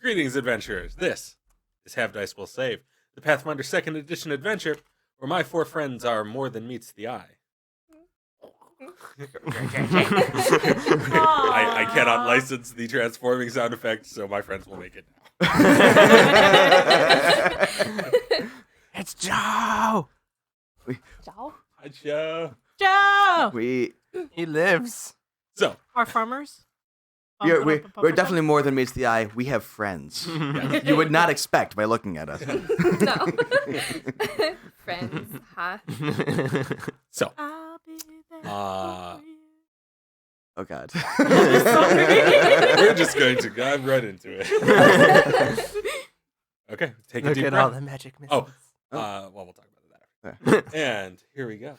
Greetings, adventurers. This is Have Dice Will Save, the Pathfinder 2nd Edition adventure, where my 4 friends are more than meets the eye. I cannot license the transforming sound effect, so my friends will make it now. It's Joe! Joe? Hi, Joe. Joe! He lives. So, Our farmers? We're definitely more than meets the eye. We have friends. You would not expect by looking at us. No. Friends, huh? So, I'll be there Uh, for you. Oh, God. we're just going to dive right into it. Okay, take a Look deep at breath. all the magic missiles. Well, we'll talk about that after. And here we go.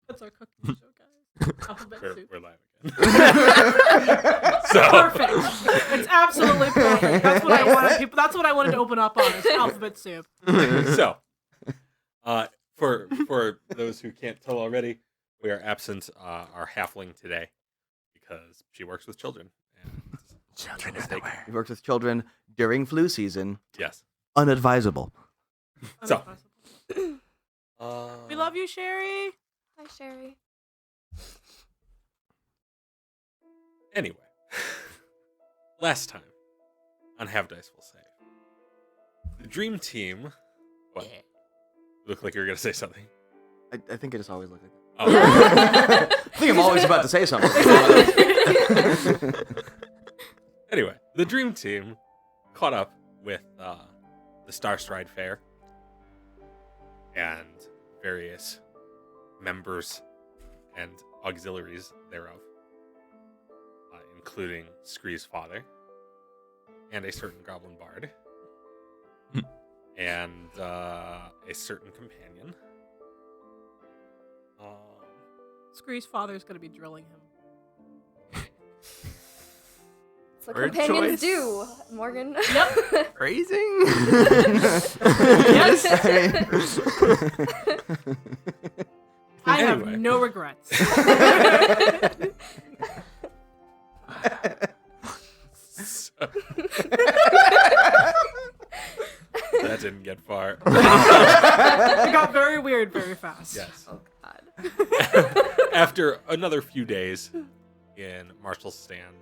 That's our cooking show, guys. Alphabet soup. We're live again. So, Perfect. It's absolutely perfect. That's what I wanted. People. That's what I wanted to open up on. Is alphabet soup. So, for those who can't tell already, we are absent our halfling today because she works with children. And Children mistake. everywhere. He works with children during flu season. Yes. Unadvisable. So, We love you, Sherry. Hi, Sherry. Anyway, last time on Have Dice Will Save, the Dream Team. What? Yeah. Look like you were gonna say something. I think I just always look like Oh. that. I think I'm always about to say something. Anyway, the Dream Team caught up with the Starstride Fair and various members and auxiliaries thereof, including Scree's father and a certain goblin bard and a certain companion. Scree's father's gonna be drilling him. That's what Word companions choice. do, Morgan. Yep. Phrasing? Yes. I Anyway. have no regrets. That didn't get far. It got very weird very fast. Yes. Oh, God. After another few days in Marshall's stand,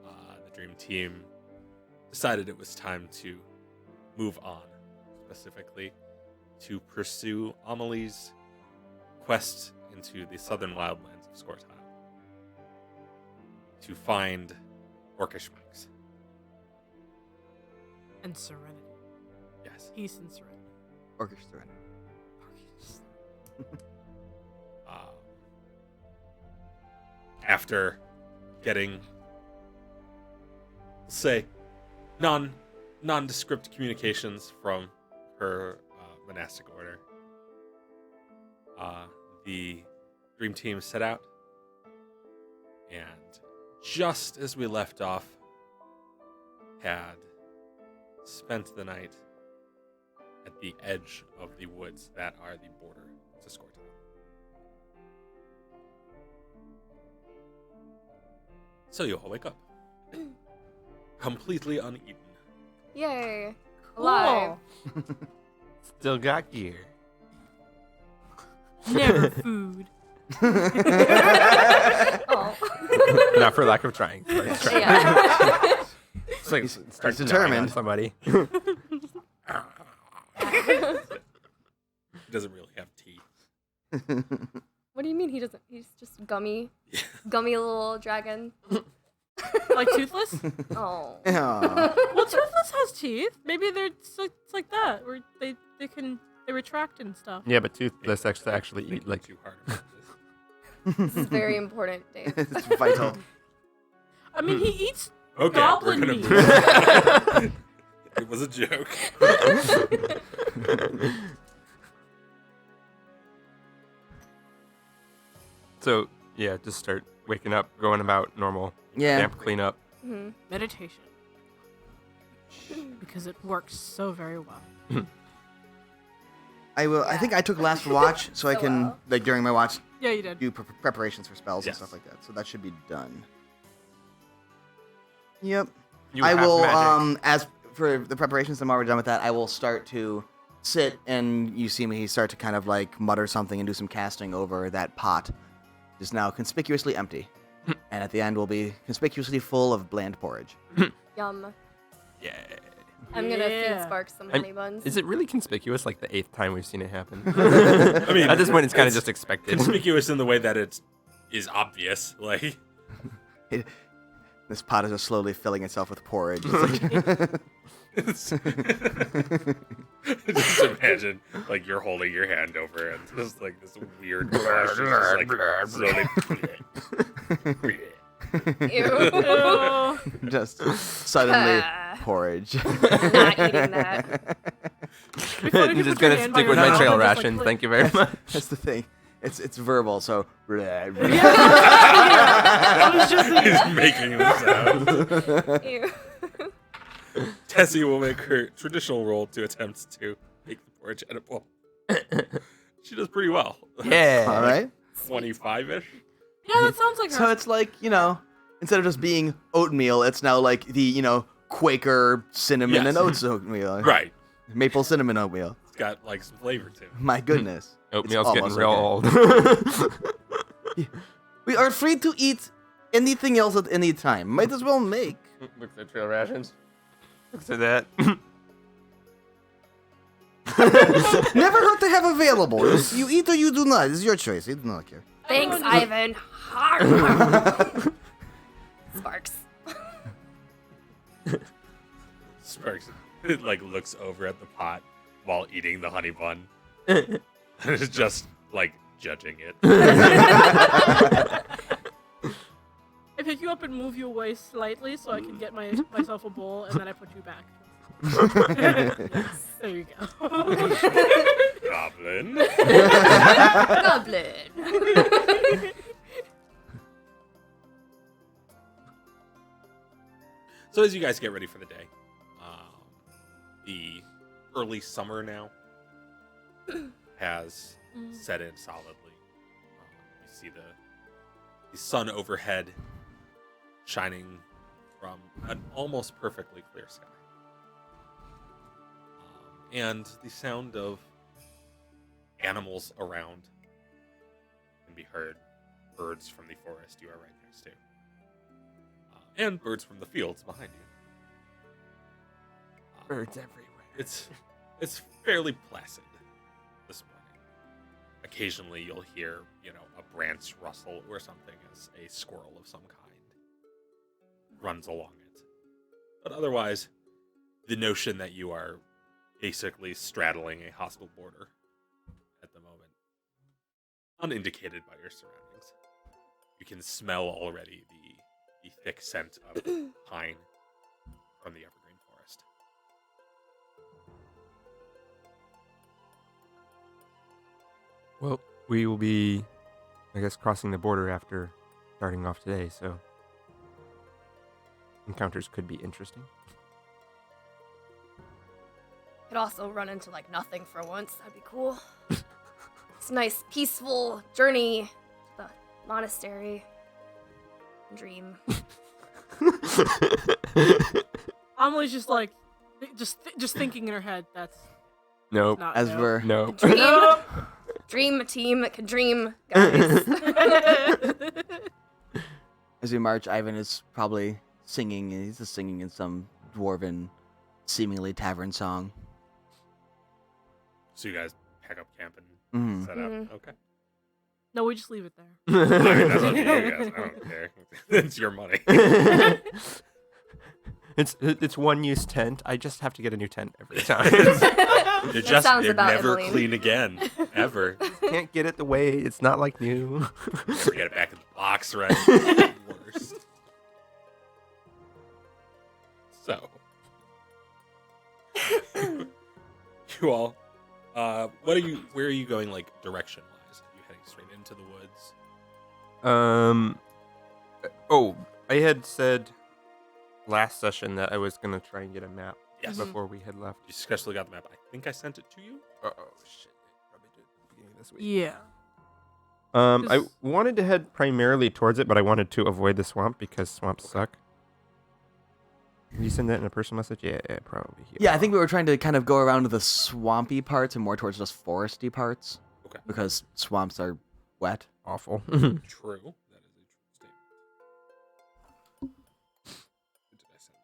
the Dream Team decided it was time to move on, specifically to pursue Amelie's quest into the southern wildlands of Scortile to find orcish monks. And serenity. Yes. Peace and serenity. Orchestra. After getting, say, nondescript communications from her monastic order, the Dream Team set out, and just as we left off, had spent the night at the edge of the woods that are the border to Scortile. So you all wake up. Completely uneaten Yay. Cool. Alive. Still got gear. Never food. Oh. Not for lack of trying. It's trying. Yeah. It's like He's starts determined. gnawing on somebody. He doesn't really have teeth. What do you mean he doesn't? He's just gummy. Gummy little dragon. Like Toothless? Oh. Aw. Well, Toothless has teeth. Maybe it's like that, where they retract and stuff. Yeah, but Toothless actually eat Thinking like. too hard about This is very important, Dave. It's vital. I mean, he eats. this. Okay, Goblin we're gonna meat. move on. It was a joke. So yeah, just start waking up, going about normal Yeah. camp cleanup. Mhm. Meditation. Because it works so very well. I will. I think I took last watch, so I So can well. like during my watch Yeah, you did. do preparations for spells Yes. and stuff like that. So that should be done. Yep. You I have will. magic. As for the preparations, I'm already done with that. I will start to sit, and you see me start to kind of like mutter something and do some casting over that pot. It is now conspicuously empty, and at the end will be conspicuously full of bland porridge. Yum. Yeah. I'm gonna Yeah. feed Sparks some I'm- honey buns. Is it really conspicuous? Like the 8th time we've seen it happen. I mean, At this point, it's kind of just expected. conspicuous in the way that it is obvious. Like, This pot is just slowly filling itself with porridge. It's like, it's just imagine like you're holding your hand over and just like this weird crush is just like slowly. Ew. Oh, just suddenly Ah. porridge. I'm not eating that. It'd be funny if I'm you just put your gonna hand stick by with your my mouth trail and just, like, rations. click. Thank you very much. That's the thing. It's verbal, so. I was just He's making the sound. Ew. Tessie will make her traditional roll to attempt to make the porridge edible. She does pretty well. Yeah. All right. 25-ish. Yeah, that sounds like So her. it's like, instead of just being oatmeal, it's now like the, Quaker cinnamon Yes. and oats oatmeal. Right. Maple cinnamon oatmeal. It's got like some flavor to it. My goodness. Oatmeal's It's getting almost real okay. old. We are free to eat anything else at any time. Might as well make. Look at the trail rations. Look at that. Never hurt to have available. You eat or you do not. It's your choice. You do not care. Thanks, Everyone- Ivan. Sparks. Sparks like looks over at the pot while eating the honey bun. And is just like judging it. I pick you up and move you away slightly so I can get myself a bowl, and then I put you back. There you go. Goblin. Goblin. So as you guys get ready for the day, the early summer now has set in solidly. You see the sun overhead shining from an almost perfectly clear sky. And the sound of animals around can be heard. Birds from the forest you are right next to. And birds from the fields behind you. Birds everywhere. It's fairly placid this morning. Occasionally you'll hear, a branch rustle or something as a squirrel of some kind runs along it. But otherwise, the notion that you are basically straddling a hostile border at the moment, unindicated by your surroundings. You can smell already the thick scent of pine from the evergreen forest. Well, we will be, I guess, crossing the border after starting off today, so encounters could be interesting. Could also run into nothing for once. That'd be cool. It's a nice, peaceful journey to the monastery. Dream. Amelie's just like, Just thinking in her head. That's Nope. not As no. we're Nope. Dream team that can dream, guys. as we march, Ivan is probably singing. He's just singing in some dwarven, seemingly tavern song. So you guys pack up camp and Mhm. set up. Mhm. Okay. No, we just leave it there. I mean, that's up to you guys. I don't care. It's your money. It's one use tent. I just have to get a new tent every time. Sounds You're about never Emmeline. clean again. Ever. Can't get it the way it's not like new. Never get it back in the box right. Worst. So. You all, where are you going, like, direction-wise? Are you heading straight into the woods? Oh, I had said last session that I was gonna try and get a map Yes. before we had left. You successfully got the map. I think I sent it to you. Oh shit! I probably did at the beginning of this week. Yeah. I 'Cause- wanted to head primarily towards it, but I wanted to avoid the swamp because swamps suck. Did you send that in a personal message? Yeah, probably. Yeah, I think we were trying to kind of go around to the swampy parts and more towards just foresty parts. Okay. Because swamps are wet. awful. True. That is a true statement. Who did I send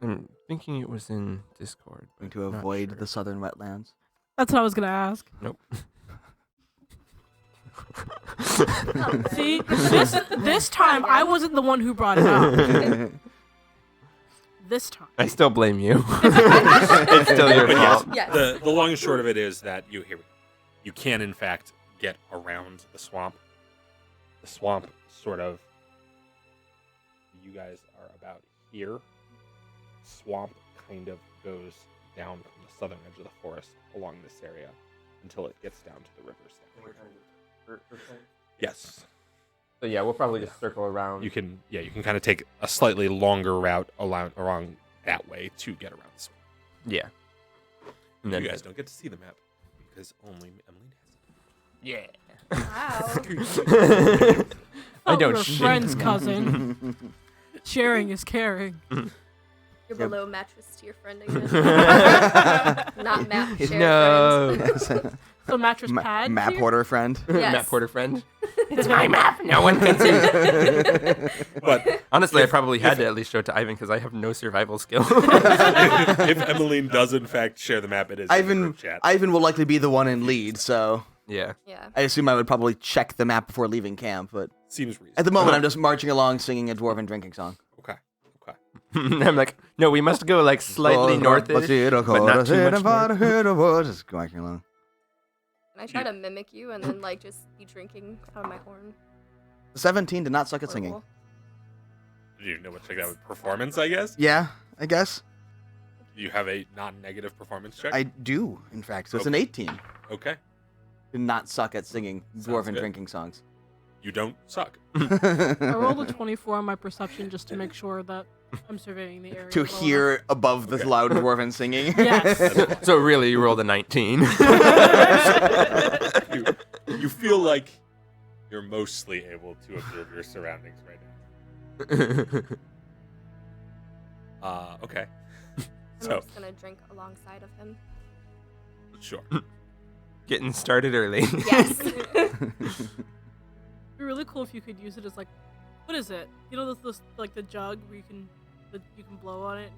that? I'm thinking it was in Discord. Going but to not avoid sure. the southern wetlands. That's what I was gonna ask. Nope. See, this time I wasn't the one who brought it up. This time. I still blame you. It's still your But yes, fault. Yes. the long and short of it is that you can in fact get around the swamp. The swamp sort of, you guys are about here. Swamp kind of goes down from the southern edge of the forest along this area until it gets down to the rivers. Yes. So yeah, we'll probably just circle around. You can kind of take a slightly longer route along that way to get around the swamp. Yeah. And You guys don't get to see the map because only Emily has it. Yeah. Wow. I Oh, don't we're shit. friends, cousin. Sharing is caring. You're below mattress to your friend again. Not map share No. So mattress pad. Map here? order friend. Yes. Matt Porter friend. It's my map. No one can see it. But Honestly, I probably had to at least show it to Ivan because I have no survival skill. if Emmeline does in fact share the map, it is in the Ivan group chat. Ivan will likely be the one in lead, so yeah. Yeah. I assume I would probably check the map before leaving camp, but Seems reasonable. at the moment I'm just marching along singing a dwarven drinking song. Okay. I'm like, no, we must go like slightly north, but not too much north. Just marching along. Can I try to mimic you and then like just be drinking out of my horn? 17 did not suck at singing. Horrible. Do you know what check that with performance, I guess? Yeah, I guess. Do you have a non-negative performance check? I do, in fact. So it's an Okay. 18. Okay. Did not suck at singing Sounds dwarven good. drinking songs. You don't suck. I rolled a 24 on my perception just to make sure that I'm surveying the area. To well hear above the Okay. loud dwarven singing. Yes. So really, you rolled a 19. You feel like you're mostly able to observe your surroundings right now. Okay. I'm So, just gonna drink alongside of him. sure. Getting started early. Yes. It'd be really cool if you could use it as like, what is it? You know, this like the jug where you can blow on it.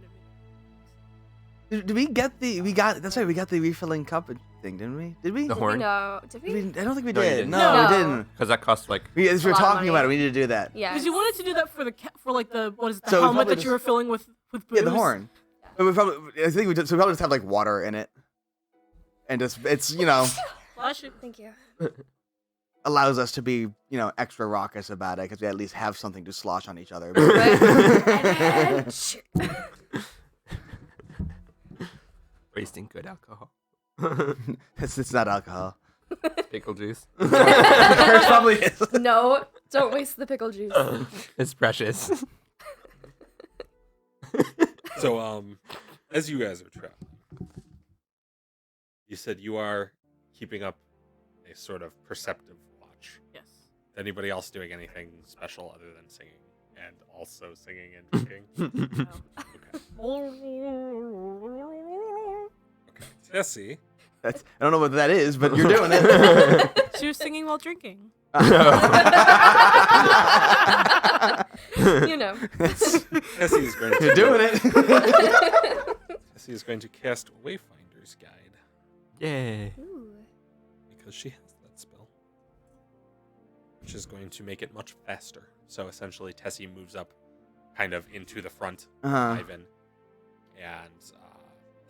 And Did we get the? That's right. We got the refilling cup thing, didn't we? Did we? The horn? No. Did we? I don't think we No, you did. didn't. No, No. we didn't. Because that costs like. We, as we were lot of talking about it, money. we need to do that. Yeah. Because you wanted to do that for for like the what is it, the So we helmet probably that you were filling with booze. Yeah, the horn. But we probably, I think we did, so we probably just have like water in it, and just it's Flash it. Thank you. allows us to be extra raucous about it because we at least have something to slosh on each other. Revenge. Wasting good alcohol. it's not alcohol. Pickle juice. Hers probably is. No, don't waste the pickle juice. It's precious. So, as you guys are traveling, you said you are keeping up a sort of perceptive watch. Yes. Is anybody else doing anything special other than singing and also singing and drinking? Okay. Tessie. I don't know what that is, but you're doing it. She was singing while drinking. You know. Tessie is going to You're doing it. Tessie is going to cast Wayfinder's Guide Yay. Ooh. because she has that spell, which is going to make it much faster. So essentially, Tessie moves up kind of into the front of Ivan and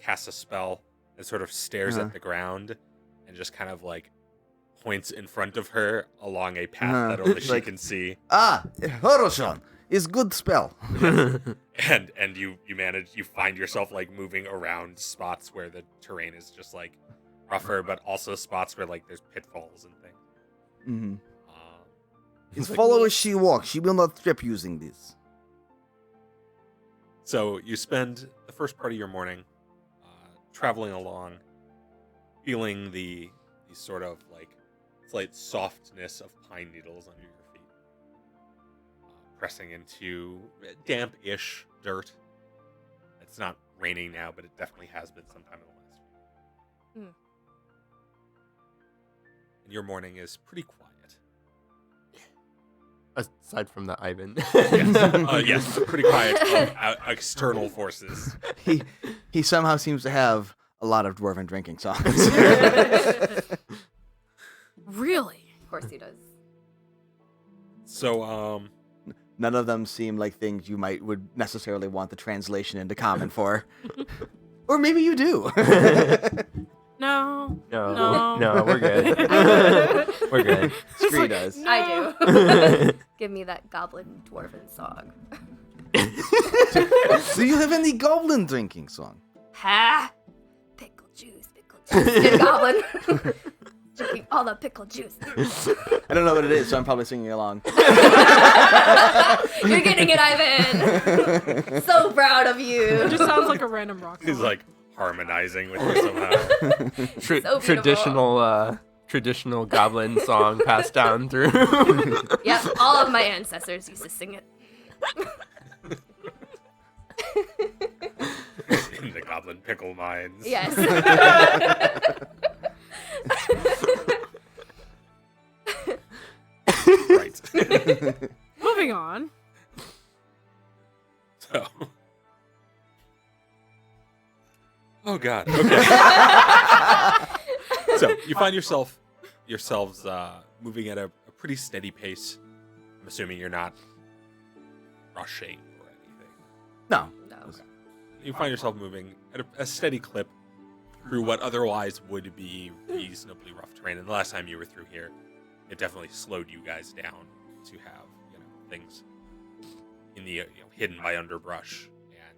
casts a spell and sort of stares at the ground and just kind of like points in front of her along a path that only she Like- can see. Horoshon is good spell. And you find yourself like moving around spots where the terrain is just like rougher, but also spots where like there's pitfalls and things. Mm-hmm. He's like, Follow as she walks. She will not trip using this. so you spend the first part of your morning traveling along, feeling the sort of like slight softness of pine needles under your feet, pressing into damp-ish dirt. It's not raining now, but it definitely has been sometime in the last few. Hmm. And your morning is pretty quiet. Aside from the Ivan. Yes, pretty quiet of external forces. He somehow seems to have a lot of dwarven drinking songs. Really? Of course he does. So, None of them seem like things you would necessarily want the translation into common for. Or maybe you do. No. No, we're good. We're good. Scree does. I do. Give me that goblin dwarven song. Do you have any goblin drinking song? Ha! Pickle juice. Good goblin. Drinking all the pickle juice. I don't know what it is, so I'm probably singing along. You're getting it, Ivan. So proud of It you. just sounds like a random rock song. he's like harmonizing with her somehow. So beautiful. Traditional goblin song passed down through. Yep, all of my ancestors used to sing it. In the goblin pickle mines. Yes. Right. Moving on. So. Oh God. Okay. So you find yourselves moving at a pretty steady pace. I'm assuming you're not rushing or anything. No. No. You find yourself moving at a steady clip through what otherwise would be reasonably rough terrain. And the last time you were through here, it definitely slowed you guys down to have things in the hidden by underbrush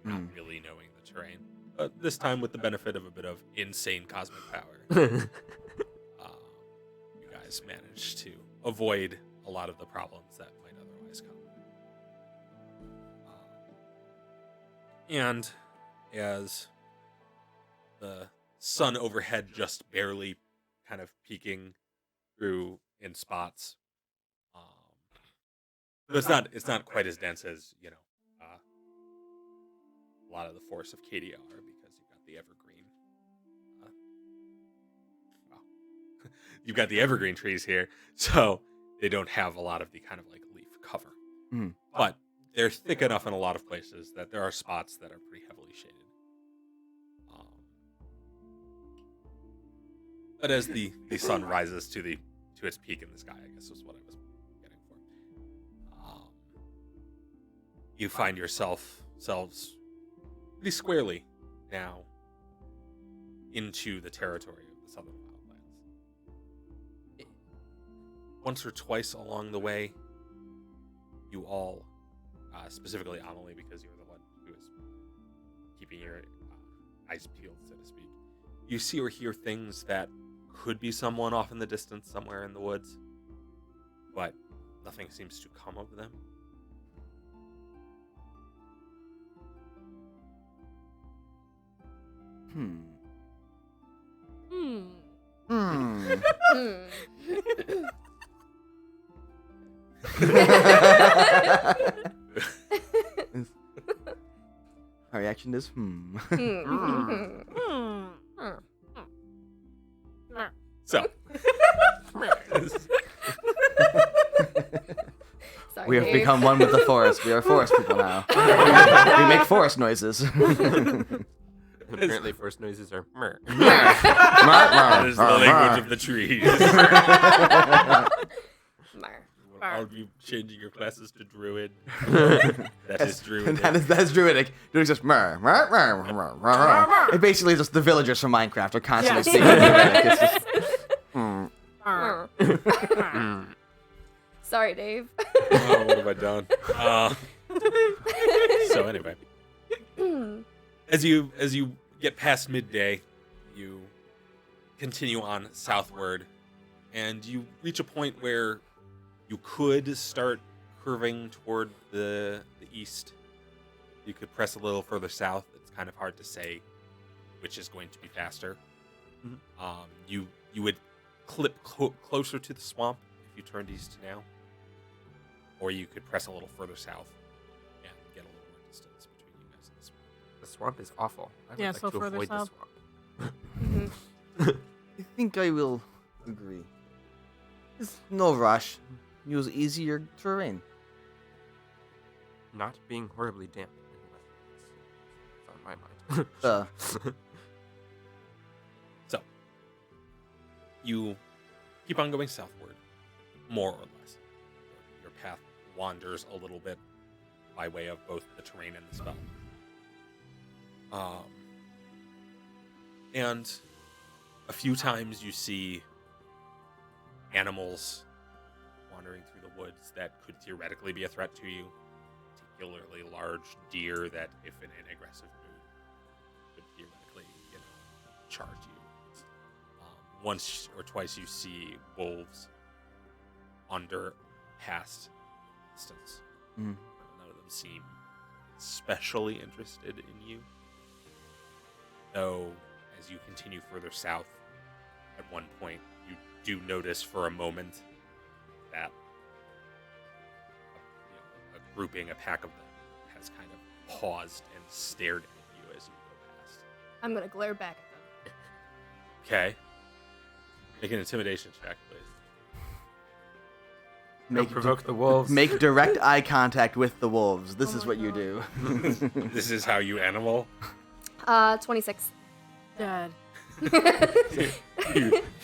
and not really knowing the terrain. But this time, with the benefit of a bit of insane cosmic power, you guys managed to avoid a lot of the problems that might otherwise come. And as the sun overhead just barely kind of peeking through in spots, but it's not quite as dense as a lot of the forests of KDR because you've got the evergreen. You've got the evergreen trees here, so they don't have a lot of the kind of like leaf cover. Mhm. But they're thick enough in a lot of places that there are spots that are pretty heavily shaded. But as the sun rises to its peak in the sky, I guess is what I was getting for. You find yourselves pretty squarely now into the territory of the Southern Wildlands. Once or twice along the way, you all, specifically Amelie, because you're the one who is keeping your eyes peeled, so to speak, you see or hear things that could be someone off in the distance somewhere in the woods, but nothing seems to come of them. Hmm. Our reaction is Hmm. We have Dave. become one with the forest. We are forest people now. We make forest noises. Apparently, forest noises are mer. That is the language of the trees. Mer. All of you changing your classes to druid. That is druid. That is druidic. Druidic just mer, mer, mer, mer, mer, mer. It basically just the villagers from Minecraft are constantly speaking druidic. It's just, Arr. Sorry, Dave. Oh, what have I done? So anyway, as you get past midday, you continue on southward, and you reach a point where you could start curving toward the east. You could press a little further south. It's kind of hard to say which is going to be faster. You would clip closer to the swamp if you turned east now, or you could press a little further south and get a little more distance between you guys and the swamp. The swamp is awful. I would Yeah, like so to further avoid south. the swamp. I think I will agree. There's no rush. Use easier terrain. Not being horribly damp. It's on my mind. So, you keep on going southward, more or less. Your path wanders a little bit by way of both the terrain and the spell. And a few times you see animals wandering through the woods that could theoretically be a threat to you. Particularly large deer that, if in an aggressive mood, could theoretically, charge you. Once or twice you see wolves under past distance. Mm. None of them seem especially interested in you. Though, as you continue further south, at one point you do notice for a moment that a grouping, a pack of them, has kind of paused and stared at you as you go past. I'm gonna glare back at them. Okay. Make an intimidation check, please. Don't provoke the wolves. Make direct eye contact with the wolves. This is what you do. This is how you animal. 26. Dead.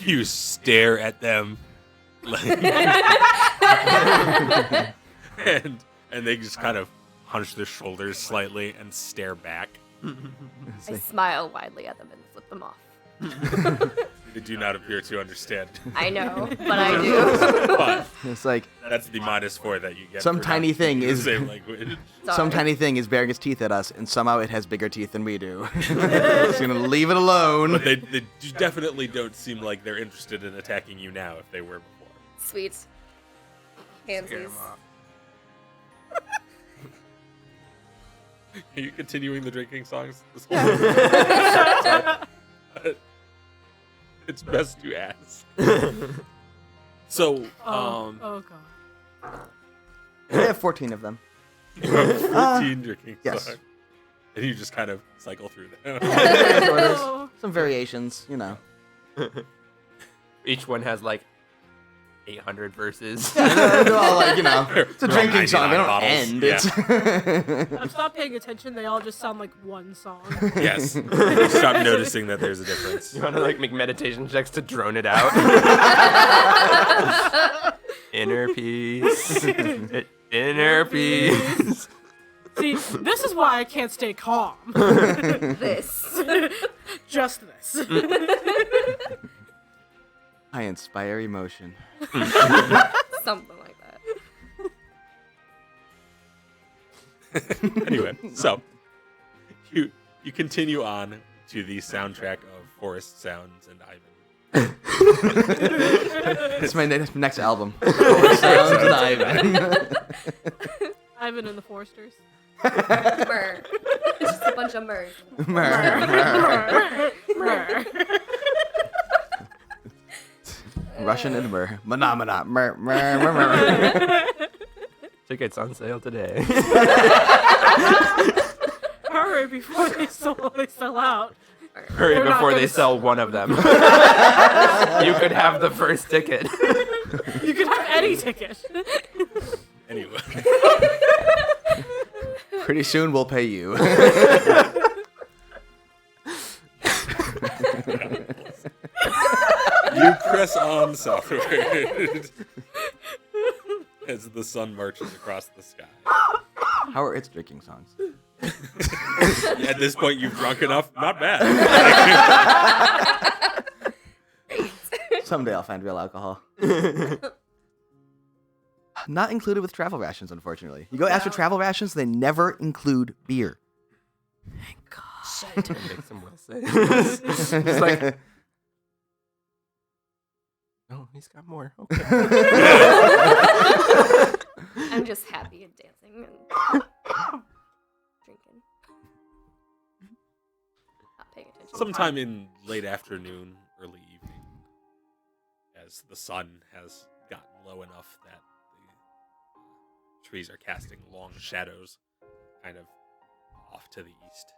You stare at them, like, and they just kind of hunch their shoulders slightly and stare back. I smile widely at them and flip them off. They do not appear to understand. I know, but I do. But It's like that's the -4 that you get. Some for tiny not thing speaking is- the same language. some Sorry. tiny thing is baring its teeth at us, and somehow it has bigger teeth than we do. Just gonna leave it alone. But they definitely don't seem like they're interested in attacking you now if they were before. Sweet. Pansies. Are you continuing the drinking songs? This whole It's best to ask. So, Oh god. I have 14 of them. you have 14 drinking yes. songs. And you just kind of cycle through them. Oh. Some variations, you know. Each one has like 800 verses. They're all like, you know, it's a They're all drinking song. They 99 don't bottles. end. Yeah. It's I've stopped paying attention. They all just sound like one song. Yes. You stop noticing that there's a difference. You want to like make meditation checks to drone it out? Inner peace. Inner peace. See, this is why I can't stay calm. This. Mm. Just this. I inspire emotion. Something like that. Anyway, so you continue on to the soundtrack of Forest Sounds and Ivan. It's my next album. Sounds and Ivan. Ivan and the Foresters. Myrrh. Just a bunch of myrrhs. Russian and myrrh. Phenomena. Myrrh, myrrh, myrrh, myrrh. Tickets on sale today. Hurry before they sell out. Hurry They're not before they gonna sell one of them. You could have the first ticket. You can have any ticket. Anyway. Pretty soon we'll pay you. You press on southward as the sun marches across the sky. How are its drinking songs? At this point, you've drunk enough. Not bad. Someday I'll find real alcohol. Not included with travel rations, unfortunately. You go ask for travel rations, they never include beer. Makes him well say. It's like, oh, he's got more. Okay. I'm just happy and dancing and drinking. Not paying attention. Sometime in late afternoon, early evening, as the sun has gotten low enough that the trees are casting long shadows kind of off to the east.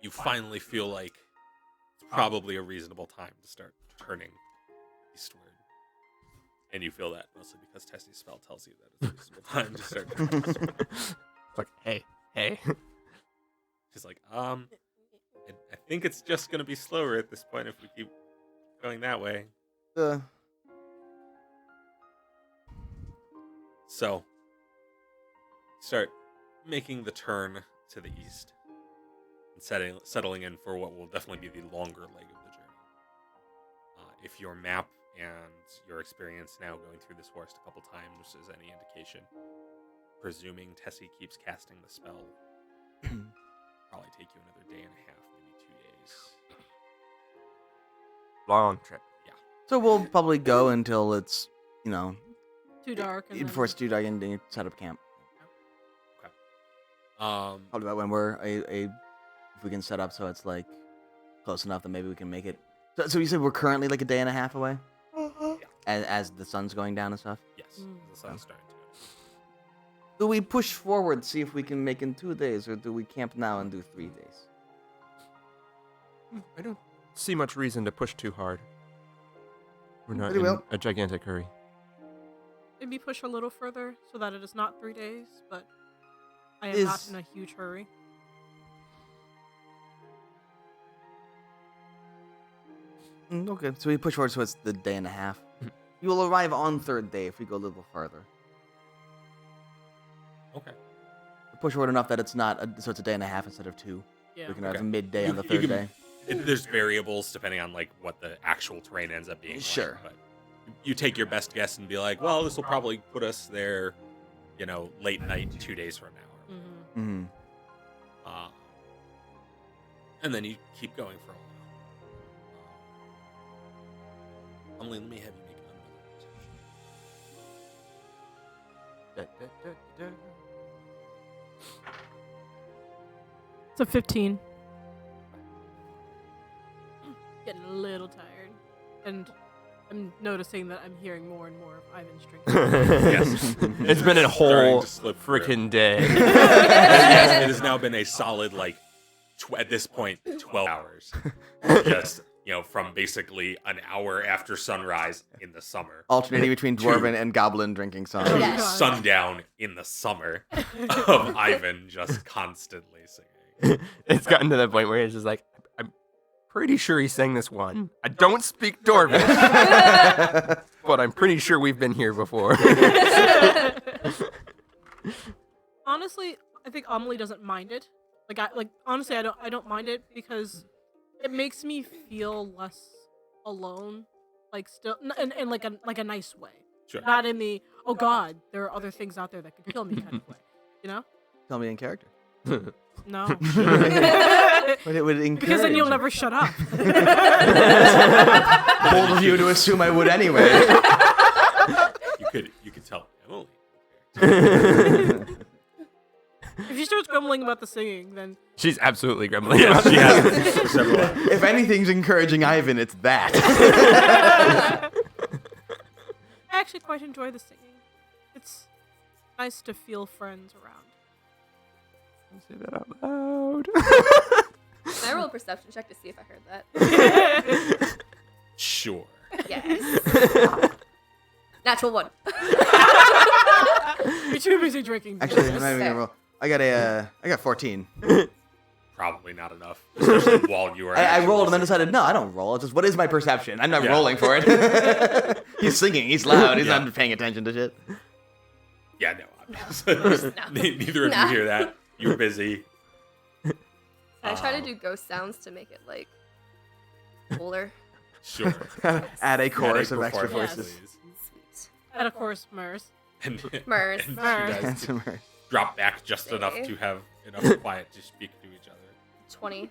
You finally feel like it's probably a reasonable time to start turning eastward. And you feel that mostly because Tessie's spell tells you that it's a reasonable time to start turning eastward. It's like, hey. She's like, I think it's just going to be slower at this point if we keep going that way. So, start making the turn to the east and settling in for what will definitely be the longer leg of the journey. If your map and your experience now going through this forest a couple times is any indication, presuming Tessie keeps casting the spell, probably take you another day and a half, maybe 2 days. Long trip. So we'll probably go until it's, Too dark. And before it's too dark and then you set up camp. Probably about when we're if we can set up so it's like close enough that maybe we can make it. So you said we're currently like a day and a half away? Yeah. As the sun's going down and stuff? Yes, the sun's starting to go. Do we push forward, see if we can make in 2 days, or do we camp now and do 3 days? I don't see much reason to push too hard. We're not Pretty in well. a gigantic hurry. Maybe push a little further so that it is not 3 days, but I am not in a huge hurry. Okay, so we push forward so it's the day and a half. You will arrive on third day if we go a little farther. Okay. Push forward enough that it's not, so it's a day and a half instead of 2. Yeah. We can Okay. arrive midday on the You third can- day. There's variables depending on like what the actual terrain ends up being like, Sure. but you take your best guess and be like, well, this will probably put us there, late night 2 days from now. Mm-hmm. Mm-hmm. And then you keep going for a while. Only let me have you make another perception. It's a 15. Getting a little tired. And I'm noticing that I'm hearing more and more of Ivan's drinking. Yes. It's been a Starting whole to slip through. freaking day. Yes, it has now been a solid, at this point, 12 hours. Just, from basically an hour after sunrise in the summer. Alternating between dwarven and goblin drinking songs. to Yes. sundown in the summer of Ivan just constantly singing. It's gotten to that point where he's just like, I'm pretty sure he sang this one. I don't speak Dwarvish, but I'm pretty sure we've been here before. Honestly, I think Amelie doesn't mind it. Honestly, I don't mind it because it makes me feel less alone. In like a nice way. Sure. Not in the, oh god, there are other things out there that could kill me kind of way. You know? Tell me in character. No. But it would encourage. Because then you'll never shut up. Bold of you to assume I would anyway. You could tell Emily. If she starts grumbling about the singing, then She's absolutely grumbling. Yes, she has for several hours. If anything's encouraging Ivan, it's that. I actually quite enjoy the singing. It's nice to feel friends around. Say that out loud. Can I roll a perception check to see if I heard that? Sure. Yes. Natural 1. You're too busy drinking. Actually, I'm beers. not even gonna roll. I got 14. Probably not enough, especially while you are. I actually rolled and then singing. decided, no, I don't roll. It's just, what is my perception? I'm not Yeah. rolling for it. He's singing. He's loud. He's Yeah. not paying attention to shit. Yeah, no. No. Neither of Nah. you hear that. You were busy. I try to do ghost sounds to make it like cooler. Sure. Add a chorus of Add a extra chorus, voices. please. Sweet. And of course, Murs. And, Murs. and Murs. you guys Handsome. drop back just enough Say. to have enough quiet to speak to each other. 20.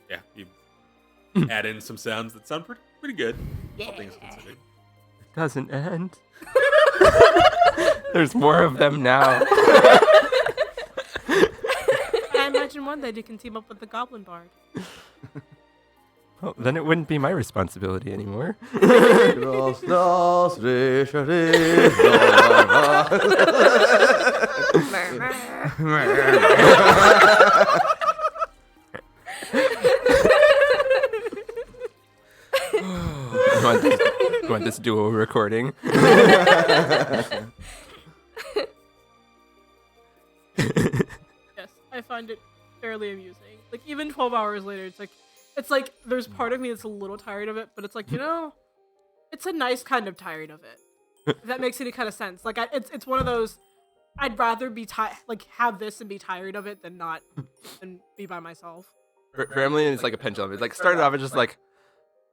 Yeah, you add in some sounds that sound pretty good. All things Yeah. considered. It doesn't end. There's more of them now. I imagine one day they can team up with the Goblin Bard. Well, then it wouldn't be my responsibility anymore. Mur, mur. You want this duo recording? Yes, I find it fairly amusing. Like even 12 hours later, it's like there's part of me that's a little tired of it, but it's like it's a nice kind of tired of it. If that makes any kind of sense. Like it's one of those. I'd rather be like have this and be tired of it than not, than be by myself. For Emily, it's like a pendulum. It's like started off as just like,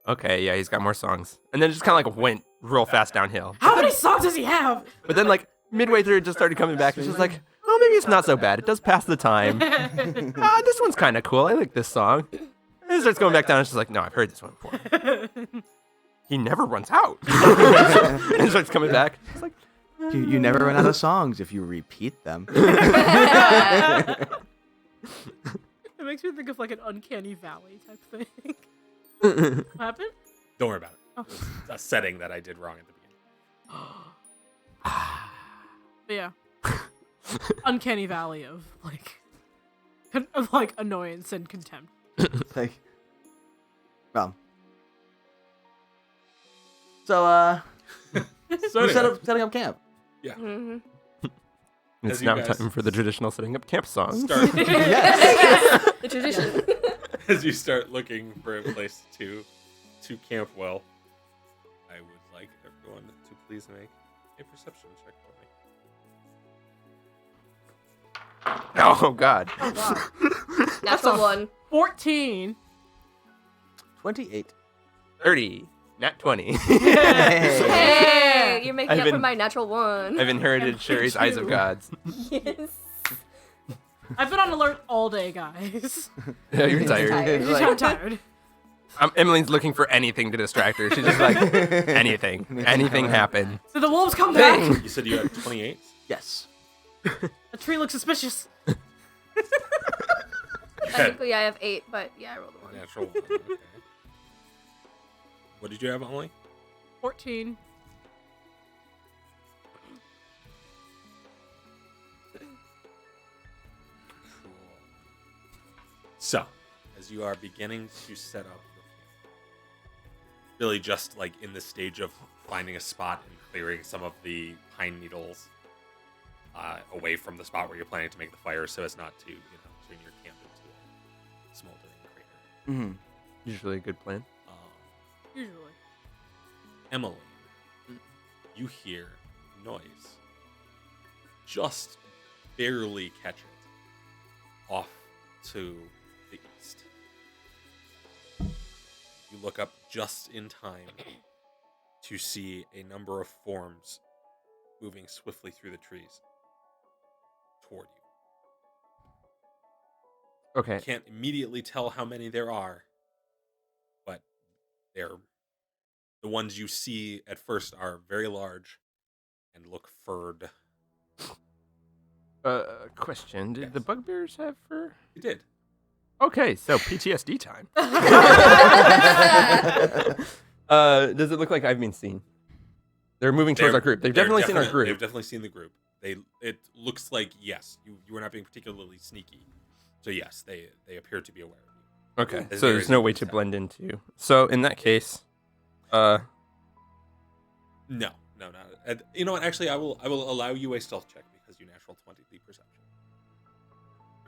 okay, yeah, he's got more songs, and then just kind of like went real fast downhill. How many songs does he have? But then like midway through, it just started coming back. It's just like, oh, maybe it's not so bad. It does pass the time. This one's kind of cool. I like this song. And it starts going back down. It's just like, no, I've heard this one before. He never runs out. And it starts coming back. It's like, You never run out of songs if you repeat them. It makes me think of like an uncanny valley type thing. What happened? Don't worry about it. Oh. It's a setting that I did wrong at the beginning. But yeah. Uncanny valley of like annoyance and contempt. Like, well. So, So we're anyway, setting up camp. yeah. Mhm. it's As you now guys time for the traditional setting up camp song. Start The tradition. as you start looking for a place to camp well. I would like everyone to please make a perception check for me. Oh, God. Oh god. Natural 1. 14. 28. 30. Nat 20. Hey, you're making I've up for been- my natural 1. I've inherited Sherry's Eyes of Gods. Yes. I've been on alert all day, guys. Yeah, you're tired. Tired. Like, I'm tired. Emmeline's looking for anything to distract her. She's just like, anything. Anything happen. Did the wolves come back? Thing. You said you had 28? yes. The tree looks suspicious. Technically, I have 8, but yeah, I rolled a 1. Natural one. Okay. What did you have, Emily? 14. Cool. So, as you are beginning to set up your camp, really just like in the stage of finding a spot and clearing some of the pine needles away from the spot where you're planning to make the fire so as not to, turn your camp into a smoldering crater. Mm-hmm. Usually a good plan. Usually. Emily, you hear noise. Just barely catch it off to the east. You look up just in time to see a number of forms moving swiftly through the trees toward you. Okay. Can't immediately tell how many there are, but they're the ones you see at first are very large and look furred. Question. Did Yes. the bugbears have fur? You did. Okay, so PTSD time. Does it look like I've been seen? They're moving towards our group. They've definitely seen our They've group. definitely seen the group. It looks like, yes, you were not being particularly sneaky. So yes, they appear to be aware of you. Okay, As so near there's as no you way can to tell. blend into. So in that case, No. You know what? Actually, I will allow you a stealth check because you natural 20 the perception.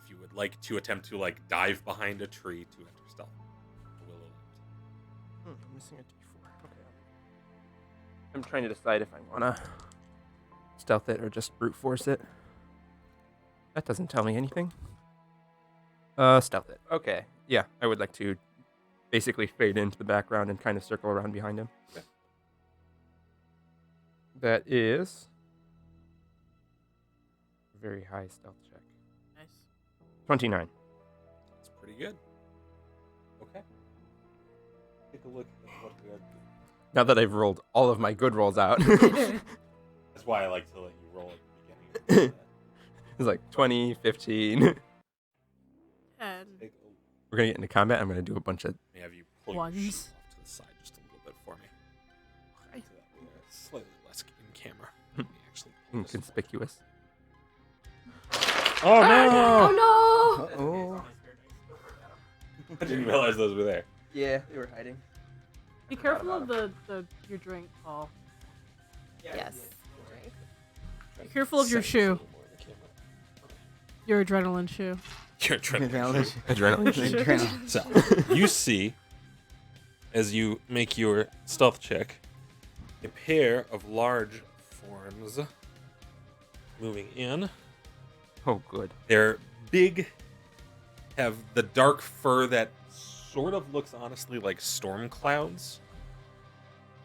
If you would like to attempt to like dive behind a tree to enter stealth, I will allow it. I'm missing a D4. Okay. I'm trying to decide if I wanna stealth it or just brute force it. That doesn't tell me anything. Stealth it. Okay. Yeah, I would like to basically fade into the background and kind of circle around behind him. Okay. That is a very high stealth check. Nice. 29. That's pretty good. Okay. Take a look at what we are doing. Now that I've rolled all of my good rolls out, That's why I like to let you roll at the beginning. it's like 20, 15. And Take a We're going to get into combat. I'm going to do a bunch of... May have you pull Ones. your sheet off to the side just a little bit for me. Okay. So that way it's slightly less in camera. Let me actually pull this. inconspicuous. Oh Oh no! Oh. I didn't realize those were there. Yeah, they were hiding. be careful of the your drink, Paul. Yes. Be careful of your shoe. Your adrenaline shoe. Your adrenaline. Adrenaline. Adrenaline. So you see, as you make your stealth check, a pair of large forms moving in. Oh, good. They're big, have the dark fur that sort of looks honestly like storm clouds.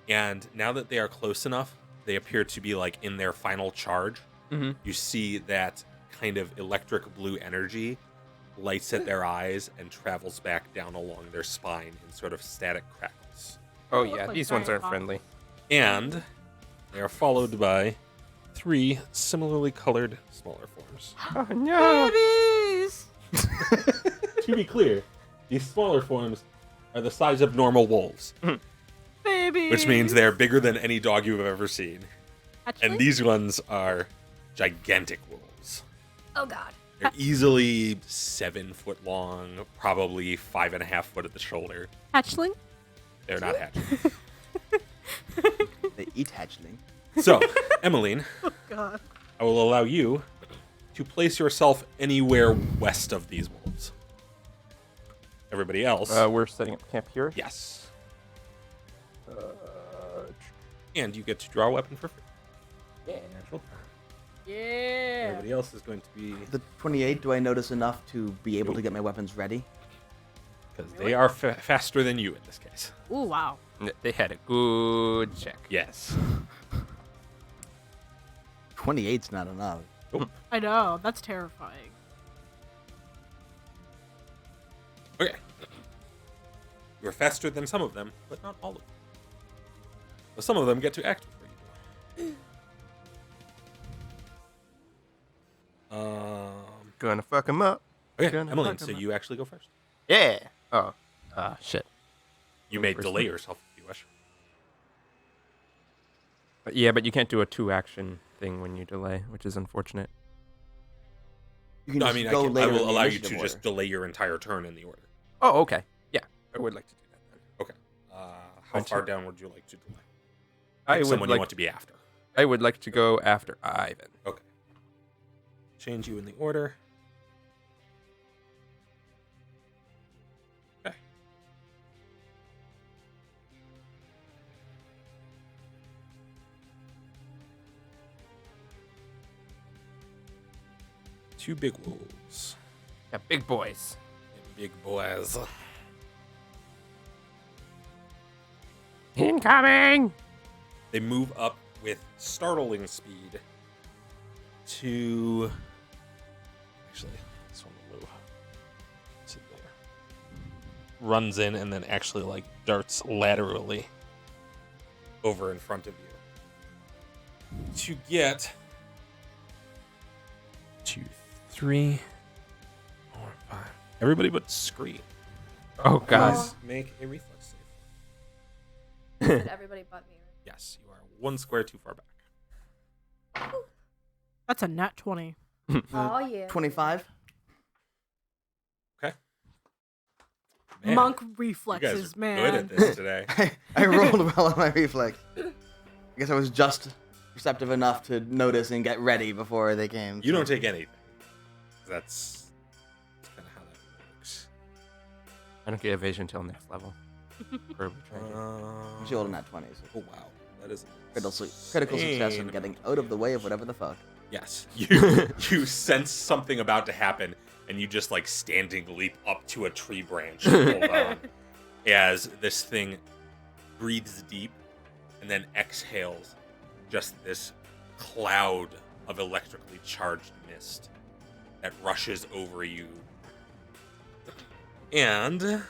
And now that they are close enough, they appear to be like in their final charge. Mm-hmm. You see that kind of electric blue energy lights at their eyes and travels back down along their spine in sort of static crackles. Oh, They look yeah. like These ones giant aren't friendly. And they are followed by 3 similarly colored smaller forms. Oh, no. Babies! To be clear, these smaller forms are the size of normal wolves, Babies! which means they're bigger than any dog you've ever seen. Actually, And these ones are gigantic wolves. Oh god. They're easily 7 foot long, probably 5.5 foot at the shoulder. hatchling? They're not hatching. They eat hatchling. So, Emmeline, Oh god. I will allow you to place yourself anywhere west of these wolves. Everybody else, We're setting up camp here. yes. And you get to draw a weapon for free. Yeah. Natural. Yeah. Everybody else is going to be, The 28, do I notice enough to be able to get my weapons ready? because they are faster than you in this case. Ooh, wow. They had a good check. Yes. 28's not enough. I know. That's terrifying. Okay. You're faster than some of them, but not all of them. But some of them get to act before you do. Gonna fuck him up. Okay, Gonna Emmeline, fuck so 'em up. you actually go first. Yeah. Oh. Shit. You may First delay one. yourself if you wish. Yeah, but you can't do a 2-action thing when you delay, which is unfortunate. You can No, I just mean, go I later in will the allow you initiative to just order. delay your entire turn in the order. Oh, okay. Yeah, I would like to do that then. Okay. How My far turn. down would you like to delay? I would Someone you like. want to be after. I would like to go after Ivan. Okay. Change you in the order. Okay. Two big wolves. Yeah, big boys. And big boys. Incoming. They move up with startling speed to. Actually, this one will move. Sit there. Runs in and then actually like darts laterally over in front of you to get 2, 3, 4, 5. Everybody but Scree. Oh God. Please make a reflex save. Said everybody but me. Yes, you are 1 square too far back. That's a nat 20. Oh yeah. 25? Okay. Man, Monk you guys reflexes, are man. good at this today. I rolled well on my reflex. I guess I was just perceptive enough to notice and get ready before they came. You don't take anything. That's kind of how that works. I don't get evasion until next level. Horribly tragic. I'm rolling at 20. So Oh wow, that is critical success in insane. getting out of the way of whatever the fuck. Yes, you sense something about to happen, and you just like standing leap up to a tree branch and hold on as this thing breathes deep and then exhales just this cloud of electrically charged mist that rushes over you. And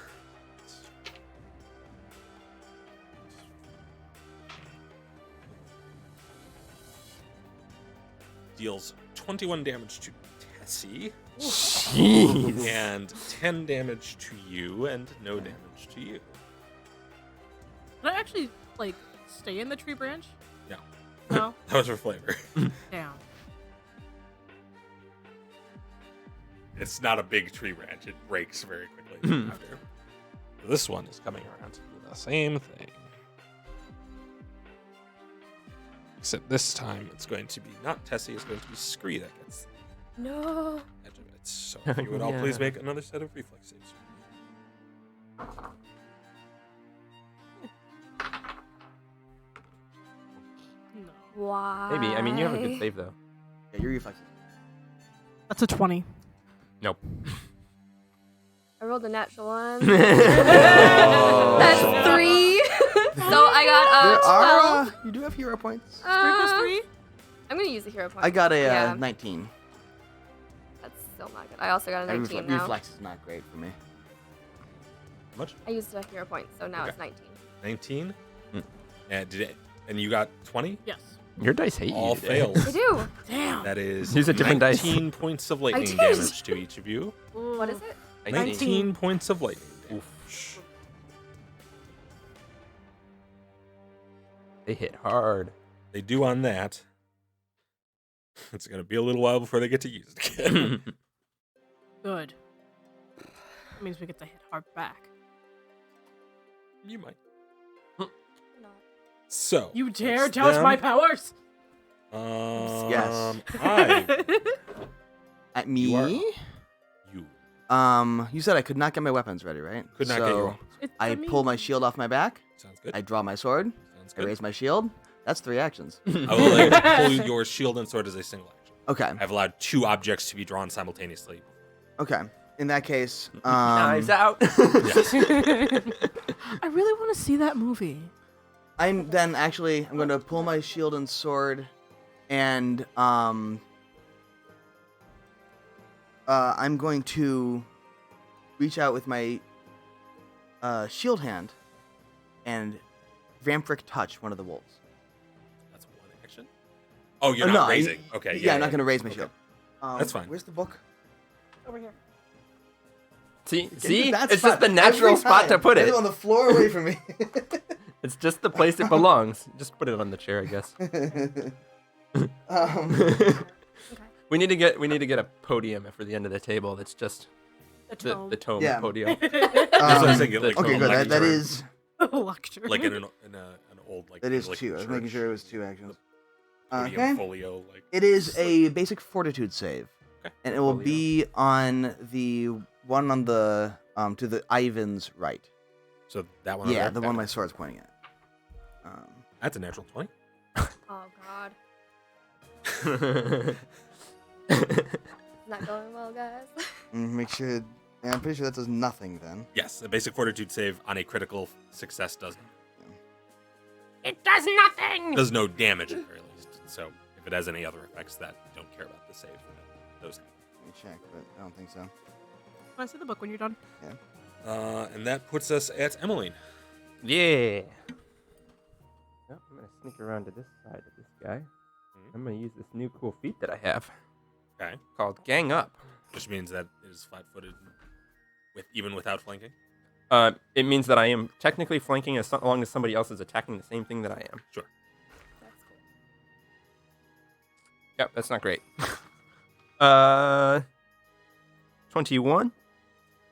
deals 21 damage to Tessie. Jeez. And 10 damage to you, and no damage to you. Can I actually like stay in the tree branch? Yeah. No. That was for flavor. Damn. It's not a big tree branch. It breaks very quickly after. This one is coming around to do the same thing. Except this time it's going to be not Tessie, it's going to be Scree that gets No. the edge of it. So if you would all please Yeah. make another set of reflex saves. No. Why? Maybe. I mean, you have a good save though. Yeah, your reflexes. That's a 20. Nope. I rolled a natural one. Oh. That's 3. So I got 12. You do have hero points. 3 plus 3? I'm gonna use the hero point. I got a Yeah. 19. That's still not good. I also got a 19 now. Reflex is not great for me. How much? I used a hero point, so now Okay. it's 19. 19? Hmm. And you got 20? Yes. Your dice hate All you today. fails. I do. Damn. That is Use a different dice. 19 points of lightning did. damage to each of you. What is it? 19 points of lightning damage. They hit hard. They do on that. It's going to be a little while before they get to use it again. Good. That means we get to hit hard back. You might. Not. So. You dare that's doubt them. my powers? Yes. Hi. At You are me? You You said I could not get my weapons ready, right? could not so get your weapons. I pull my shield off my back. Sounds good. I draw my sword. Sounds I good. raise my shield. That's 3 actions. I will let you pull your shield and sword as a single action. Okay. I've allowed 2 objects to be drawn simultaneously. Okay. In that case, Knives out. I really want to see that movie. I'm going to pull my shield and sword, and I'm going to reach out with my shield hand and Vampiric touch one of the wolves. That's one action? Oh, you're Oh, not no, raising. Okay, Yeah, I'm not going to raise my Okay. shield. That's fine. Where's the book? Over here. See, Get that it's spot just the natural every spot to time. put Get it. on the floor away from me. It's just the place it belongs. Just put it on the chair, I guess. We need to get a podium for the end of the table. That's just the tome Yeah. podium. That's what I was thinking. Like, okay, a good. That lectern. is Lecture. Like in an old like. that is like 2. I was making church sure it was 2 actions. podium Okay. folio. Like It is a basic fortitude save, Okay. and it will Folio. be on the one on the to the Ivan's right. so that one. Yeah, over the there? one my sword's pointing at. That's a natural 20. Oh god. Not going well, guys. Make sure. Yeah, I'm pretty sure that does nothing then. Yes, a basic fortitude save on a critical success does It does nothing. does no damage at the very least. So if it has any other effects that don't care about the save, those. Let me check, but I don't think so. Can I see the book when you're done? And that puts us at Emmeline. Yeah. Yep, I'm gonna sneak around to this side of this guy. I'm gonna use this new cool feat that I have Okay, called Gang Up. which means that it is flat-footed, even without flanking. It means that I am technically flanking as long as somebody else is attacking the same thing that I am. Sure. That's cool. Yep, that's not great. 21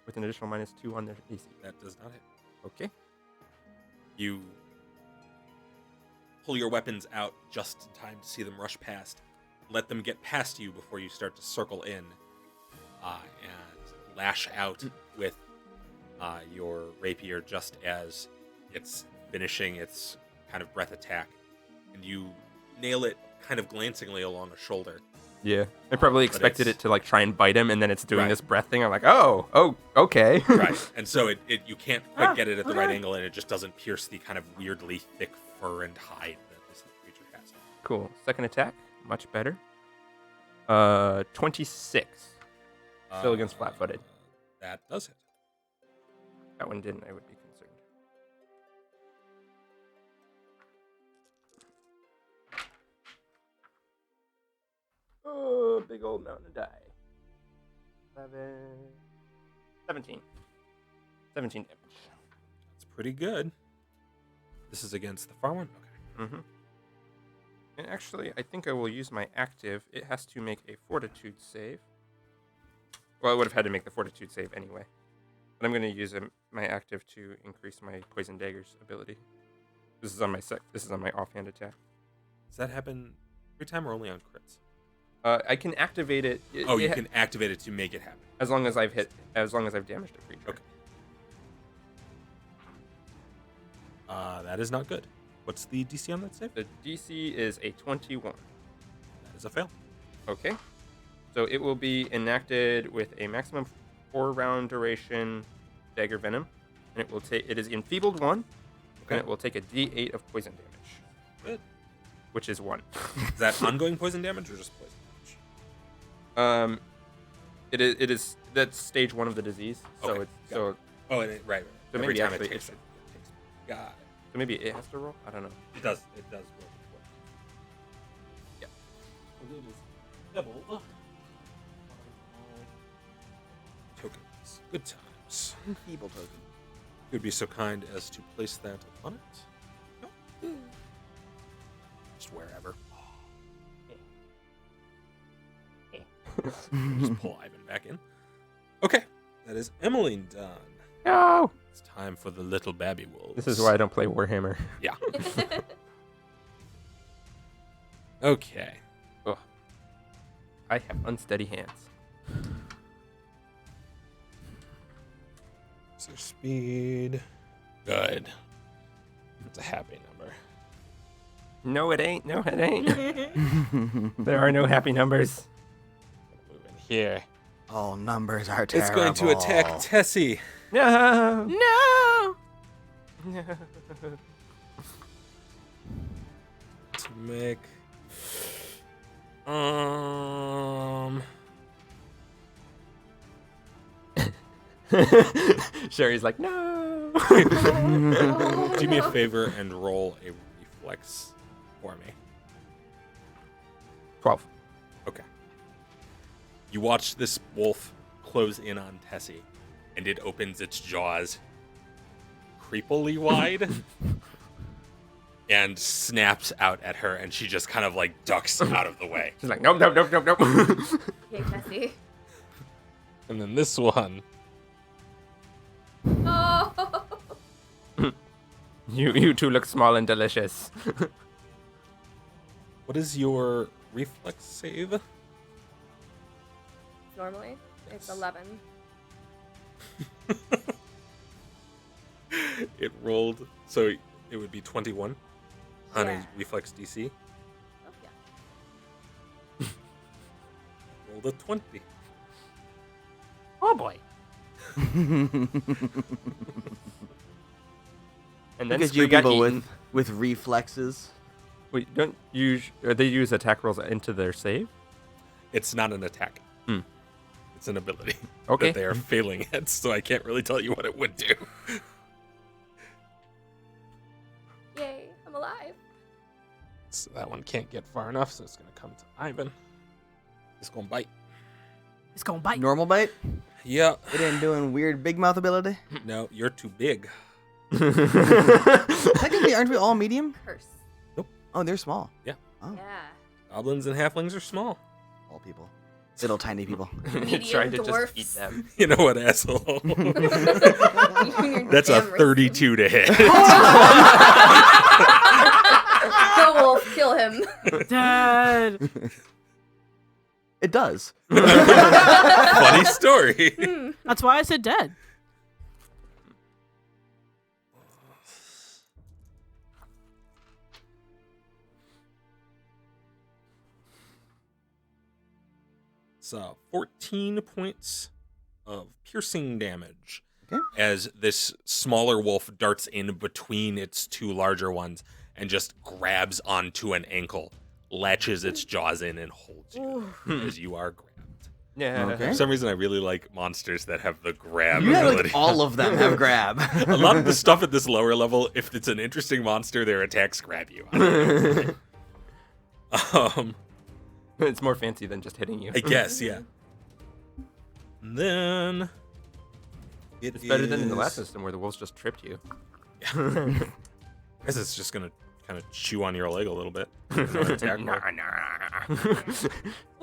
with an additional -2 on their AC. That does not hit. Okay. You pull your weapons out just in time to see them rush past. Let them get past you before you start to circle in and lash out with your rapier just as it's finishing its kind of breath attack. And you nail it kind of glancingly along a shoulder. Yeah, I probably expected it to like try and bite him, and then it's doing Right. this breath thing. I'm like, oh, okay. Right. And so you can't quite get it at the right angle, and it just doesn't pierce the kind of weirdly thick fur and hide that this creature has. Cool. Second attack, much better. 26. Still against flat-footed. That does it. That one didn't. I would be concerned. Oh, big old mountain of die. 17. 17 damage. It's pretty good. This is against the far one? Okay. Mm-hmm. And actually, I think I will use my active. It has to make a fortitude save. Well, I would have had to make the fortitude save anyway. But I'm going to use my active to increase my poison dagger's ability. This is on my This is on my offhand attack. Does that happen every time or only on crits? I can activate it. You can activate it to make it happen. As long as I've damaged a creature. Okay. That is not good. What's the DC on that save? The DC is a 21. That is a fail. Okay. So it will be enacted with a maximum 4-round duration dagger venom, and it will take. It is enfeebled 1, Okay. and it will take a D8 of poison damage, Good. which is 1. Is that ongoing poison damage or just poison damage? It is that's stage 1 of the disease. So Okay, it's got so Oh, and right. So Every maybe time actually it takes it's- it takes. Got it. so maybe it has to roll. I don't know. It does. It does roll before. Yeah. Well, it is doubled. Tokens. Good times. Feeble token. You would be so kind as to place that on it. No. Just wherever. Just pull Ivan back in. Okay. That is Emmeline done. No. It's time for the little babby wolves. This is why I don't play Warhammer. Yeah. Okay. I have unsteady hands. So speed. Good. It's a happy number. No, it ain't. No, it ain't. There are no happy numbers. Move in here. All numbers are It's terrible. going to attack Tessie. No. No. To make. Sherry's like, no. Do me a favor and roll a reflex for me. 12. Okay. You watch this wolf close in on Tessie, and it opens its jaws creepily wide and snaps out at her, and she just kind of like ducks out of the way. She's like, nope, nope, nope, nope, nope. Okay, Tessie. And then this one. Oh. You two look small and delicious. What is your reflex save? Normally, it's Yes. 11. It rolled, so it would be 21 on Yeah. a reflex DC. Oh, yeah. Rolled a 20. Oh boy. And then Look at you Scree got people eaten. with reflexes. Wait, don't use? They use attack rolls into their save? It's not an attack. Hmm. It's an ability Okay. that they are failing at, so I can't really tell you what it would do. Yay, I'm alive. So that one can't get far enough, so it's going to come to Ivan. It's going to bite. It's gonna bite. Normal bite? Yeah. It ain't doing weird big mouth ability? No, you're too big. Technically, aren't we all medium? Curse. Oh, they're small. Yeah. Oh, Yeah. Goblins and halflings are small. all people. Little tiny people. Trying to dwarfs. just eat them. You know what, asshole? You're That's a damn right. 32 to hit. Dead. It does. Funny story. That's why I said dead. So 14 points of piercing damage. Okay. As this smaller wolf darts in between its two larger ones and just grabs onto an ankle, latches its jaws in, and holds you as you are grabbed. Yeah. Okay. For some reason, I really like monsters that have the grab You have ability. like all of them have grab. A lot of the stuff at this lower level, if it's an interesting monster, their attacks grab you. I don't know. It's more fancy than just hitting you. I guess, yeah. And then It's better than in the last system where the wolves just tripped you. I guess it's just gonna kind of chew on your leg a little bit. Attack roll.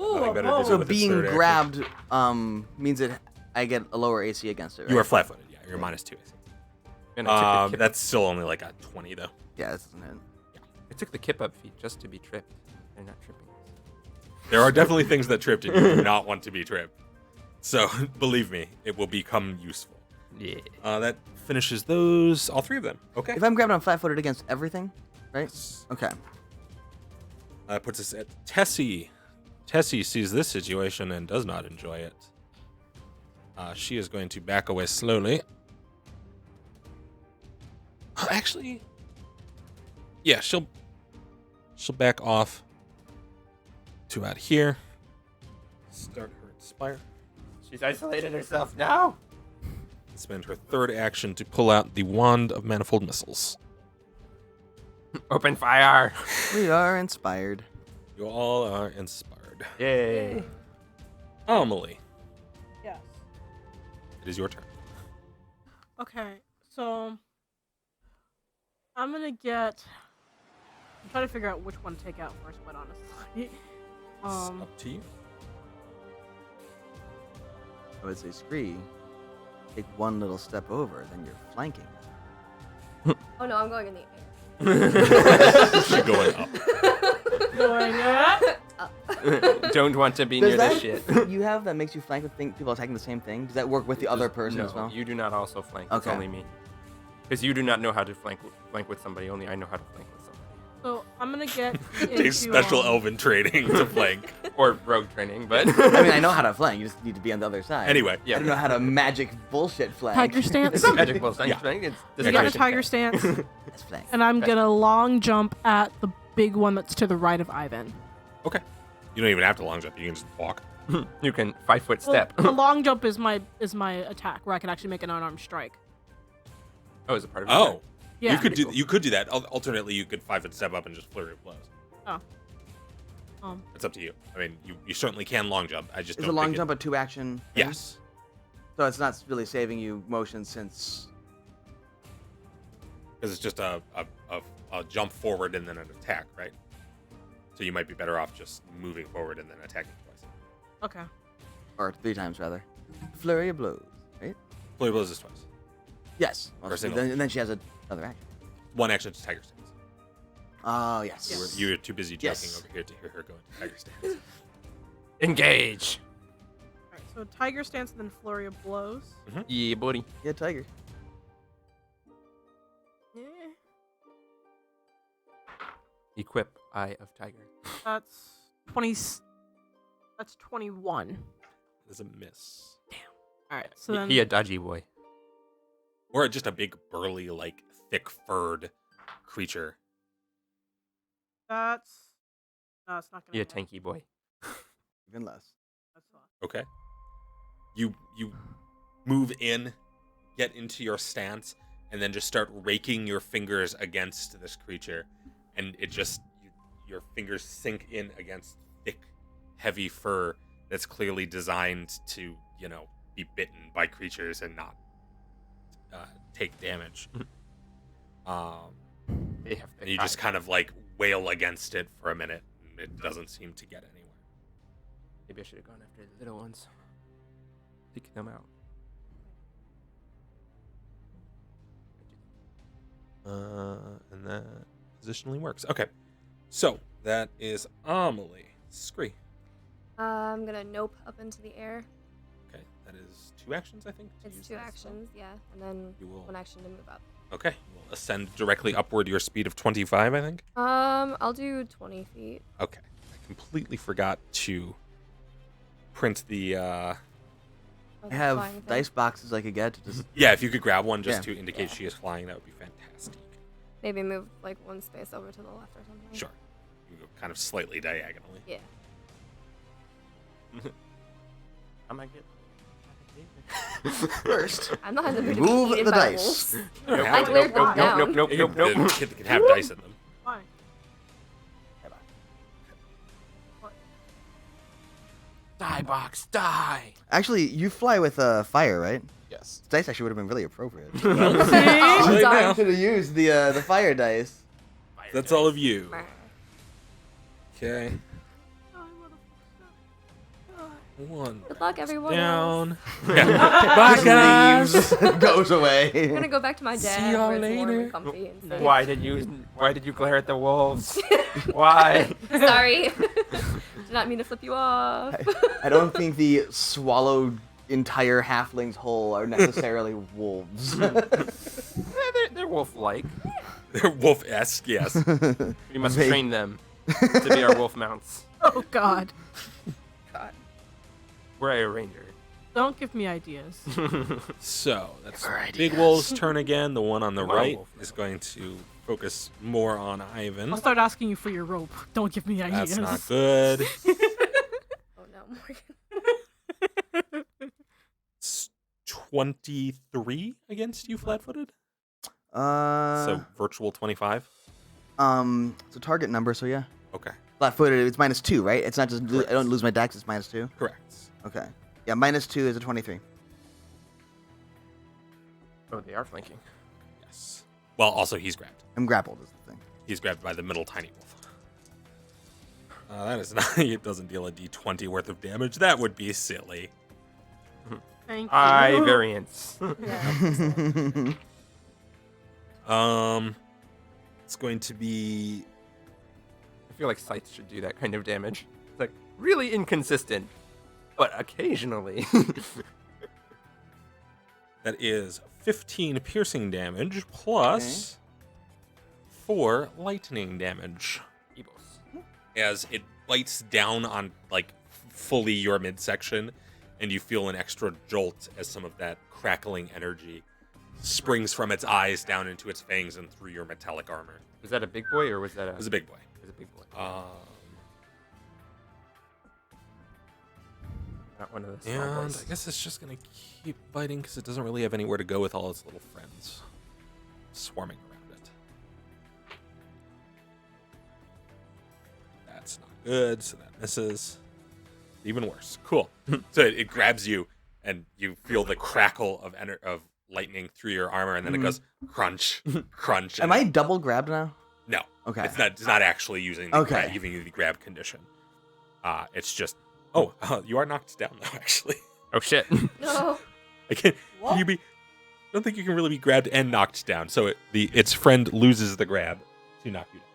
Ooh, Nothing better to do So with its being third action. grabbed means that I get a lower AC against it, right? You are flat-footed. Yeah, you're -2 AC. And I took the kip That's still only like a 20 though. Yeah, this isn't it. I took the kip up feat just to be tripped. They're not tripping. There are definitely things that tripped, and you do not want to be tripped. So believe me, it will become useful. Yeah. That finishes those, all three of them. Okay. If I'm grabbed on flat-footed against everything, right? Okay. That puts us at Tessie. Tessie sees this situation and does not enjoy it. She is going to back away slowly. Actually, yeah, she'll back off to about here. Start her inspire. She's isolated herself now. Spend her third action to pull out the Wand of Manifold Missiles. Open fire. We are inspired. You all are inspired. Yay. Amelie, Yes. it is your turn. Okay, so I'm gonna get. I'm trying to figure out which one to take out first, but honestly, It's up to you. I would say Scree, take one little step over, then you're flanking. Oh no, I'm going in the air. You're going up. going Don't want to be Does near that this shit. you have that makes you flank with people attacking the same thing? Does that work with the other person no, as well? You do not also flank. It's Okay. only me. Because you do not know how to flank with somebody. Only I know how to flank with somebody. So I'm gonna get into, Take special elven training to flank. Or rogue training, but I mean, I know how to flank. You just need to be on the other side. Anyway, I yeah. don't know how to magic bullshit flank. Tiger stance. It's not magic bull flank. Yeah. Flank. It's You got a distraction tiger flank. stance, That's flank. and I'm gonna long jump at the big one that's to the right of Ivan. okay. You don't even have to long jump. You can just walk. You can 5-foot step. Well, the long jump is my attack, where I can actually make an unarmed strike. Oh, is it part of it? Oh, Yeah. you could do that. Alternately, you could 5-foot step up and just flurry of blows. Oh. It's up to you. I mean, you certainly can long jump. I just Is don't a long think jump a 2-action? thing? Yes, So it's not really saving you motion since. because it's just a jump forward and then an attack, right? So you might be better off just moving forward and then attacking twice. Okay. Or 3 times, rather. Flurry of blows, right? Flurry of blows is twice. Yes. Or single. And then she has another action. One action to tiger stance. Oh, yes. You were too busy joking Yes. over here to hear her go into tiger stance. Engage. Alright, so tiger stance and then flurry of blows. Yeah, buddy. Yeah, tiger. Yeah. Equip Eye of Tiger. That's 20. That's 21. There's a miss. Alright, so then He a dodgy boy. Or just a big, burly, like, thick-furred creature. that's. No, it's not gonna. He a hit. tanky boy. Even less. That's fine. Okay. You move in, get into your stance, and then just start raking your fingers against this creature, and it just your fingers sink in against thick, heavy fur that's clearly designed to be bitten by creatures and not take damage. They have And you just kind of like wail against it for a minute, and it doesn't seem to get anywhere. Maybe I should have gone after the little ones. Take them out. And that positionally works. Okay. So, That is Amelie. Scree. I'm gonna nope up into the air. Okay, that is 2 actions, I think. to It's use 2 that spell. actions, yeah, and then You will. 1 action to move up. Okay, you will ascend directly upward your speed of 25, I think. I'll do 20 feet. Okay, I completely forgot to print the. Oh, I the have flying thing. dice boxes I could get to just. Yeah, if you could grab one just Yeah. to indicate Yeah. she is flying, that would be fantastic. Maybe move like 1 space over to the left or something. Sure. You can go kind of slightly diagonally. Yeah. I might get. First, I'm not in the mood to Move be eaten the by dice. wolves. Nope, I cleared them down. Nope. It can have dice in them. Why? Die, box, die. actually, you fly with fire, right? Yes. Dice actually would have been really appropriate. Right now. Should have used the fire dice. That's all of you. Meh. Okay. One. Good luck, everyone. Down. Yeah. Bye, guys. Leaves, goes away. I'm gonna go back to my See dad y'all where it's warm later. and comfy and safe. Why did you glare at the wolves? Why? Sorry. Did not mean to flip you off. I don't think the swallowed entire halflings whole are necessarily wolves. They're wolf-like. They're wolf-esque, yes. We must They- train them to be our wolf mounts. Oh God. God. We're a ranger. Don't give me ideas. So, that's Never Big ideas. Wolf's turn again. The one on the Wow. right is going to focus more on Ivan. I'll start asking you for your rope. Don't give me ideas. That's not good. Oh no, Morgan. It's 23 against you, flat-footed. Uh, So virtual 25. it's a target number, so yeah. Okay, Flat-footed, it's -2, right? It's not just Correct. I don't lose my dex. It's -2. correct. Okay. Yeah, -2 is a 23. Oh, they are flanking. Yes. Well, also he's grabbed. I'm grappled is the thing. He's grabbed by the middle tiny wolf. That is not. It doesn't deal a d20 worth of damage. That would be silly. Thank you. High variance. Yeah. It's going to be. I feel like scythes should do that kind of damage. It's like really inconsistent, but occasionally. That is 15 piercing damage plus 4 lightning damage as it bites down on like fully your midsection, and you feel an extra jolt as some of that crackling energy springs from its eyes down into its fangs and through your metallic armor. Was that a big boy or was that It was a big boy. It was a big boy. Not one of the small And boys. I guess it's just gonna keep biting because it doesn't really have anywhere to go with all its little friends swarming around it. That's not good, so that misses. Even worse. Cool. So it grabs you, and you feel the crackle of lightning through your armor, and then it goes crunch, crunch. Am and I double grabbed now? No. Okay. It's not actually using the Okay. giving you the grab condition. It's just. Oh, you are knocked down though. Actually. Oh shit. No. I can't. Can you be? I don't think you can really be grabbed and knocked down. So its friend loses the grab to knock you down.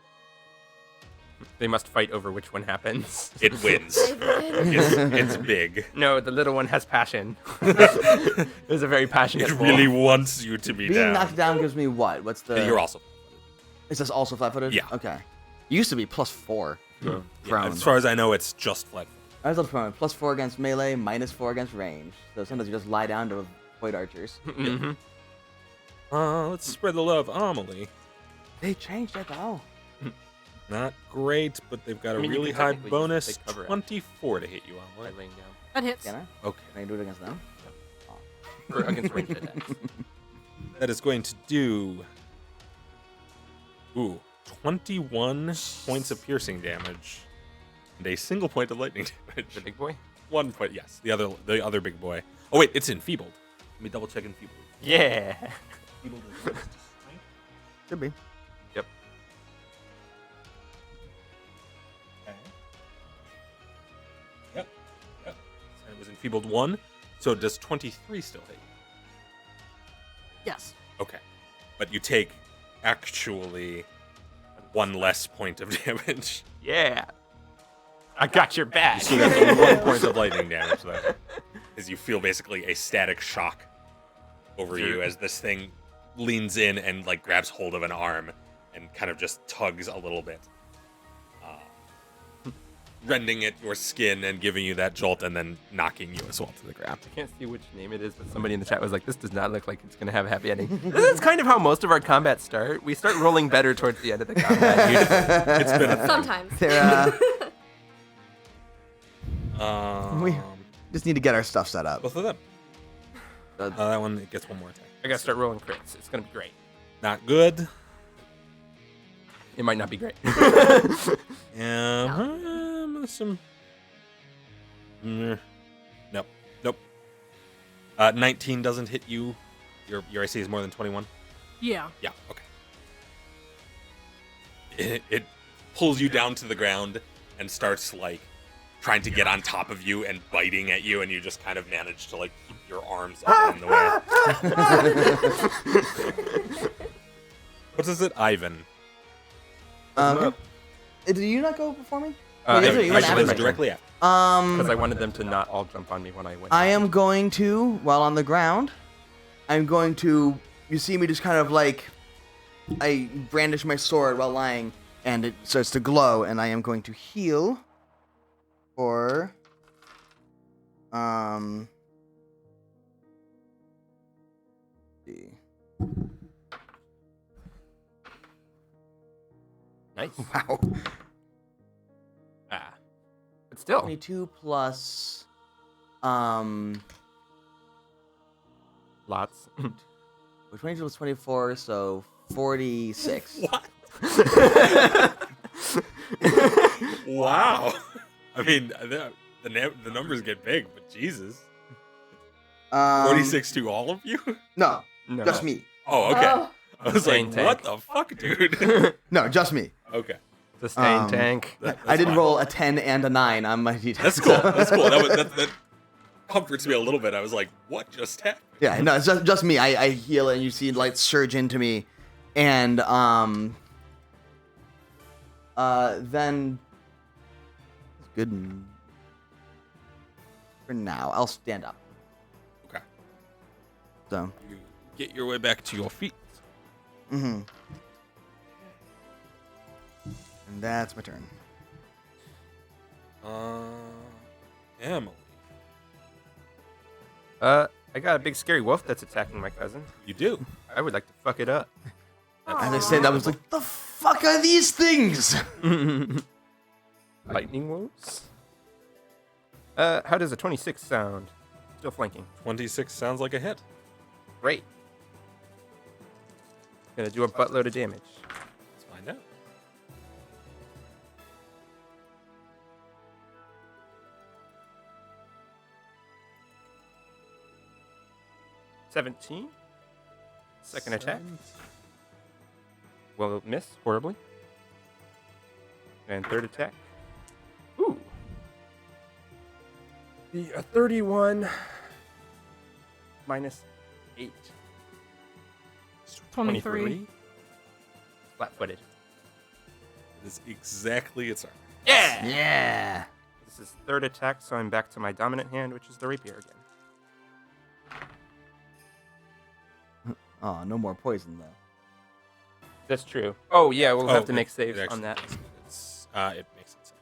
They must fight over which one happens. It wins. It's big. No, the little one has passion. It was a very passionate It wolf. really wants you to be Being down. knocked down gives me what? What's the? And you're also. Is this also flat-footed? Yeah. Okay. Used to be +4. Yeah, Prone. as far as I know, it's just flat. I was up prone. +4 against melee, -4 against range. So sometimes you just lie down to avoid archers. Mm-hmm. Let's spread the love, Amelie. They changed it though. Not great, but they've got a I mean, you really can high technically bonus. just take cover at 24 to hit you, By Amelie. laying down. That hits. Can I? Okay. Can I do it against them? Or against ranged attacks. That is going to do. 21 points of piercing damage and a single point of lightning damage. The big boy? 1 point, yes. The other big boy. Oh wait, it's enfeebled. Let me double check enfeebled. Yeah. Enfeebled is strength. Should be. Yep. Okay. Yep. So it was enfeebled 1. So does 23 still hit you? Yes. Okay. But you take actually 1 less point of damage. Yeah. I got your You back. still got the 1 point of lightning damage, though. As you feel basically a static shock over you as this thing leans in and like grabs hold of an arm and kind of just tugs a little bit. Rending at your skin and giving you that jolt and then knocking you as well to the ground. I can't see which name it is, but somebody in the chat was like, this does not look like it's going to have a happy ending. This is kind of how most of our combats start. We start rolling better towards the end of the combat. It's been a thing. Sometimes. We just need to get our stuff set up. Both of them. That one it gets 1 more attack. I got to start rolling crits. It's going to be great. Not good. It might not be great. Some. Nope. 19 doesn't hit you. Your AC is more than 21. Yeah. Yeah. Okay. It pulls you down to the ground and starts like trying to get on top of you and biting at you, and you just kind of manage to like keep your arms up in the way. What is it, Ivan? Did you not go before me? I you went Actually, after it was me. directly after. Because I wanted them to not all jump on me when I went. I am going to, while on the ground, I'm going to, you see me just kind of like, I brandish my sword while lying, and it starts to glow, and I am going to heal for, let's see. Nice. Wow. But still. 22 plus, Lots. 22 plus 24, so 46. What? Wow. I mean, the numbers get big, but Jesus. 46 to all of you? No, No. just me. Oh, okay. Oh. I was like, Sustain what tank. the fuck, dude? No, just me. Okay. Sustain tank. I did fine. roll a 10 and a 9 on my d10. That's cool. That's cool. That comforts me a little bit. I was like, what just happened? Yeah, no, it's just me. I heal and you see light surge into me, and then it's good for now. I'll stand up. Okay. So, You get your way back to your feet. and that's my turn. Emily. I got a big scary wolf that's attacking my cousin. You do. I would like to fuck it up. As I said, I was like, the fuck are these things? Lightning wolves. How does a 26 sound? Still flanking. 26 sounds like a hit. Great. Gonna do a buttload of damage. Let's find out. $17. Second attack. Will miss horribly. And third attack. Ooh. The 31 minus 8. 23. Flat-footed. It is exactly its armor. Yeah! Yeah. This is third attack, so I'm back to my dominant hand, which is the rapier again. Oh, no more poison though. That's true. Oh, yeah, we'll have to make it saves actually on that. it makes it safe.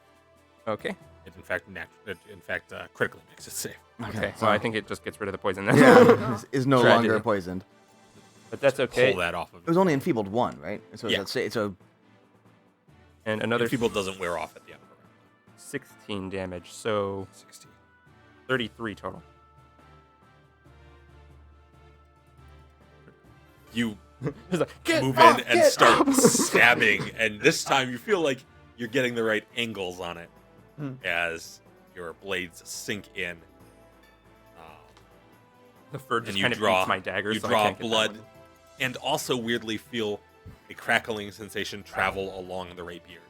Okay. It in fact critically makes it safe. Okay, so I think it just gets rid of the poison then. Yeah, is no Tragedy. longer poisoned. But that's okay. Pull that off of It was only enfeebled 1, right? So Yeah. so And another People doesn't wear off at the end of the round. 16 damage, so 16. 33 total. You He's like, "Get move up, in and get start up." stabbing, and this time you feel like you're getting the right angles on it as your blades sink in. The fur just And you kind of draw, eats my dagger, you so I draw can't get that blood, one. and also weirdly feel a crackling sensation travel along the rapier.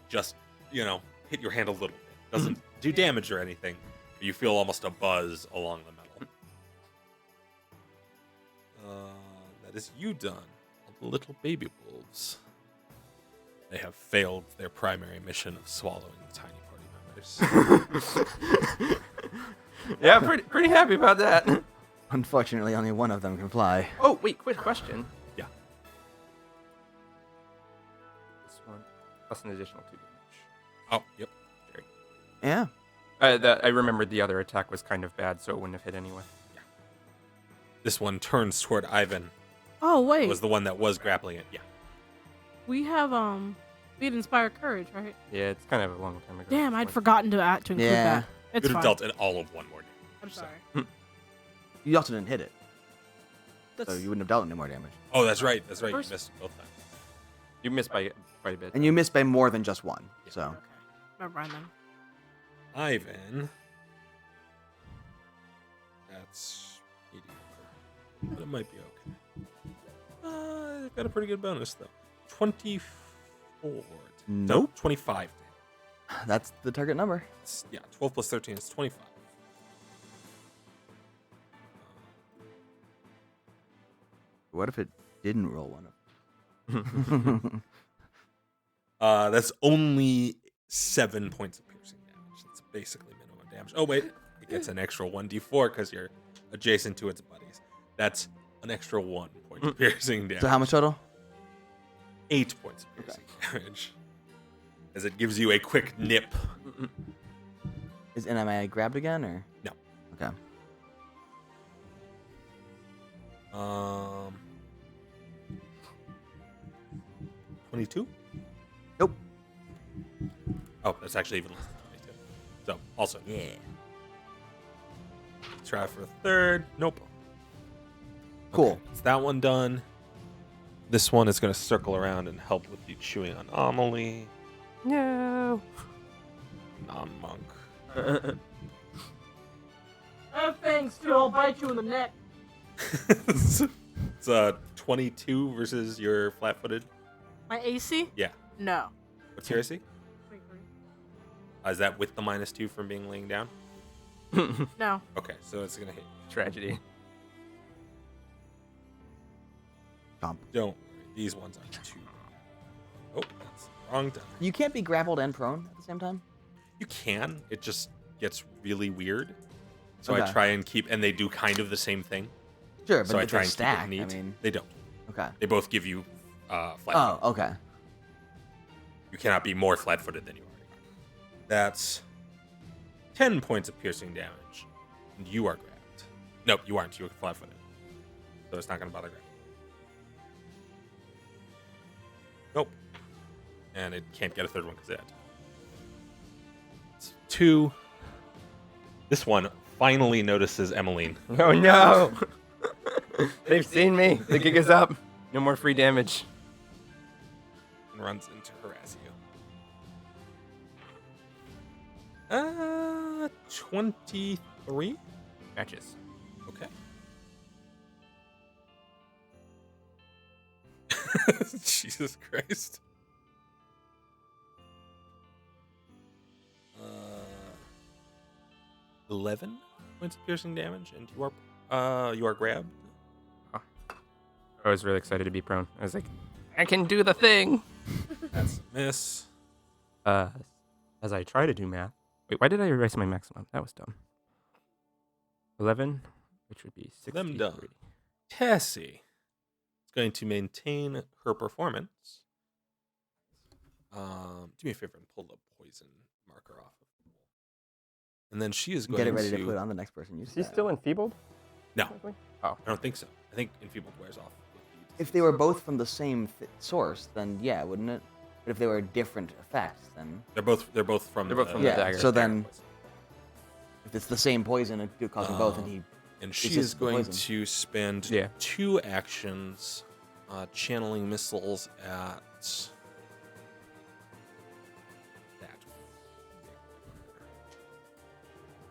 Just, hit your hand a little bit. Doesn't do damage or anything, but you feel almost a buzz along the metal. That is you done. All the little baby wolves. They have failed their primary mission of swallowing the tiny party members. Yeah, pretty happy about that. Unfortunately, only one of them can fly. Oh, wait, quick question. Yeah. This one, plus an additional 2 damage. Oh, yep. Yeah. I remembered the other attack was kind of bad, so it wouldn't have hit anyway. This one turns toward Ivan. Oh It wait, was the one that was grappling it. Yeah. we have we had Inspire Courage, right? Yeah, it's kind of a long time ago. Damn, I'd Like- forgotten to include Yeah. that. It's Could have fine. dealt an all of one more damage. I'm so. sorry. You also didn't hit it, so That's, you wouldn't have dealt any more damage. Oh, that's right. That's right. You First- missed both times. You missed by quite a bit. And you missed by more than just one. Yeah. So okay. Never mind then. Ivan. That's mediocre. But it might be okay. Got a pretty good bonus, though. 24. Nope. 25. that's the target number. Yeah, 12 plus 13 is 25. What if it didn't roll one up? That's only 7 points of piercing damage. That's basically minimum damage. Oh, wait. It gets an extra 1d4 because you're adjacent to its buddies. That's an extra 1 point of piercing damage. So how much total? 8 points of piercing damage. As it gives you a quick nip. Am I grabbed again or? No. Okay. 22? Nope. Oh, that's actually even less than 22. So, also, Yeah. try for a third. Nope. Cool. Okay, it's that one done. This one is going to circle around and help with the chewing anomaly. No. Non-monk. I have fangs too. I'll bite you in the neck. It's 22 versus your flat-footed. My AC? Yeah. No. What's your AC? 23. Is that with the -2 from being laying down? No. Okay, so it's going to hit. Tragedy. Chomp. Don't worry. These ones aren't too bad. Oh, that's the wrong die. You can't be grappled and prone at the same time. You can. It just gets really weird. So I Okay. try and keep, and they do kind of the same thing. Sure, but So I if try they and stack, keep it I neat. mean, They don't. okay. They both give you flat. Oh, okay. You cannot be more flat-footed than you already are. That's 10 points of piercing damage. And you are grabbed. Nope, you aren't. You're flat-footed. So it's not going to bother grabbing. Nope. And it can't get a third one because it had. It's 2. This one finally notices Emmeline. Oh no! They've seen me. The gig is up. No more free damage. And runs in to harass you. 23? Matches. Okay. Jesus Christ. 11 points of piercing damage, and you are grabbed. I was really excited to be prone. I was like, I can do the thing. That's a miss. As I try to do math. Wait, why did I erase my maximum? That was dumb. 11, which would be 63. Them done. Tessie is going to maintain her performance. Do me a favor and pull the poison marker off. And then she is going Get it ready to put it on the next person. Is he still enfeebled? No, Oh. I don't think so. I think enfeebled wears off. If they were both from the same source, then yeah, wouldn't it? But if they were different effects, then They're both from They're both from the the dagger. So then, if it's the same poison, it could cause them both, and he And she just is the going poison. to spend Yeah. 2 actions channeling missiles at that.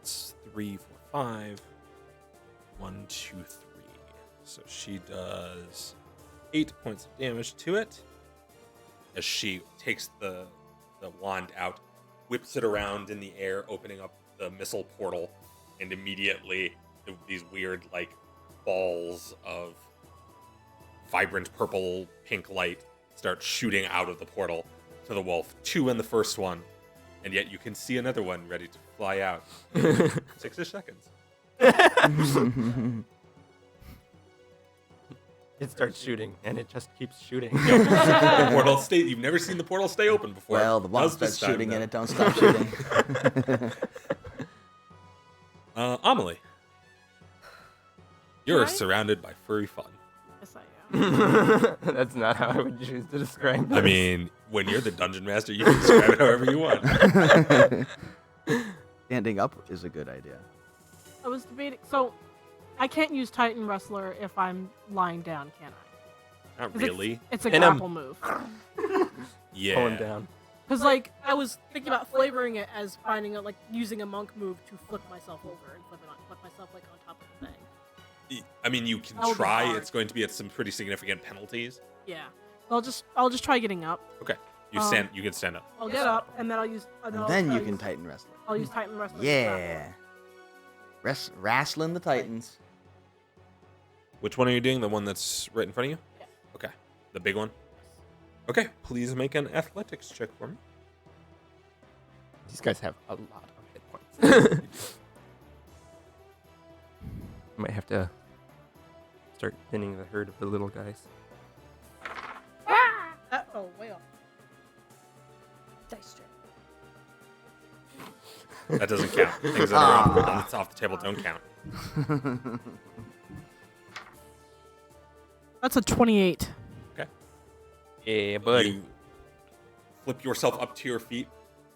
It's 3, 4, 5. 1, 2, 3. So she does 8 points of damage to it as she takes the wand out, whips it around in the air, opening up the missile portal, and immediately these weird like balls of vibrant purple pink light start shooting out of the portal to the wolf, 2 in the first one, and yet you can see another one ready to fly out. 6-ish seconds. It starts shooting, and it just keeps shooting. The portal stay. You've never seen the portal stay open before. Well, the one Does this starts time, shooting though. and it don't stop shooting. Amelie, you're Hi. surrounded by furry fun. Yes, I am. That's not how I would choose to describe this. I mean, when you're the dungeon master, you can describe it however you want. Standing up is a good idea. I was debating. So, I can't use Titan Wrestler if I'm lying down, can I? Not 'Cause really. It's a Hit 'em. grapple move. Yeah. Pull him down. Because, like, I was thinking about flavoring it as finding like using a monk move to flip myself over and flip myself like on top of the thing. I mean, you can That would be try. hard. It's going to be at some pretty significant penalties. Yeah. I'll just try getting up. Okay. You can stand up. I'll get up and then I'll use. And then you can Titan wrestle. I'll use Titan Wrestler. Yeah. Wrestling the Titans. Which one are you doing? The one that's right in front of you? Yeah. Okay. The big one? Okay. Please make an athletics check for me. These guys have a lot of hit points. Might have to start thinning the herd of the little guys. Oh, way off. Dice check. That doesn't count. Things that are off the table don't count. That's a 28. Yeah, buddy. You flip yourself up to your feet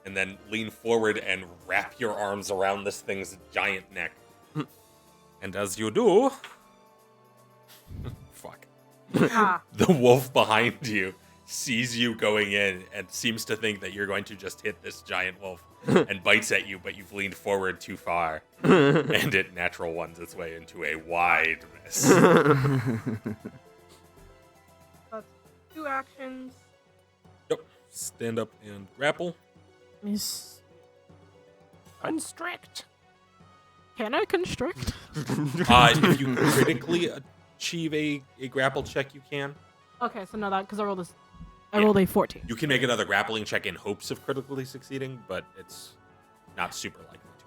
and then lean forward and wrap your arms around this thing's giant neck. And as you do, fuck, Ah. the wolf behind you sees you going in and seems to think that you're going to just hit this giant wolf and bites at you, but you've leaned forward too far and it natural ones its way into a wide miss. That's 2 actions. Yep. Stand up and grapple. Miss. Constrict. Can I constrict? If you critically achieve a grapple check, you can. Okay, so now that because I rolled this, I Yeah. rolled a 14. You can make another grappling check in hopes of critically succeeding, but it's not super likely to.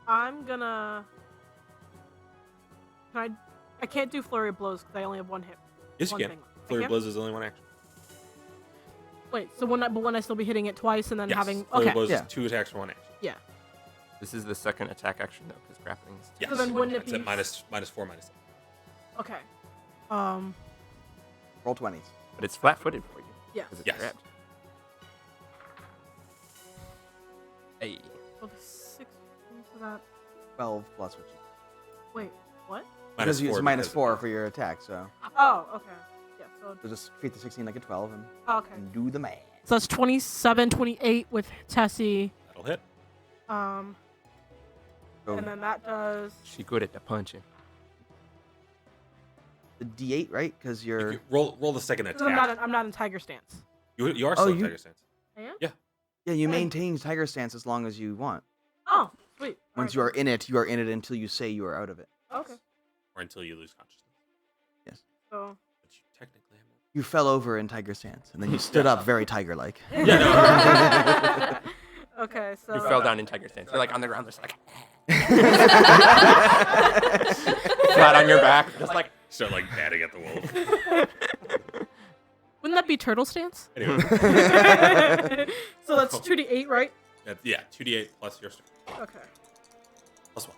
I'm gonna. Can I can't do flurry of blows because I only have 1 hit. Yes, you One can. thing left. I Flurry can? blows is only 1 action. Wait, so when I still be hitting it twice and then Yes. having Flurry okay, blows Yeah. is 2 attacks for 1 action. yeah. This is the second attack action though, because grappling is. Yes. So then wouldn't it It's be at minus 4, minus 8. Okay. Roll 20s. But it's flat-footed for you. Yeah. 'cause it's Yes. grabbed. Hey. Well, 6 into that. 12 plus what you. Wait, what? Because you use four minus because- 4 for your attack, so. Oh, okay. Yeah. So just treat the 16 like a 12 and, Okay. and do the math. So that's 27, 28 with Tessie. That'll hit. Um, So and then that does. She good at the punching. the D8, right? Because you're. You roll the second 'cause attack. I'm not in Tiger Stance. You are Oh, still in you- Tiger Stance. I am. Yeah, you Hey. maintain Tiger Stance as long as you want. Oh, sweet. Once you are in it, you are in it until you say you are out of it. Okay. Or until you lose consciousness. So. But you technically have You fell over in Tiger Stance, and then you stood up very tiger-like. Yeah, Okay, so. You fell down in tiger stance. You're like on the ground, just like flat on your back, just like. start like batting at the wolf. Wouldn't that be turtle stance? Anyway, So that's 2d8, right? yeah, 2d8 plus your strength. Okay. Plus 1.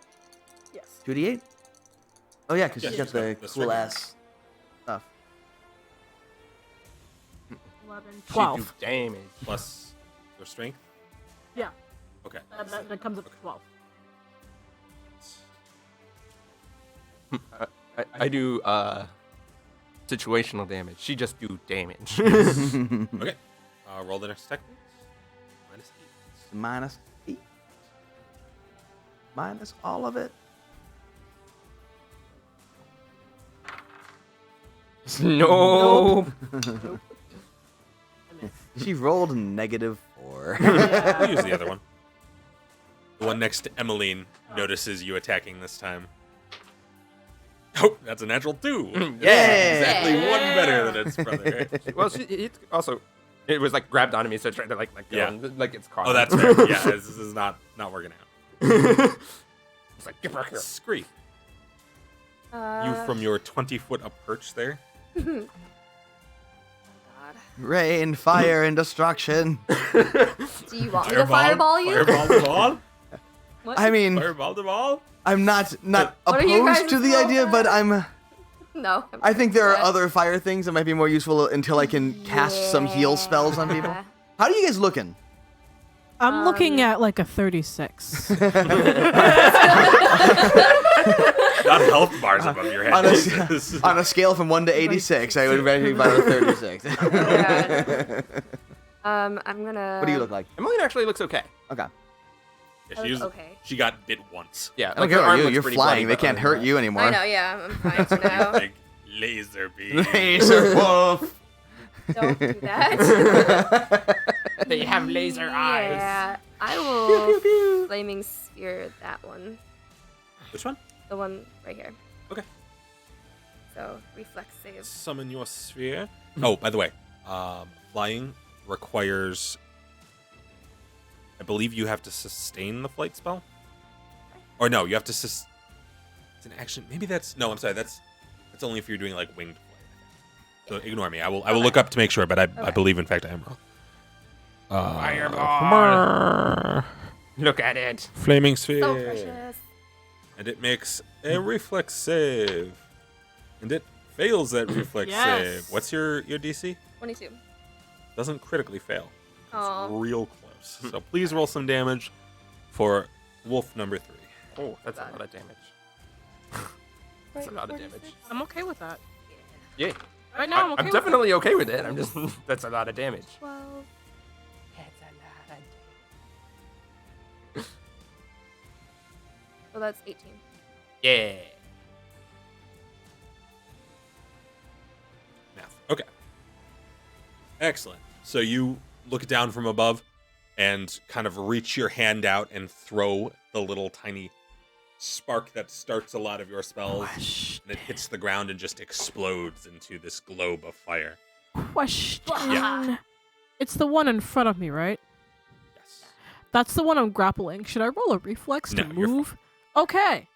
Yes. 2d8? Oh, yeah, because Yeah, you got she's got the the cool ass stuff. 11, She 12. do damage. Plus your strength. Yeah. Okay. That comes up to 12. I do situational damage. She just do damage. Okay. Roll the next attack. Minus 8. Minus 8. Minus all of it. No. I missed. She rolled -4. We'll use the other one. The one next to Emmeline notices you attacking this time. Oh, that's a natural 2. Yeah. Exactly one better than its brother. Right? Well, it's also It was like grabbed onto me, so I tried to like let go. Yeah. And, like it's caught. Oh, that's fair. Yeah, this is not working out. It's like get back here. Scree, you Uh, from your 20-foot up perch there. God. Rain, fire, and destruction. Do you want me to fireball you? Fireball the ball. What? I mean, Fireball the ball. I'm not What are you opposed guys to the roll idea, but for? No. I think there are Yeah. other fire things that might be more useful until I can cast some heal spells on people. Yeah. How are you guys looking? I'm looking at like a 36. Not health bars above your head. On a, Jesus. on a scale from 1 to 86, I would rank about a 36. God. I'm gonna. What do you look like? Emmeline actually looks okay. Okay. Yeah, Okay. She got bit once. Yeah, I don't like care her about arm you. looks You're pretty flying. bloody, They but can't other hurt than you anymore. I know. Yeah, I'm fine for now. Like laser beam. Laser wolf. Don't do that. They have laser eyes. Yeah, I will flaming spear that one. Which one? The one right here. Okay. So reflex save. Summon your sphere. Oh, by the way, flying requires. I believe you have to sustain the flight spell. Or no, you have to It's an action. Maybe that's no. I'm sorry. That's only if you're doing like winged flight. So ignore me. I will look up to make sure, but I believe in fact I am wrong. Fireball. Look at it. Flaming sphere. So precious. And it makes a reflex save. And it fails that reflex Yes. save. What's your DC? 22. Doesn't critically fail. It's Aw. real close. So please roll some damage for wolf number 3. Oh, that's a lot of damage. That's a lot of damage. I'm okay with that. Yeah. Right now, I'm okay I'm with definitely okay with it. I'm just that's a lot of damage. 12. So that's 18. Yeah. Math. Okay. Excellent. So you look down from above and kind of reach your hand out and throw the little tiny spark that starts a lot of your spells. And it hits the ground and just explodes into this globe of fire. Question. Yeah. It's the one in front of me, right? Yes. That's the one I'm grappling. Should I roll a reflex to No, you're move? Okay.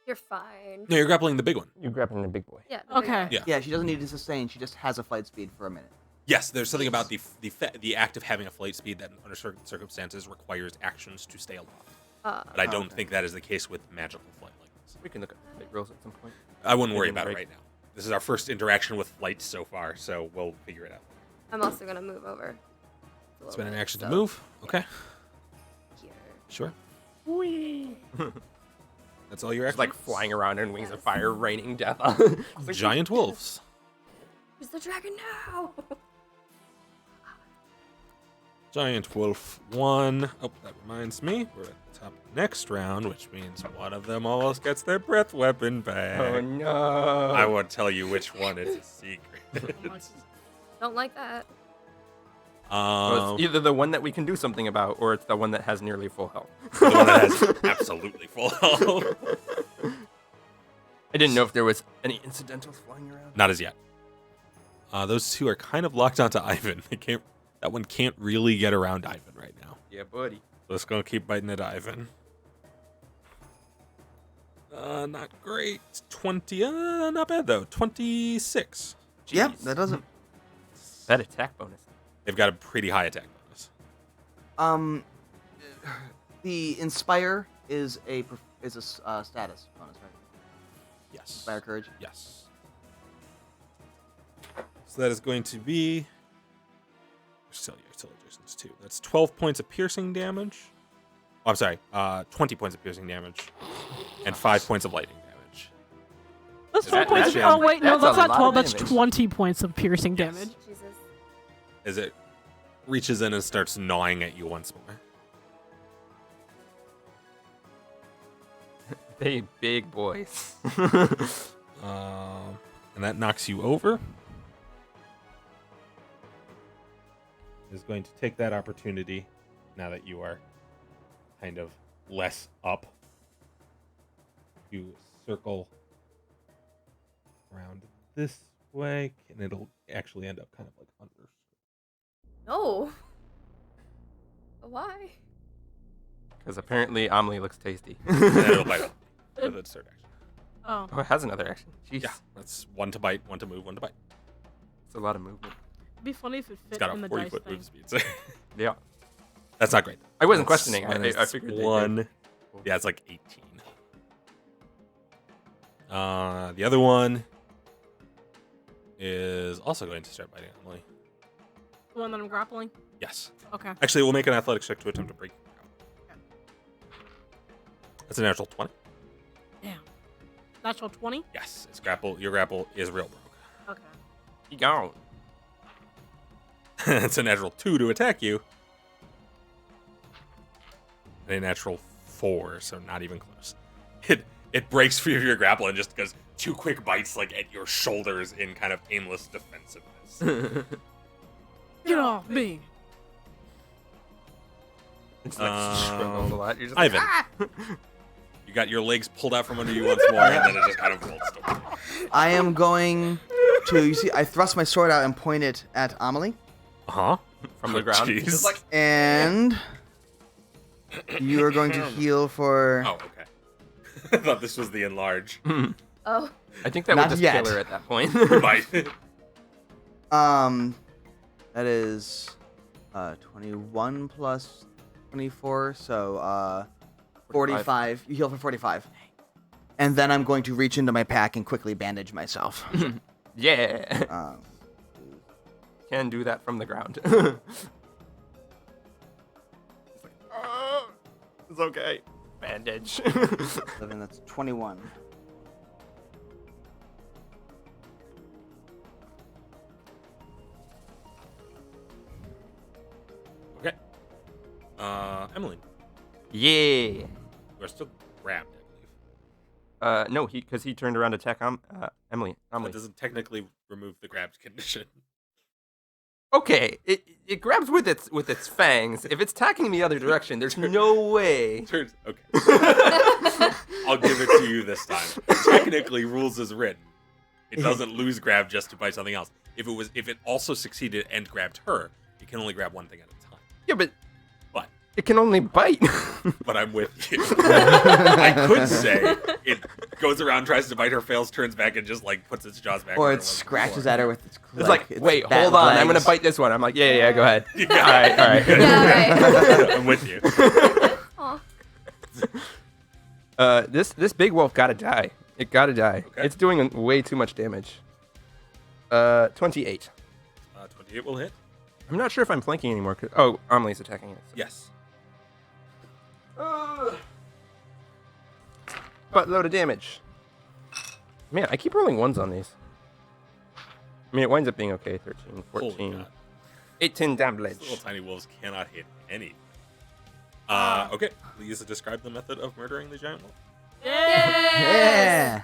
You're fine. No, you're grappling the big one. You grabbing the big boy. Yeah. the big Okay. one. Yeah. Yeah, she doesn't need to sustain. She just has a flight speed for a minute. Yes, there's something about the act of having a flight speed that under certain circumstances requires actions to stay aloft. But I don't Okay. think that is the case with magical flight like this. We can look at flight rolls at some point. I wouldn't worry Maybe about it break. right now. This is our first interaction with flight so far, so we'll figure it out. I'm also gonna move over. It's been an action to So, move. Okay, Here. sure. Whee! That's all your Just action. like flying around in wings of fire, raining death on. It's like, Giant wolves. Who's the dragon now? Giant wolf 1. Oh, that reminds me. We're at the top of the next round, which means one of them almost gets their breath weapon back. Oh no! I won't tell you which one. It's a secret. Don't like that. Well, it's either the one that we can do something about, or it's the one that has nearly full health. The one that has absolutely full health. I didn't know if there was any incidentals flying around. Not as yet. Those two are kind of locked onto Ivan. They can't. That one can't really get around Ivan right now. Yeah, buddy. So it's gonna keep biting at Ivan. Not great. 20. Not bad though. 26. Yep, Jeez. that doesn't. That attack bonus. They've got a pretty high attack bonus. The inspire is a status bonus, right? Yes. Inspire courage. Yes. So that is going to be. Still adjustments too. That's 12 points of piercing damage. Oh, I'm sorry. 20 points of piercing damage, and 5 points of lightning damage. That's Is 12 that points. actually- Oh wait, no, that's that's a not lot 12. of That's damage. 20 points of piercing damage. Jesus. As it reaches in and starts gnawing at you once more. They big boys. And that knocks you over. Is going to take that opportunity now that you are kind of less up to circle around this way, and it'll actually end up kind of like under No. But why? Because apparently Amelie looks tasty. And then it'll bite with its third action. Oh. Oh, it has another action. Jeez. Yeah, that's one to bite, one to move, one to bite. It's a lot of movement. It'd be funny if it It's fit got in a the dice 40-foot thing. move speed. So Yeah. that's not great. I wasn't That's questioning. I minus figured they did. one. Yeah, it's like 18. The other one is also going to start biting Emily. The one that I'm grappling? Yes. Okay. Actually, we'll make an athletics check to attempt to break. That's a natural 20. Damn. Natural 20? Yes, it's grapple. Your grapple is real broke. Okay. He gone. It's a natural 2 to attack you. And a natural 4, so not even close. It breaks free of your grapple and just does 2 quick bites like at your shoulders in kind of aimless defensiveness. Get off me! It's like struggles a lot. You're just Ivan. like, ah! You got your legs pulled out from under you once more, and then it just kind of bolts over. I am going to. You see, I thrust my sword out and point it at Amelie, Uh-huh. From the ground. Jeez. Just like, and you are going to heal for. Oh, okay. I thought this was the enlarge. Oh. I think that Not would just yet. kill her at that point. Bite. That is 21 plus 24, so 45. You heal for 45. And then I'm going to reach into my pack and quickly bandage myself. Yeah. um, Can do that from the ground. It's okay. Bandage. 11, that's 21. Okay. Emily, Yeah. you are still grabbed, I believe. No, because he turned around to attack Emily. That doesn't technically remove the grabbed condition. Okay, it grabs with its fangs. If it's tacking the other direction, there's no way. Okay. I'll give it to you this time. Technically, rules is written. It doesn't lose grab just to bite something else. If it also succeeded and grabbed her, it can only grab one thing at a time. Yeah, but But it can only bite. but I'm with you. I could say it goes around, tries to bite her, fails, turns back, and just like puts its jaws back. Or where it was scratches before. at her with its It's like, its wait, bat hold on. I'm gonna legs. bite this one. I'm like, yeah, go ahead. Yeah. All right. Yeah, I'm with you. Aw. This big wolf gotta die. It gotta die. Okay. It's doing way too much damage. 28. 28 will hit. I'm not sure if I'm flanking anymore. Oh, Amelie's attacking it. Yes. Buttload of damage. Man, I keep rolling ones on these. I mean, it winds up being okay. 13, Holy 14, God. 18 These little damage. tiny wolves cannot hit any. Okay. Please describe the method of murdering the giant wolf. Yeah.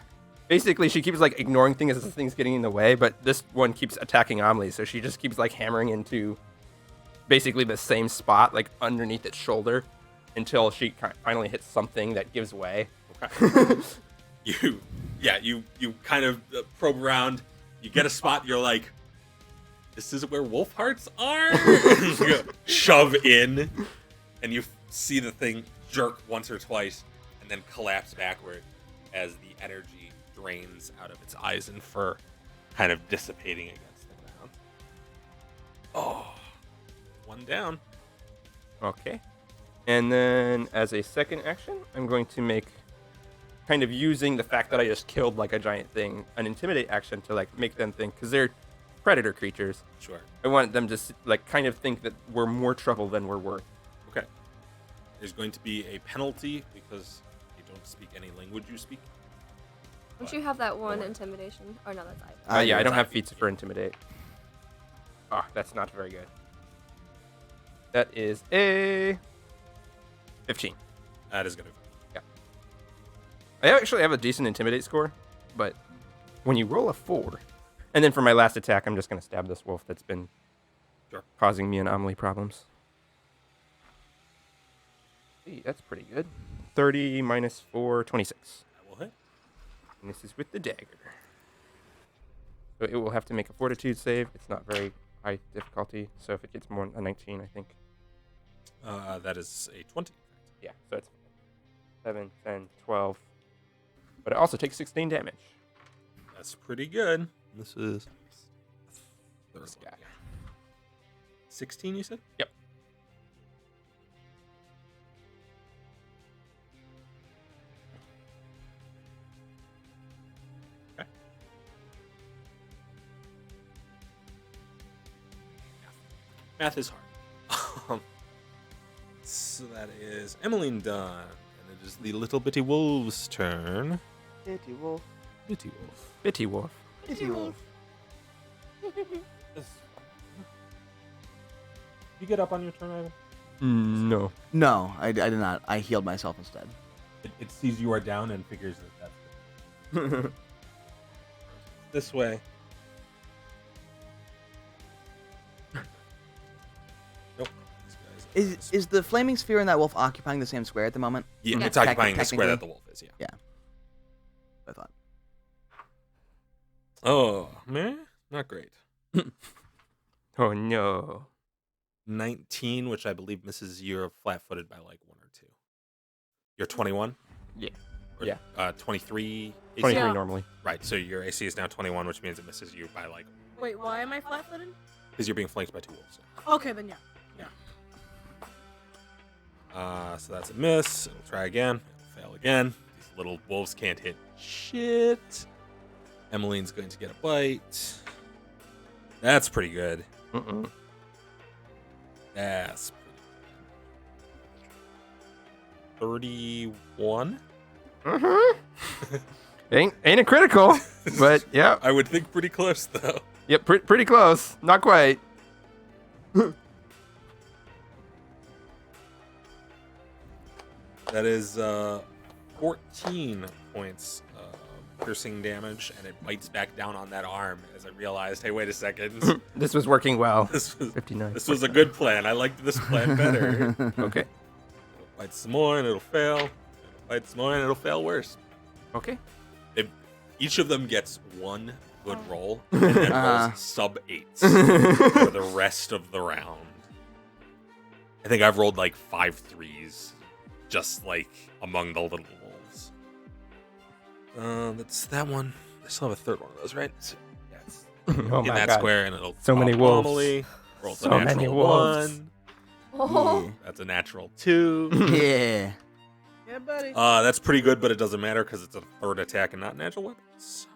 Basically, she keeps like ignoring things as things getting in the way, but this one keeps attacking Amelie, so she just keeps like hammering into basically the same spot, like underneath its shoulder, until she finally hits something that gives way. Okay. you kind of probe around. You get a spot. You're like, this is where wolf hearts are. You go, shove in, and you see the thing jerk once or twice, and then collapse backward as the energy drains out of its eyes and fur, kind of dissipating against the ground. Oh, one down. Okay. And then as a second action, I'm going to make, kind of using the fact that I just killed like a giant thing, an intimidate action to like make them think, because they're predator creatures. Sure. I want them to like kind of think that we're more trouble than we're worth. Okay. There's going to be a penalty because you don't speak any language you speak. Don't you have that one intimidation? Oh no, that's Ivan. Yeah, I don't have Ivy. feats for intimidate. Ah, that's not very good. That is a 15. That is going to. I actually have a decent intimidate score, but when you roll a 4, and then for my last attack, I'm just going to stab this wolf that's been Sure. causing me and Amelie problems. Hey, that's pretty good. 30 minus 4, 26. That will hit. And this is with the dagger. So it will have to make a fortitude save. It's not very high difficulty. So if it gets more than a 19, I think. That is a 20. Yeah, so it's 7, 10, 12. But it also takes 16 damage. That's pretty good. This is This guy. 16, you said? Yep. Okay. Math is hard. So that is Emmeline done. And it is the little bitty wolf's turn. Bitty wolf. Bitty wolf. Bitty Wolf. Bitty wolf. You get up on your turn, Ivan? No. No, I did not. I healed myself instead. It sees you are down and figures that that's it. This way. Nope. These guys Is the flaming sphere and that wolf occupying the same square at the moment? yeah, Yeah. it's occupying the square that Technically. the wolf is, yeah. Yeah. I thought. Oh, meh? Not great. Oh no. 19, which I believe misses you're flat-footed by like 1 or 2. You're 21? Yeah. Or, Yeah. 23 AC? 23 Yeah. normally. Right, so your AC is now 21, which means it misses you by like, Wait, why am I flat-footed? because you're being flanked by 2 wolves. Okay, then yeah. So that's a miss. It'll try again. It'll fail again. These little wolves can't hit shit. Emmeline's going to get a bite. That's pretty good. Mm-mm. That's pretty good. 31? Mm-hmm. ain't a critical, but yeah. I would think pretty close, though. Yep, pretty close. Not quite. That is 14 points of piercing damage, and it bites back down on that arm as I realized, hey, wait a second. This was working well. This 59. was a good plan. I liked this plan better. Okay. It'll bite some more, and it'll fail. It'll bite some more, and it'll fail worse. Okay. Each of them gets one good roll, and then rolls sub-8s for the rest of the round. I think I've rolled like 5 3s, just like among the little wolves. That's that one. I still have a third one of those, right? So, yeah, it's Oh in my that god. square, and it'll So many pop wolves. normally. Rolls So a many natural wolves. 1. Oh, That's a natural 2. Yeah. Yeah, buddy. That's pretty good, but it doesn't matter because it's a third attack and not natural weapons.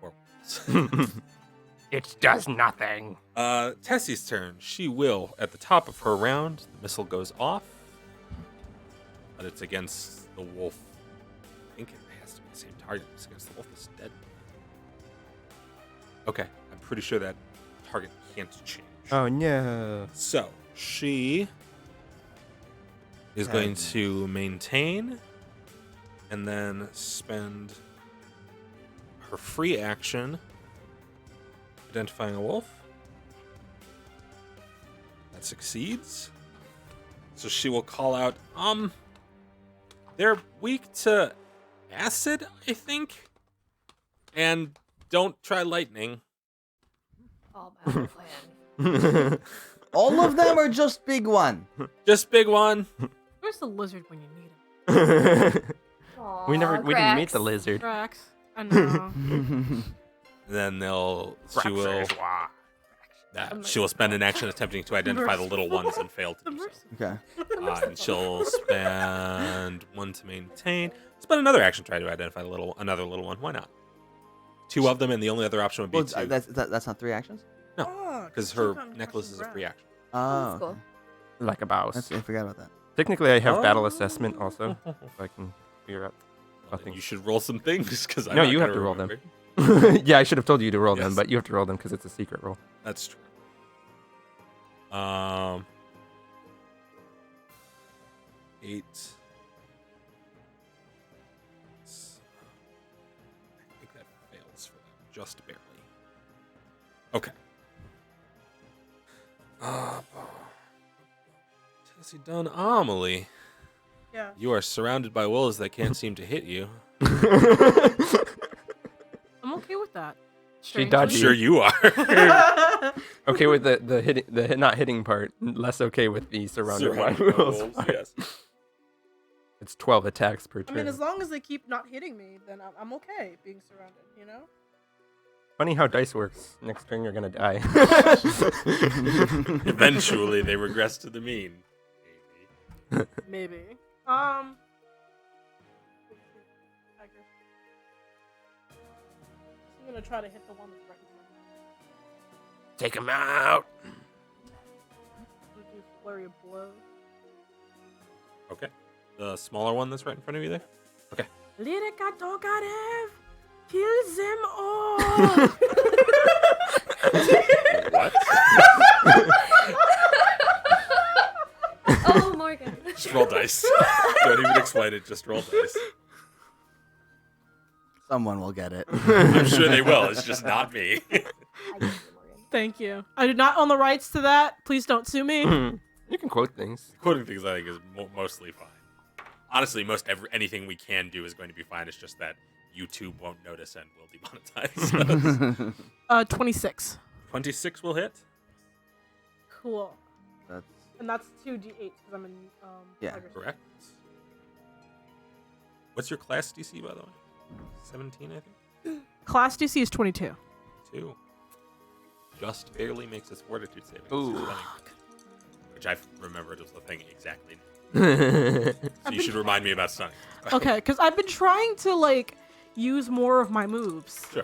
Or wolves. It does nothing. Tessie's turn. She will, at the top of her round, the missile goes off. But it's against the wolf. I think it has to be the same target. It's against the wolf that's dead. Okay, I'm pretty sure that target can't change. Oh no. So, she is going to maintain and then spend her free action identifying a wolf. That succeeds. So she will call out, they're weak to acid, I think. And don't try lightning. all my whole plan. All of them or just big one? Just big one. Where's the lizard when you need him? Aw, we didn't meet the Grax. lizard. Drax. I know. Then she will spend an action attempting to identify the little ones and fail to do so. Okay. And she'll spend 1 to maintain. Spend another action trying to identify another little one. Why not? 2 of them, and the only other option would be Well, 2. that's not 3 actions? Because her necklace is a free action. Oh. That's cool. Okay. Like a mouse. I forgot about that. Technically, I have battle Oh. assessment also, so I can figure out nothing. You should roll some things because No, you have to roll them. Yeah, I should have told you to roll them, Yes. but you have to roll them because it's a secret roll. That's true. 8. I think that fails for them, just barely. Okay. Tessie done. Amelie, Yeah. you are surrounded by wolves that can't seem to hit you. I'm okay with that. She dodged I'm you. sure you are. Okay with the not hitting part. Less okay with the surrounded by Surrounded by wolves. wolves, yes. It's 12 attacks per I turn. mean, as long as they keep not hitting me, then I'm okay being surrounded. You know. Funny how dice works. Next turn you're gonna die. Eventually, they regress to the mean. Maybe. Maybe. Tiger. I'm gonna try to hit the one that's right in front of me. Take him out. I'm gonna do flurry of blows. Okay. The smaller one that's right in front of you there? Okay. Lirikatogarev kills them all. What? Oh, Morgan. Just roll dice. Don't even explain it, just roll dice. Someone will get it. I'm sure they will, it's just not me. I get you, Morgan. Thank you. I do not own the rights to that. Please don't sue me. You can quote things. Quoting things I think is mostly fine. Honestly, anything we can do is going to be fine. It's just that YouTube won't notice and will demonetize. 26. 26 will hit. Cool. That's And that's 2d8 because I'm in Yeah. Tiger State. Correct. What's your class DC, by the way? 17, I think? Class DC is 22. 2. Just barely makes its fortitude saving. Ooh. Which I remembered was the thing exactly. That's So you should remind me about stunning. Okay, because I've been trying to like use more of my moves. Sure.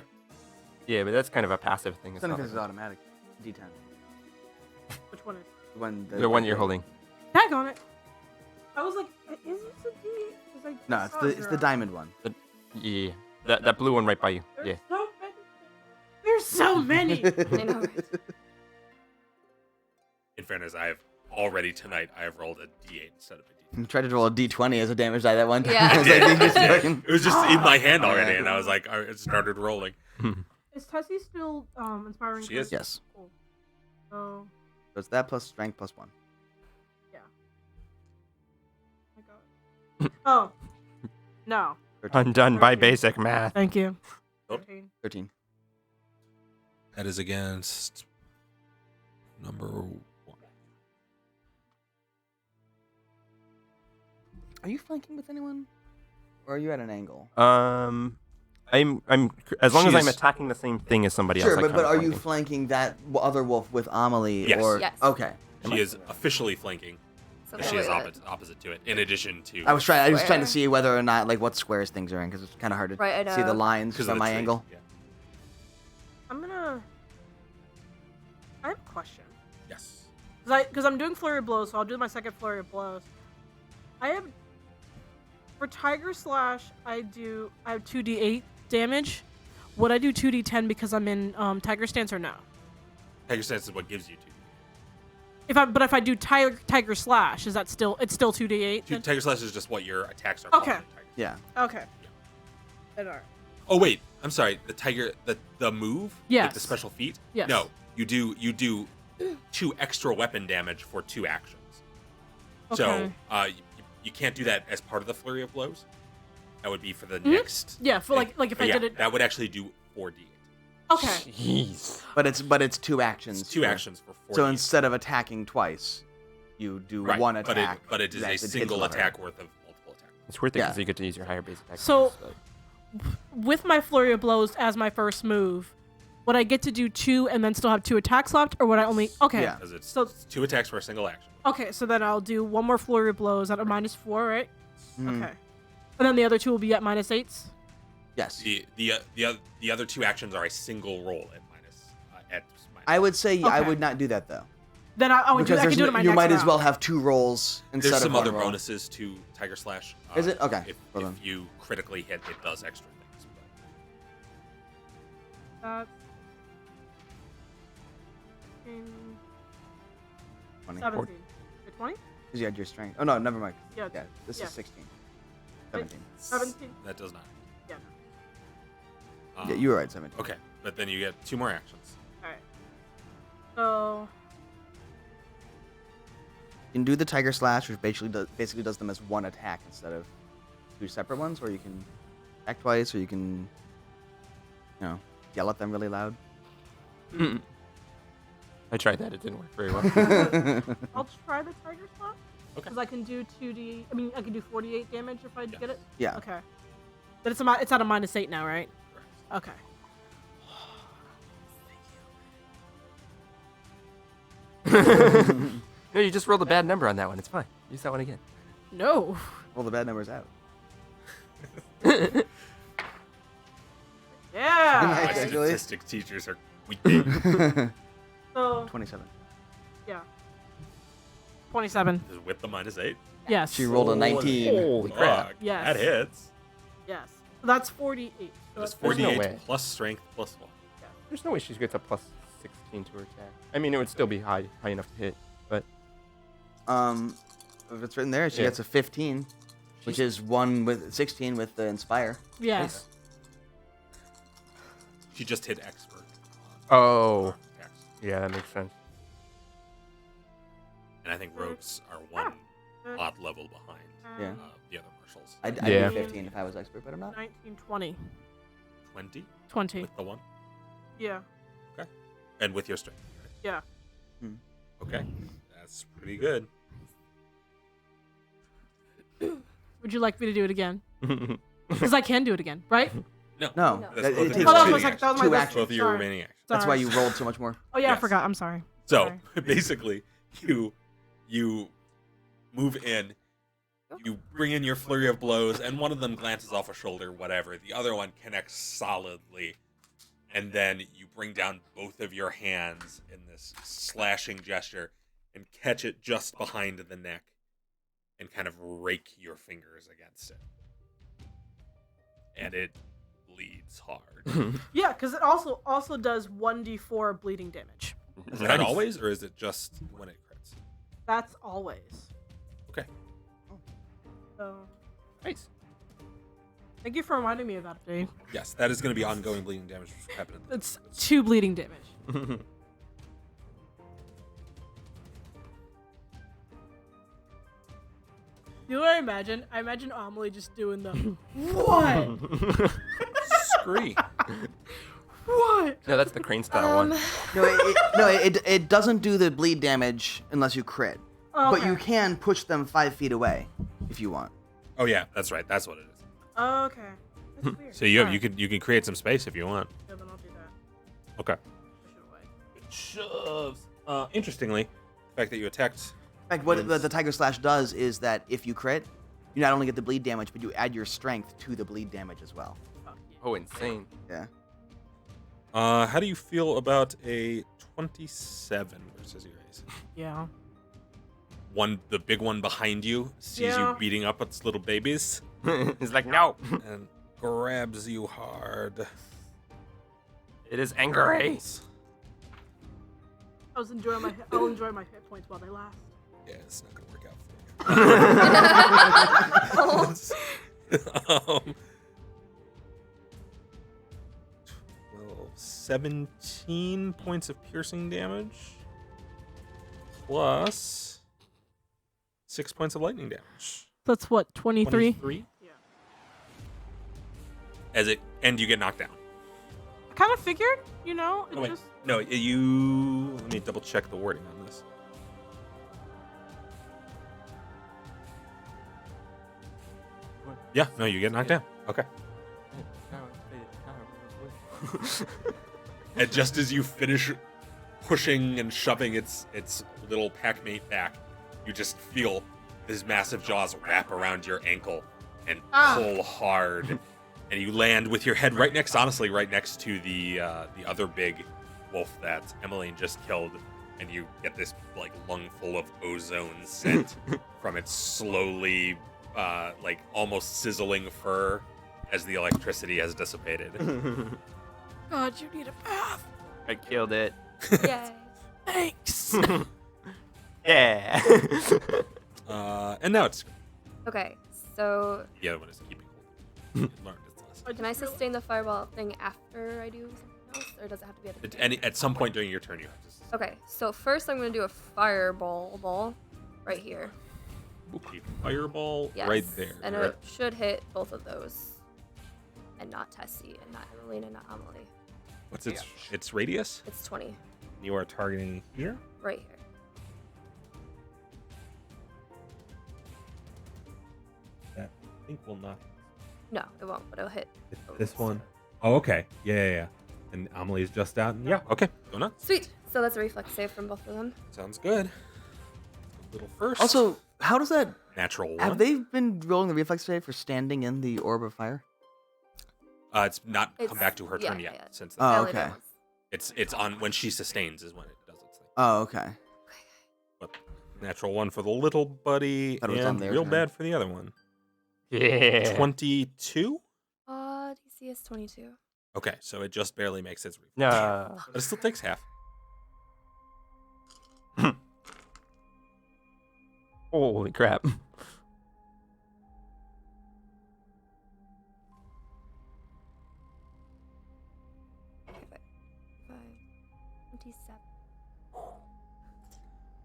Yeah, but that's kind of a passive thing. It's None not of this is like- automatic. D10. Which one is? the one you're holding. Tag on it. I was like, is this a D? 'Cause I No, it's saw the it's the zero. diamond one. Yeah. That blue one right by you. There's Yeah. so many. There's so many. I know, right? In fairness, I have already tonight, I have rolled a D8 instead of a D10. Tried to roll a D20 as a damage die that one time. Yeah. I was like, you just Yeah. fucking- It was just in my hand already, Yeah. and I was like, it started rolling. Is Tessie still inspiring? She is. Yes. Cool. Oh So it's that plus strength plus 1. my god. Oh. No. 13. Undone by basic math. Thank you. Oh. 13. 13. That is against number 1. Are you flanking with anyone? Or are you at an angle? I'm as long as She I'm is- attacking the same thing as somebody Sure, else. I but count are you flanking. flanking that other wolf with Amelie? Yes. Or Yes. okay. She is officially flanking. So She that is way opposite to it, in addition to. I was just trying to Square. see whether or not like what squares things are in because it's kind of hard to Right, I see the know. lines because from of the my tree. angle. Yeah. I'm gonna. I have a question. Yes. Because I'm doing flurry of blows, so I'll do my second flurry of blows. I have for Tiger Slash. I have 2d8 damage. Would I do 2d10 because I'm in Tiger Stance or no? Tiger Stance is what gives you 2. But if I do Tiger Slash, is that still 2d8? then? Tiger Slash is just what your attacks are. Okay. called in Tiger. Yeah. Okay. Then alright. Oh wait, I'm sorry. The tiger, the move. Like Yes. the special feat. Yes. No, you do 2 extra weapon damage for 2 actions. So Okay. you can't do that as part of the flurry of blows. That would be for the next. Yeah, for thing. like if But I yeah, did it. that would actually do 4d8. Okay. Jeez. But it's 2 actions. It's 2 for- actions for 4d8. So instead of attacking twice, you do right, one attack. but it is that a hits single lever. attack worth of multiple attacks. It's worth it Yeah. because you get to use your higher base attack. So- With my flurry of blows as my first move, would I get to do 2 and then still have 2 attacks left, or would I only? Okay. Yeah. Because it's So- 2 attacks for a single action. Okay, so then I'll do one more flurry of blows at a -4, right? Mhm. Okay. And then the other 2 will be at -8s. Yes. The other 2 actions are a single roll at minus. I would say I Okay. would not do that though. Then I would do. Because I can do it in my you next might as round. well have 2 rolls instead There's of some one other roll. bonuses to Tiger Slash. Is it? Okay. If, Well then. if you critically hit, it does extra things. That's 20. 17. 20? Because you had your strength. Oh no, never mind. Yeah. Yeah, this yeah. is 16. 17. 17. That does not. Yeah. Yeah, you were right, 17. Okay, but then you get 2 more actions. Alright. So. You can do the Tiger Slash, which basically does them as one attack instead of 2 separate ones, or you can attack twice, or you can, yell at them really loud. I tried that. It didn't work very well. I'll try the tiger slap. Okay. Because I can do 2d. I mean, I can do 48 damage if I get it. Yeah. Okay. But it's at a -8 now, right? Correct. Okay. No, you just rolled a bad number on that one. It's fine. Use that one again. No. Roll the bad numbers out. Yeah. My Actually. statistics teachers are weak. So 27. yeah. 27. With the -8. Yes. She rolled a 19. Holy crap. Fuck, Yes. That hits. Yes. That's 48. That's There's no 48 way. plus strength plus 1. There's no way she gets a plus 16 to her attack. I mean, it would still be high enough to hit, but If it's written there, she Yeah. gets a 15, which is 16 with the inspire. Yes. She just hit expert. oh, Attacks. yeah, that makes sense. And I think rogues are one odd level behind Yeah. the other marshals. I'd Yeah. do 15 if I was expert, but I'm not. 19, 20. 20 20. with the 1. Yeah. And with your strength. Right? Yeah. Okay. That's pretty good. Would you like me to do it again? Because I can do it again, right? No. No, No. That's it both of takes your Oh, that was remaining like- that was actions. my- Both of your sorry. remaining actions. That's Sorry. why you rolled so much more. Oh yeah, I Yes. forgot. I'm sorry. So Sorry. basically, you move in, you bring in your flurry of blows, and one of them glances off a shoulder, whatever. The other one connects solidly, and then you bring down both of your hands in this slashing gesture and catch it just behind the neck, and kind of rake your fingers against it, and it bleeds hard. Yeah, because it also does 1d4 bleeding damage. Is that always, or is it just when it crits? That's always. Okay. So Nice. thank you for reminding me of that, Dave. Yes, that is going to be ongoing bleeding damage, which happened in the It's 2 bleeding damage. You know what I imagine? I imagine Amelie just doing the what? Scree. What? No, that's the crane style one. No, it doesn't do the bleed damage unless you crit. But Okay. you can push them 5 feet away if you want. Oh yeah, that's right. That's what it is. Okay. That's weird. So you Alright. can create some space if you want. Yeah, then I'll do that. Okay. Push it away. It shoves. Interestingly, the fact that you attacked. In fact, what Yes. the Tiger Slash does is that if you crit, you not only get the bleed damage, but you add your strength to the bleed damage as well. Fuck yeah. Oh, insane. Yeah. How do you feel about a 27 versus your ace? Yeah. The big one behind you sees Yeah. you beating up its little babies He's like, no. and grabs you hard. It is angry. I'll enjoy my hit points while they last. Yeah, it's not gonna work out for you. 12, 17 points of piercing damage, plus 6 points of lightning damage. That's what, 23? 23. Yeah. And you get knocked down. I kind of figured, you know, it Oh, wait. just No, you. Let me double check the wording on this. Yeah, no, you get knocked down. Okay. And just as you finish pushing and shoving its little packmate back, you just feel his massive jaws wrap around your ankle and pull hard, and you land with your head right next to the other big wolf that Emmeline just killed, and you get this like lungful of ozone scent from its slowly, like almost sizzling fur as the electricity has dissipated. God, you need a bath. I killed it. Yay. Thanks. Yeah. And now it's Okay, so the other one is keeping hold. It learned its lesson. can I sustain the fireball thing after I do something else, or does it have to be at the At some point during your turn, you have to. Okay, so first I'm gonna do a fireball ball right here. A fireball Yes. right there. And right? it should hit both of those. And not Tessie, and not Emelina, and not Amelie. What's its radius? It's 20, You are targeting here. right here. That I think will not No, it won't, but it'll hit. hit this one. Oh, okay. Yeah. And Amelie's just out. Yeah. Okay. Go nuts. Sweet. So that's a reflex save from both of them. Sounds good. A little first. Also, how does that? natural one. Have they been rolling the reflex today for standing in the orb of fire? It's not come It's- back to her turn yeah, yet. yeah. Since Oh, I only did okay. once. it's on when she sustains is when it does its thing. Oh, okay. But natural one for the little buddy, Thought it was on and their real turn. bad for the other one. Yeah. 22. DC is 22. Okay, so it just barely makes its reflex. No. But it still takes half. Holy crap. Okay, 5, 27.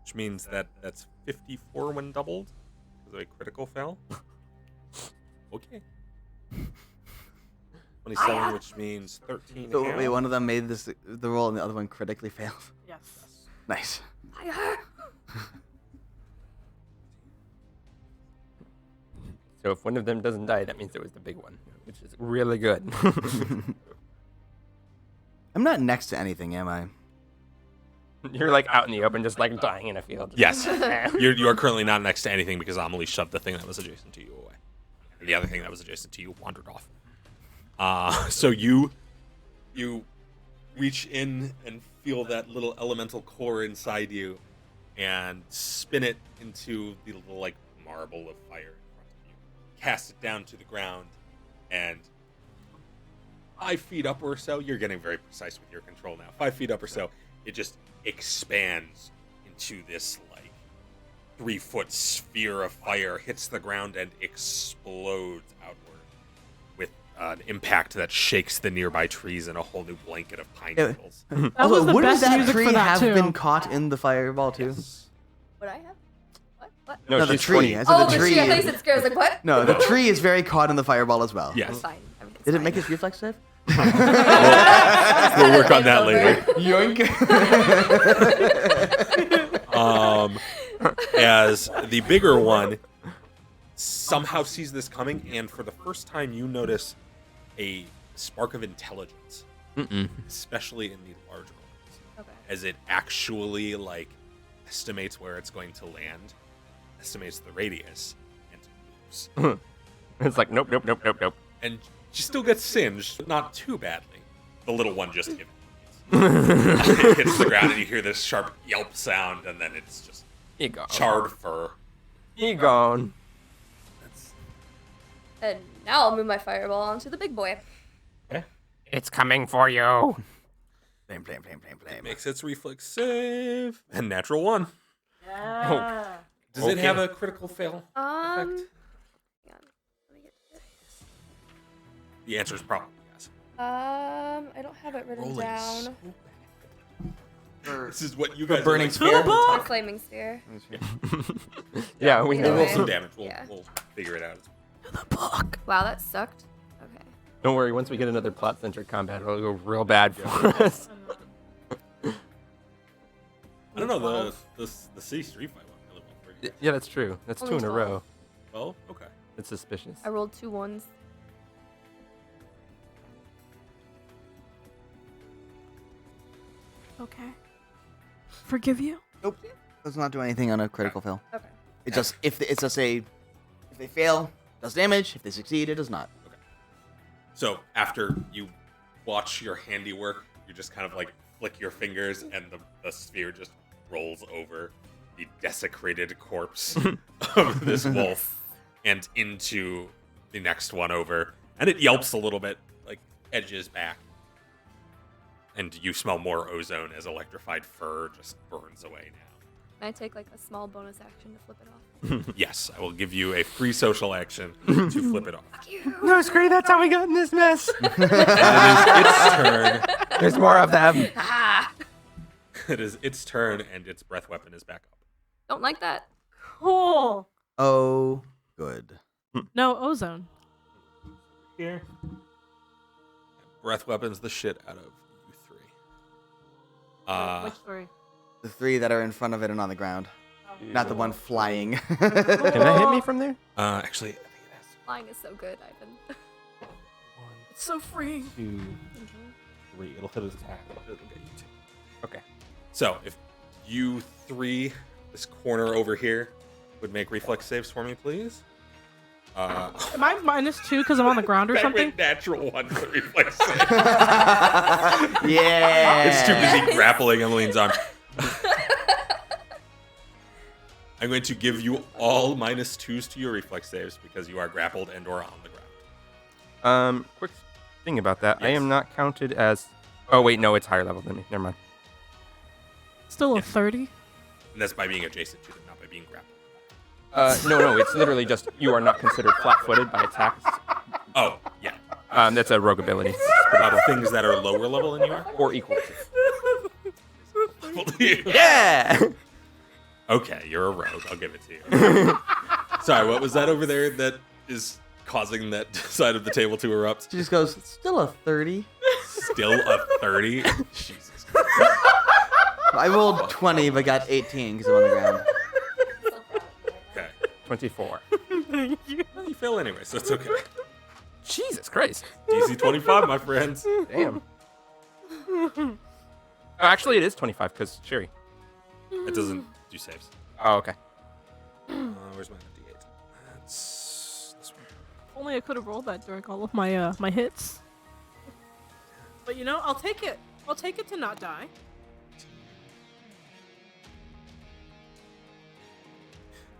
Which means that that's 54 when doubled. Because a critical fail. Okay. 27, which means 13. So, half. wait, one of them made the roll, and the other one critically failed. Yes. Nice. So if one of them doesn't die, that means it was the big one, which is really good. I'm not next to anything, am I? You're like out in the open, just like dying in a field. Yes. You are currently not next to anything because Amelie shoved the thing that was adjacent to you away. And the other thing that was adjacent to you wandered off. So you reach in and feel that little elemental core inside you and spin it into the little like marble of fire in front of you. Cast it down to the ground, and 5 feet up or so, you're getting very precise with your control now. 5 feet up or so, it just expands into this like 3-foot sphere of fire, hits the ground and explodes outward with an impact that shakes the nearby trees in a whole new blanket of pine Yeah. needles. That Also, was the wouldn't best that music tree for that have too. been caught in the fireball too? Would I have? What? No, No, the she's tree. 20. I said Oh, the the tree. tree. I thought you said scares. Like, what? No, the tree is very caught in the fireball as well. Yes. It's fine. Everything's Did it fine. make its reflex save? We'll work on that later. Yoink. As the bigger one somehow sees this coming, and for the first time you notice a spark of intelligence, especially in the larger ones, Okay. as it actually like estimates where it's going to land, estimates the radius, and moves. It's like, nope. And she still gets singed, but not too badly. The little one just it hits the ground, and you hear this sharp yelp sound, and then it's just You gone. charred fur. You gone. And now I'll move my fireball onto the big boy. It's coming for you. Flame. Makes its reflex save. And natural one. Yeah. Does it Okay. have a critical fail effect? Hang on. Let me get to The answer is probably yes. it. I don't have it written down. so bad. This is what you guys burning are sphere? The flaming sphere. Yeah, we Either We'll know. way. roll some damage. We'll, Yeah. we'll figure it out. Wow, that sucked. Okay. Don't worry, once we get another plot-centered combat, it'll go real bad for us. I don't know, the City Street fight went really well for you. Yeah, that's true. That's Only 2 in a 12. row. Well, okay. It's suspicious. I rolled 2 ones. Okay. Forgive you? Nope. Does not do anything on a critical fail. Okay. It just if they fail, it does damage. If they succeed, it does not. So after you watch your handiwork, you just kind of like flick your fingers, and the sphere just rolls over the desecrated corpse of this wolf and into the next one over. And it yelps a little bit, like edges back. And you smell more ozone as electrified fur just burns away now. Can I take like a small bonus action to flip it off? Yes, I will give you a free social action to flip it off. Fuck you. No, screw, that's how we got in this mess. And it is its turn. There's more of them. Ah! It is its turn, and its breath weapon is back up. Don't like that. Cool. Oh, good. No ozone. Here. Breath weapons the shit out of you Which three? The 3 that are in front of it and on the ground. Not the one flying. Can that hit me from there? Actually, I think it has Flying is so good, Ivan. 1, It's so free. 2, 3. It'll hit his attack. It'll get you 2. Okay. So if you 3, this corner over here, would make reflex saves for me, please. Am I -2 because I'm on the ground or That something? went natural 1 for reflex save. Yeah. It's too busy grappling Emmeline's arm. I'm going to give you all -2s to your reflex saves because you are grappled and or on the ground. Quick thing about that. I Yes. am not counted as. Oh wait, no, it's higher level than me. Never mind. Still a 30. And that's by being adjacent to them, not by being grappled. No, it's literally just you are not considered flat-footed by attacks. Oh, yeah. That's a rogue ability. Things that are lower level than you are? Or equal to. Yeah. Yeah! Okay, you're a rogue. I'll give it to you. Sorry, what was that over there that is causing that side of the table to erupt? She just goes, still a 30. Still a 30? Jesus Christ. I rolled 20 but got 18 because I'm on the ground. Okay. 24. Thank you. Well, you fail anyway, so it's okay. Jesus Christ. DC 25, my friends. Damn. Actually, it is 25 because Sherry. It doesn't do saves. Oh, okay. Where's my D8? That's this one. If only I could have rolled that during all of my my hits. But you know, I'll take it. I'll take it to not die.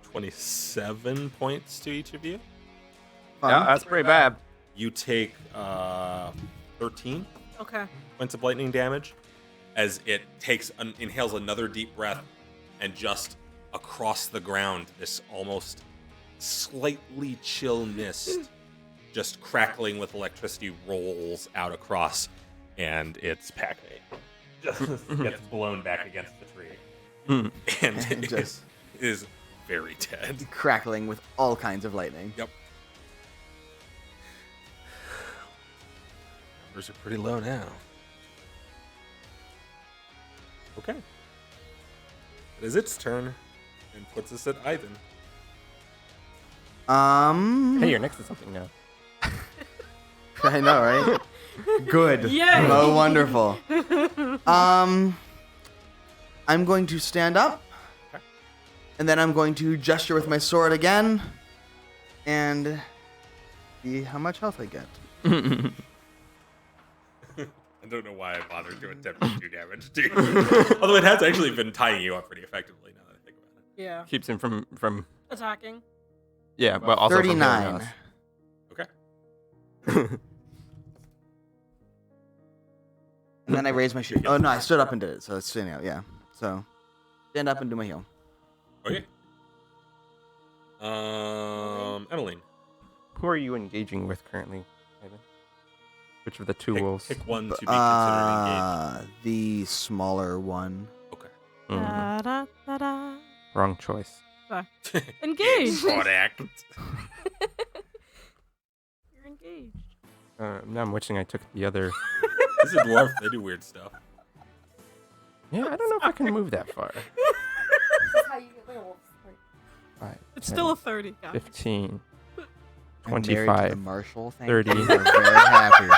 27 points to each of you. Yeah, that's pretty bad. You take 13 Okay. points of lightning damage as it inhales another deep breath, and just across the ground, this almost slightly chill mist, just crackling with electricity, rolls out across, and its packmate just gets blown back against the tree, and And it just- is very dead. Crackling with all kinds of lightning. Yep. Numbers are pretty low now. Okay. It is its turn, and puts us at Ivan. Hey, you're next to something now. I know, right? Good. Yay! Oh, wonderful. I'm going to stand up, Okay. and then I'm going to gesture with my sword again, and see how much health I get. I don't know why I bothered to attempt to do damage to you. Although it has actually been tying you up pretty effectively now that I think about it. Yeah. Keeps him from. Attacking. Yeah, but also from hitting 39. us. Okay. And then I raise my shield. Oh, no, I stood up and did it, so it's standing out, yeah. So, stand up and do my heal. Okay. Emmeline. Who are you engaging with currently, Ivan? Which of the two wolves? Pick one to be considered engaged. The smaller one. Okay. Mm, Da, da, da, da. wrong choice. Engaged. Product. You're engaged. Now I'm wishing I took the other. This is a dwarf. They do weird stuff. Yeah, I don't know if I can move that far. This is how you get werewolves. Five, It's 10, still a 30, guys. 15, I'm married to the 25, Marshal. Thank 30. you. I'm very happy.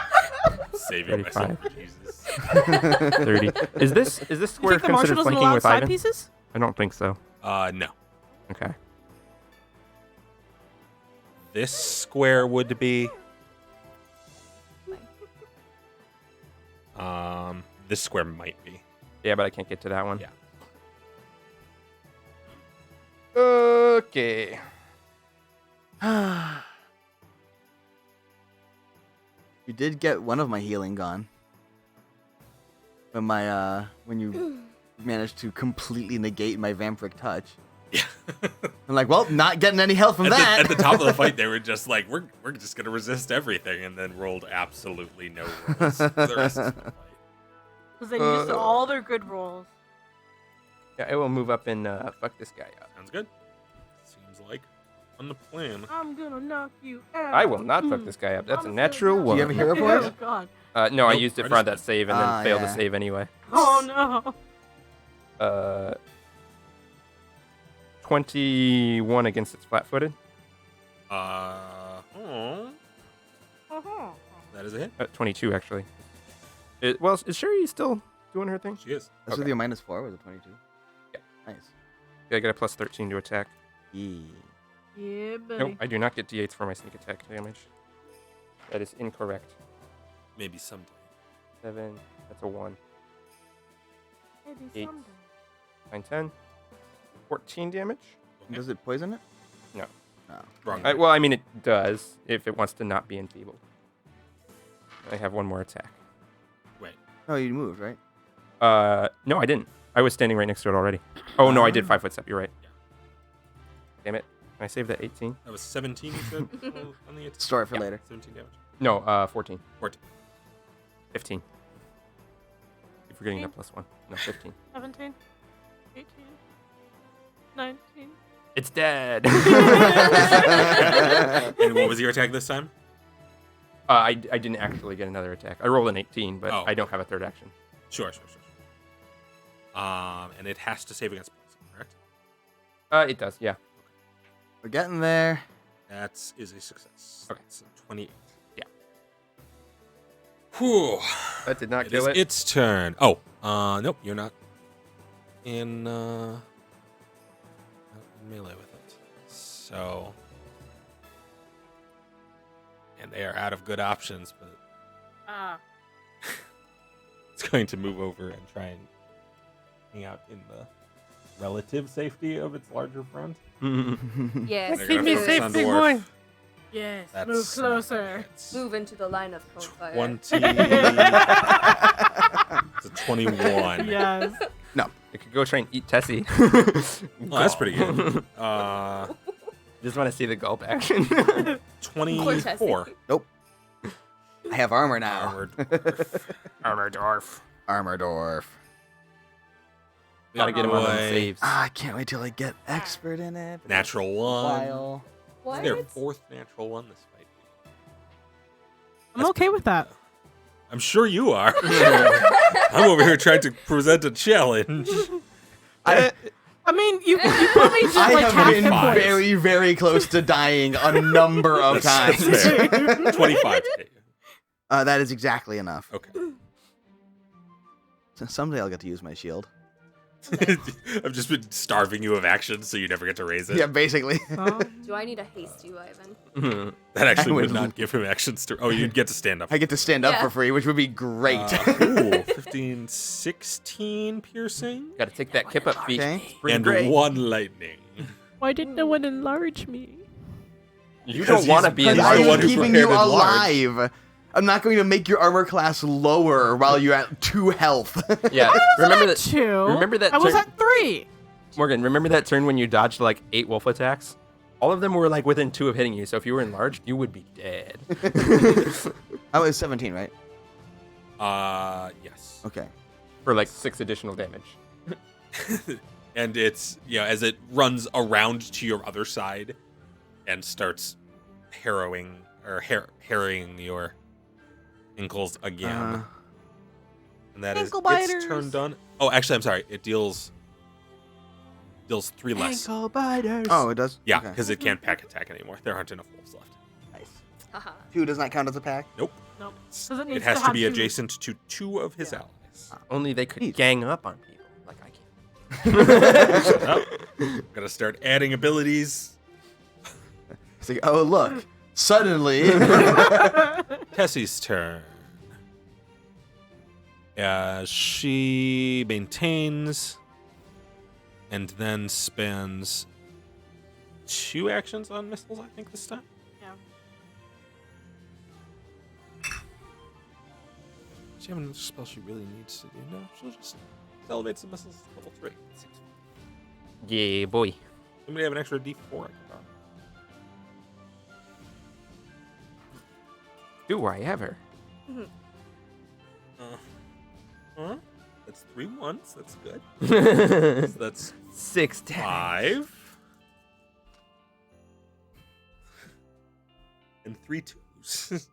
Saving myself for 35. Jesus. 30. Is this You square think the marshal considered doesn't flanking allow with side Ivan? pieces? I don't think so. No. Okay. This square would be. This square might be. Yeah, but I can't get to that one. Yeah. Okay. You did get one of my healing gone. When you managed to completely negate my vampiric touch. Yeah. I'm like, well, not getting any health from at, that. at the top of the fight, they were just like, we're just gonna resist everything, and then rolled absolutely no rolls for the rest of the fight. Because they used all their good rolls. Yeah, I will move up and fuck this guy up. Sounds good. Seems like. on the plan. I'm gonna knock you out. I will not fuck this guy up. That's a natural Do one. you have a hero Oh point? god. No, I Nope, used it I for just- that save and then Ah, failed yeah. to save anyway. Oh no. 21 against its flat-footed. Oh, Uh-huh. that is a hit. 22 actually. Well, is Sherry still doing her thing? She is. That's with your -4. Was it 22? Yeah. Nice. Yeah, I get a plus 13 to attack. Yeah. Yeah, buddy. Nope, I do not get d8s for my sneak attack damage. That is incorrect. Maybe someday. 7, that's a 1. Maybe 8. someday. 9, 10. 14 damage? Does it poison it? No. No. Wrong. Well, I mean, it does if it wants to not be enfeebled. I have one more attack. Wait. No, you moved, right? No, I didn't. I was standing right next to it already. Oh, no, I did 5 foot step. You're right. Yeah. Damn it. Can I save that 18? That was 17, you said? On the attack? Store it for Yeah. later. 17 damage. No, 14. 14. 15. Keep forgetting that +1. No, 15. 17, 18, 19. It's dead. And what was your attack this time? I didn't actually get another attack. I rolled an 18, but Oh. I don't have a third action. Sure. And it has to save against poison, correct? It does, yeah. We're getting there. That is a success. Okay. That's a 28. Yeah. Whew. That did not It kill is it. its turn. Oh, nope, you're not in, melee with it. So, and they are out of good options, but it's going to move over and try and hang out in the relative safety of its larger friend. Yes. They're Keep gonna me focus safe, on big dwarf. boy. Yes. That's Move not closer. hits. Move into the line of cone fire. 20. It's a 21. Yes. You could go try and eat Tessie. Oh, that's pretty good. Just want to see the gulp action. 24. I have armor now. Armored. Armor dwarf. Armor dwarf. Gotta get him on them Boy. saves. Ah, I can't wait till I get expert in it. but Natural that's a one. while. This is their fourth natural one this fight. I'm okay with that. I'm sure you are. I'm over here trying to present a challenge. I mean, you probably did I like have half been the points. very, very close to dying a number of That's times. fair. 25 to hit you. That is exactly enough. Okay. So someday I'll get to use my shield. I've just been starving you of action, so you never get to raise it. Yeah, basically. Oh. Do I need to haste you, Ivan? That actually I would would- not give him actions to. Oh, you'd get to stand up. I get to stand up Yeah. for free, which would be great. Ooh, 15, 16 piercing, Gotta take that kip up feat. Okay. It's pretty and great. 1 lightning. Why didn't no one enlarge me? You Because don't want to he's- be because in I the am one who keeping prepared you it large. alive. I'm not going to make your armor class lower while you're at 2 health. Yeah. Remember that, 2. remember that I was turn- at 3. Morgan. Remember that turn when you dodged like 8 wolf attacks? All of them were like within 2 of hitting you. So if you were enlarged, you would be dead. I was 17, right? Yes. Okay. For like 6 additional damage. And it's, as it runs around to your other side and starts harrying your ankles again. And that is Ankle its biters. turn done. Oh, actually, I'm sorry. It deals 3 less. biters. Oh, it does? Yeah, Okay. because it can't pack attack anymore. There aren't enough wolves left. Nice. Haha. 2 does not count as a pack? Nope. Nope. It's- 'Cause it It needs has to to have be 2. adjacent to 2 of his Yeah. allies. Only they could Neat. gang up on people like I can. Well, gotta start adding abilities. It's like, oh, look. Suddenly. Tessie's turn. She maintains and then spends 2 actions on missiles, I think, this time. Yeah. Does she have another spell she really needs to do? No, she'll just elevate some missiles to level 3. Yeah, boy. Somebody have an extra D4 I can borrow. Do I ever? Huh? That's 3 ones. That's good. So that's 6 damage. 5. and 3 twos.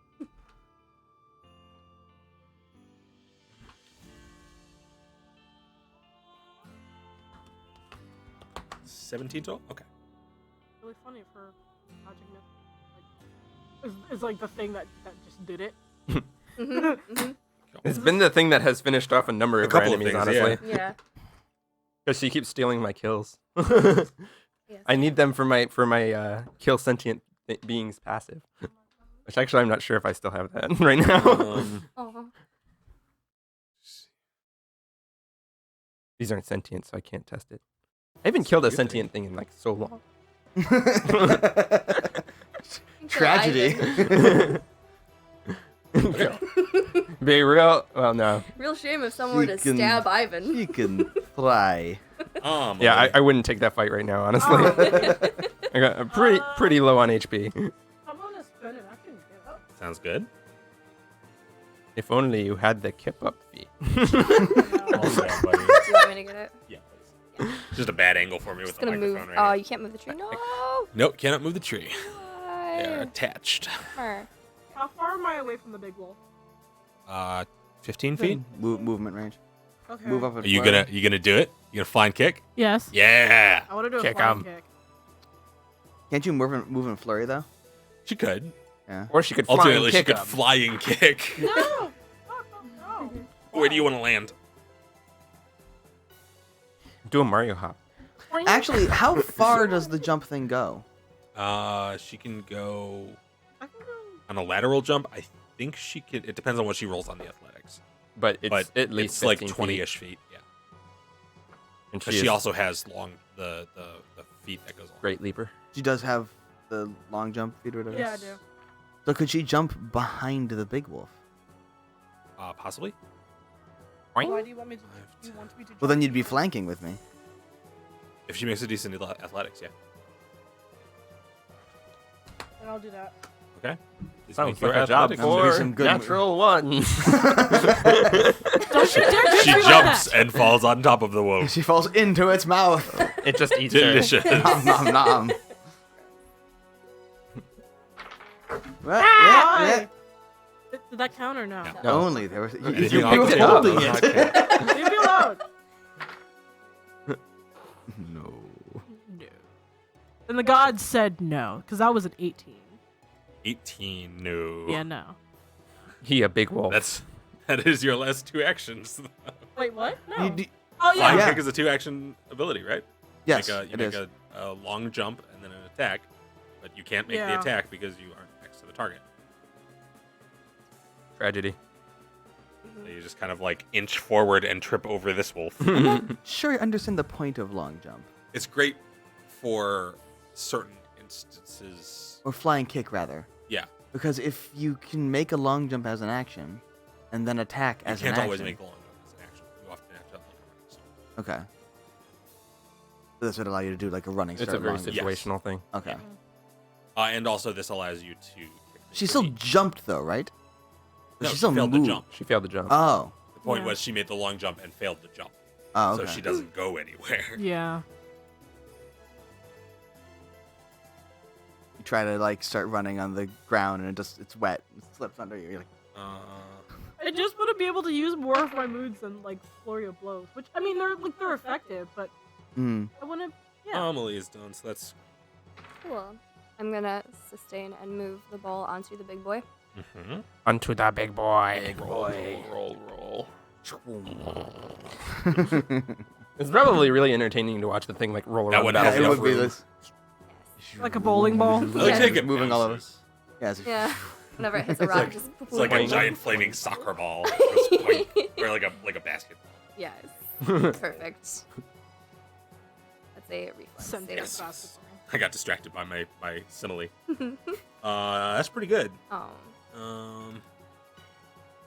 17 total? Okay. Really funny for magic myth. Is like the thing that just did it. It's been the thing that has finished off a number of our couple of enemies, things, honestly. Yeah. Because she keeps stealing my kills. Yes. I need them for my kill sentient beings passive. Which actually I'm not sure if I still have that right now. Aw. These aren't sentient, so I can't test it. I haven't killed a sentient thing in like so long. Tragedy. Be real? Well, no. Real shame if someone were to stab Ivan. You can fly. Yeah, I wouldn't take that fight right now, honestly. I got pretty low on HP. I'm gonna spin it. I can get up. Sounds good. If only you had the kip up feet. Also, buddy. Do you want me to get it? Yeah, please. Just a bad angle for me with Just the gonna move. microphone Oh, right you can't move the tree. No. Nope, cannot move the tree. Why? They are attached. Bummer. How far am I away from the big wolf? 15 feet? Movement range. Okay. Move up. Are and you flare. gonna do it? You gonna fly and kick? Yes. Yeah. I want to do a Kick flying 'em. kick. Can't you move and flurry though? She could. Yeah. Or she could fly Ultimately, and she kick could 'em. fly and kick. No. No. Where do you want to land? Do a Mario hop. Actually, how far does the jump thing go? She can go I can go. on a lateral jump. I think she could. It depends on what she rolls on the athletics. But it's But at least it's like 15 20-ish feet. Yeah. And Because she, she is also has long the feet that goes on. great leaper. She does have the long jump feet or whatever. Yeah, I do. So could she jump behind the big wolf? Possibly. Why do you want me to? Do you want me to? Well, then jump? you'd be flanking with me. If she makes a decent athletics, yeah. Then I'll do that. Okay. Please Sounds make your like a job athletics. Maybe for some good natural ones. Don't you dare She do jumps that. and falls on top of the wolf. She falls into its mouth. It just eats her. Delicious. nom nom nom. Well, Why? yeah. Did that count or no? No. No. Only there was. Anything You off were the table holding does not it. count. Leave me alone. No. No. And the gods said no, because I was an 18. 18. No. Yeah, no. He a big wolf. That is your last 2 actions. Wait, what? No. You d- Oh yeah. Flying Yeah. kick is a 2-action ability, right? yes, You it make is. a long jump and then an attack, but you can't make the Yeah. attack because you aren't next to the target. Tragedy. So you just kind of like inch forward and trip over this wolf. Sure, I understand the point of long jump It's great for certain instances. or flying kick rather, Yeah, because if you can make a long jump as an action, and then attack you as can't an always action. make the long jump as an action. You often have to have like a running start. Okay. So this would allow you to do like a running It's start. a very long jump. Yes. situational thing. Okay. And also this allows you to. Kick the She still tree. jumped though, right? No, she she still failed moved. the jump. She failed to jump. Oh. The point Yeah. was she made the long jump and failed the jump, Oh. Okay. so she doesn't go anywhere. Yeah. You try to like start running on the ground and it's wet. It slips under you. You're like, I just want to be able to use more of my moods than like flurry of blows, which I mean they're effective, but mm. I want to. Yeah. Amelie is done, so that's. Cool. I'm gonna sustain and move the ball onto the big boy. Mm-hmm. Onto the big boy. Roll. It's probably really entertaining to watch the thing like roll That around one the has it battlefield. would be enough this. Like a bowling ball? I like Yeah. to think it Moving all over. bounces. Yeah. It's, Yeah. Whenever it hits a rock, like- just It's like a boing. giant flaming soccer ball, that goes point, or like a basketball. Yes. Perfect. That's a reflex. Send save. Yes. basketball. I got distracted by my simile. That's pretty good. Oh.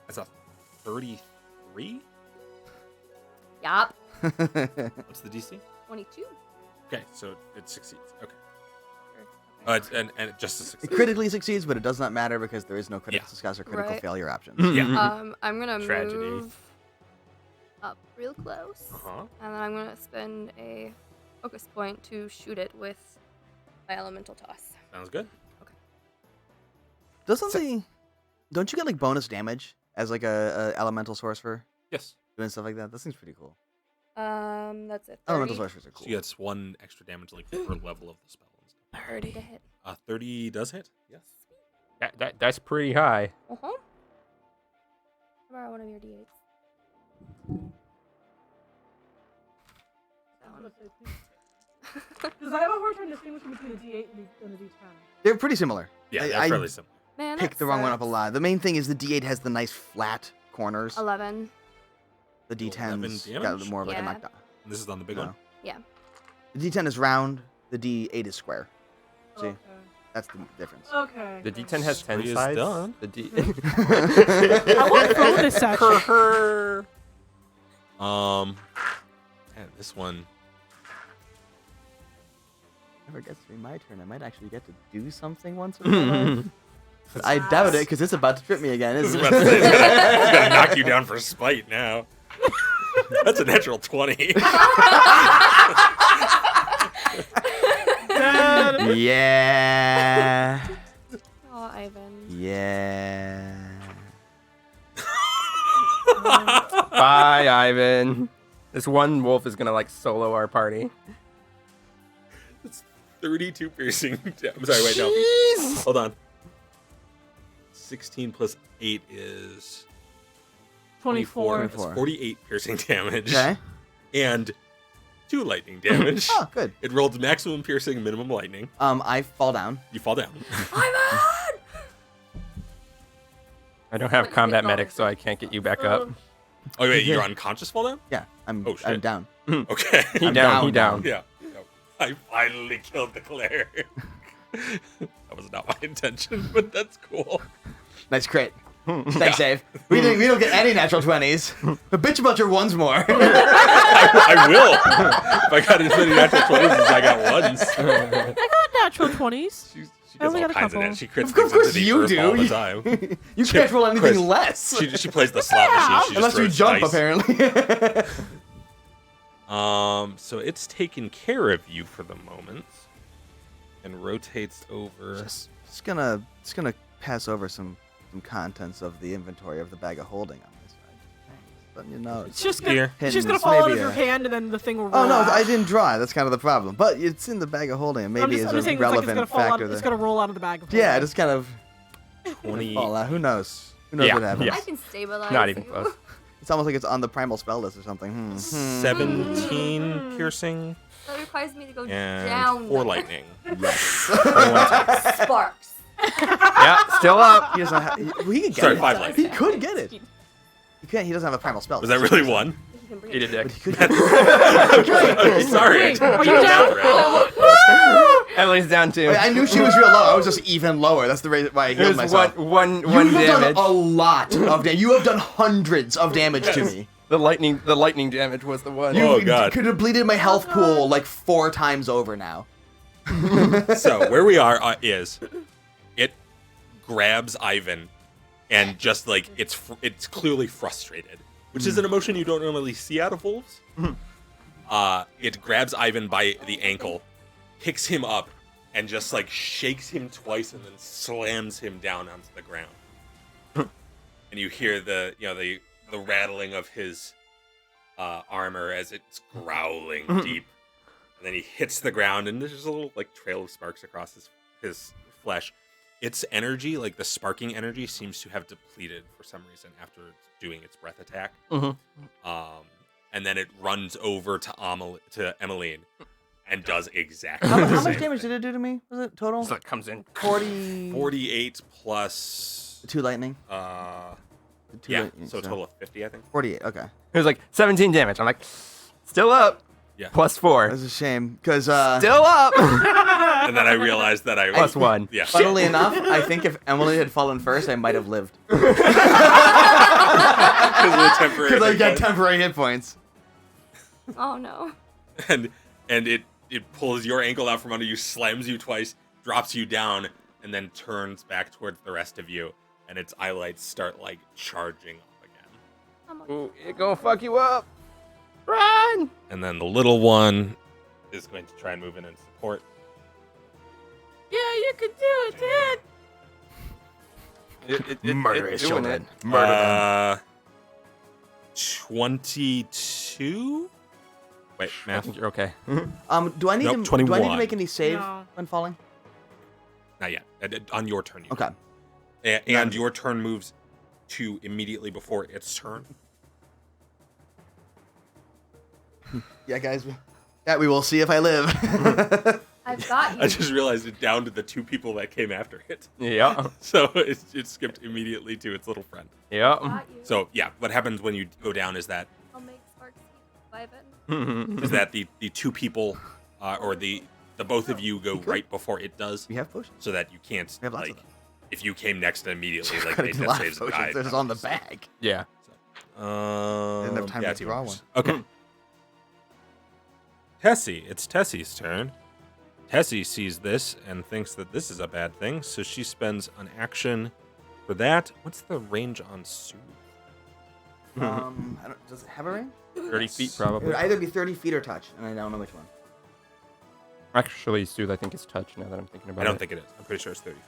That's a 33. Yup. What's the DC? 22. Okay, so it succeeds. Okay. Okay. And it just a It success. critically succeeds, but it does not matter because there is no critical Yeah. success or critical Right. failure options. Yeah. I'm gonna Tragedy. move up real close, Uh-huh. and then I'm gonna spend a focus point to shoot it with my elemental toss. Sounds good. Don't you get like bonus damage as like a elemental sorcerer Yes. doing stuff like that? That seems pretty cool. That's it. 30. Elemental sorcerers are cool. She gets 1 extra damage like per level of the spell. And stuff. 30 to hit. 30 does hit. Yes. That's pretty high. Uh-huh. Borrow one of your d8s. That one. Because I have a hard time distinguishing between a D8 and a D10. They're pretty similar. Yeah, I- they're I fairly similar. Man, Picked the that wrong one up a sucks. lot. The main thing is the D8 has the nice flat corners. 11. The 11 D10's got damage? more of like a Yeah. knockdown. And this is on the big No. one. Yeah. The D10 is round. The D8 is square. See, Okay. that's the difference. Okay. The D10 has 10 Spree is sides. done. The D. I want to throw this at you. And this one. Never gets to be my turn. I might actually get to do something once in my life. I doubt it because it's about to trip me again, I was isn't about to say, it? it's gonna knock you down for spite now. That's a natural 20. Dad. Yeah. Oh, Ivan. Yeah. Bye, Ivan. This one wolf is gonna like solo our party. It's 32 piercing. I'm sorry, wait, no. Jeez. Hold on. 16 plus 8 is 24. 24. That's 48 piercing damage. Okay. And 2 lightning damage. Oh, good. It rolled maximum piercing, minimum lightning. I fall down. You fall down. Ivan! I don't have Wait, combat no. medic, so I can't get you back up. Oh, wait, you're unconscious fall down? Yeah, I'm Oh, shit. I'm down. Okay. He I'm down. He down. down. Yeah. No. I finally killed the cleric. That was not my intention, but that's cool. Nice crit. Thanks, Dave. We don't get any natural 20s. But bitch about your ones more. I will. If I got as many natural 20s as I got ones. I got natural 20s. She I does only all got a kinds of couple. that. She crits Of things course into the you earth do. all the time. You can't roll anything Chris, less. She plays the slot machine. She Unless just you throws jump, dice. apparently. So it's taking care of you for the moment, and rotates over. just gonna pass over some contents of the inventory of the bag of holding on this side. But you know, It's just Here. gonna, it's just gonna It's fall out maybe of your a- hand, and then the thing will roll. Oh no, out. I didn't draw it. That's kind of the problem. But it's in the bag of holding. And maybe I'm it's saying a relevant it's gonna fall factor. out. It's there. gonna roll out of the bag. Of Yeah, holding. just kind of 20. fall out. Who knows? Who knows Yeah, what happens? yeah. I can stabilize Not even you. close. It's almost like it's on the primal spell list or something. 17 piercing That requires me to go and down. 4 the- lightning. Sparks. Yeah, still up. He doesn't have. He could get Sorry, it. 5 lightning. He could get it. He can't. He doesn't have a primal spell. Was that really 1? You can bring Eat a it. dick. But he could get it. Okay, sorry. Wait, I are did you that down? round. Emily's down too. Wait, I knew she was real low. I was just even lower. That's the reason why I healed There's myself. one You damage. have done a lot of damage. You have done hundreds of damage to me. The lightning damage was the one. You Oh, God. could have bleeded my health pool like 4 times over now. So where we are is, it grabs Ivan, and just like it's clearly frustrated, which is an emotion you don't normally see out of wolves. It grabs Ivan by the ankle, picks him up, and just like shakes him twice, and then slams him down onto the ground. And you hear the rattling of his armor as it's growling deep. And then he hits the ground, and there's just a little like trail of sparks across his flesh. Its energy, like the sparking energy, seems to have depleted for some reason after doing its breath attack. And then it runs over to Emmeline and does exactly How the much same damage thing. did it do to me? Was it total? So it comes in. 40. 48 plus 2 lightning. Two yeah, lightning, so a total of 50, I think. 48. Okay. It was like 17 damage. I'm like, still up. Yeah. Plus 4. That's a shame because Still up. And then I realized that I Plus 1. Yeah. funnily enough, I think if Emily had fallen first, I might have lived Because of the temporary because I hit got points. temporary hit points. Oh no. and it pulls your ankle out from under you, slams you twice, drops you down, and then turns back towards the rest of you, and its eyelights start like charging up again. I'm like, Ooh, it gonna fuck you up. Run. And then the little one is going to try and move in and support. Yeah, you can do it, Dad. Murderous doing children. it. Murder them. 22. Wait, I math. think you're okay. Do I need Nope, to? Do I need to 21. make any save No. when falling? Not yet. On your turn. You Okay. And your turn moves to immediately before its turn. Yeah, guys. Yeah, we will see if I live. I've got you. I just realized it down to the 2 people that came after it. Yeah. So it skipped immediately to its little friend. Yeah. Got you. So yeah, what happens when you go down is that I'll make Sparks keep vibing. the 2 people or the both of you go right before it does, we have potions. so that you can't We have lots like of them. if you came next and immediately like Gotta made do a death lot of saves and potions. died. There's on the bag. Yeah. Didn't have time yeah, to team draw members. one. Okay. Tessie, it's Tessie's turn. Tessie sees this and thinks that this is a bad thing, so she spends an action for that. What's the range on Soothe? Does it have a ring? 30 feet It probably. would either be 30 feet or touch, and I don't know which one. Actually, Soothe, I think it's touch now that I'm thinking about I it. don't think it is. I'm pretty sure it's 30 feet.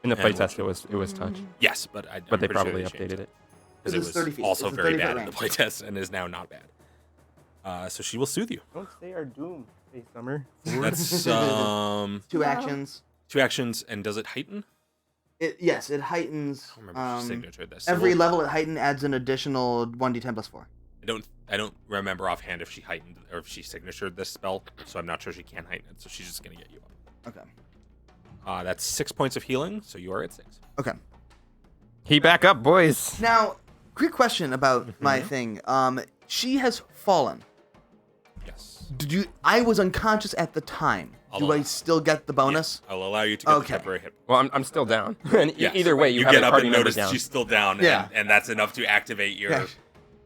In the And playtest, it was touch. Yes, but But they I'm pretty probably sure changed updated it. because It it is was 30 feet. also It's a very 30 foot bad in the range. playtest and is now not bad. So she will soothe you. Don't say our doom, say Summer. That's 2 No. actions. 2 actions, and does it heighten? Yes, it heightens. I don't remember if she signatured this. So Every we'll- level it heighten adds an additional 1d10 plus 4. I don't remember offhand if she heightened or if she signatured this spell, so I'm not sure she can heighten it. So she's just gonna get you up. Okay. That's 6 points of healing, so you are at 6. Okay. He back up, boys. Now, quick question about my thing. She has fallen. Yes. I was unconscious at the time. I'll Do I allow- still get the bonus? Yeah, I'll allow you to get Okay. the temporary hit. Well, I'm still down. And Yes. either way, you have get a up party and member notice down. she's still down, Yeah. and that's enough to activate Yeah.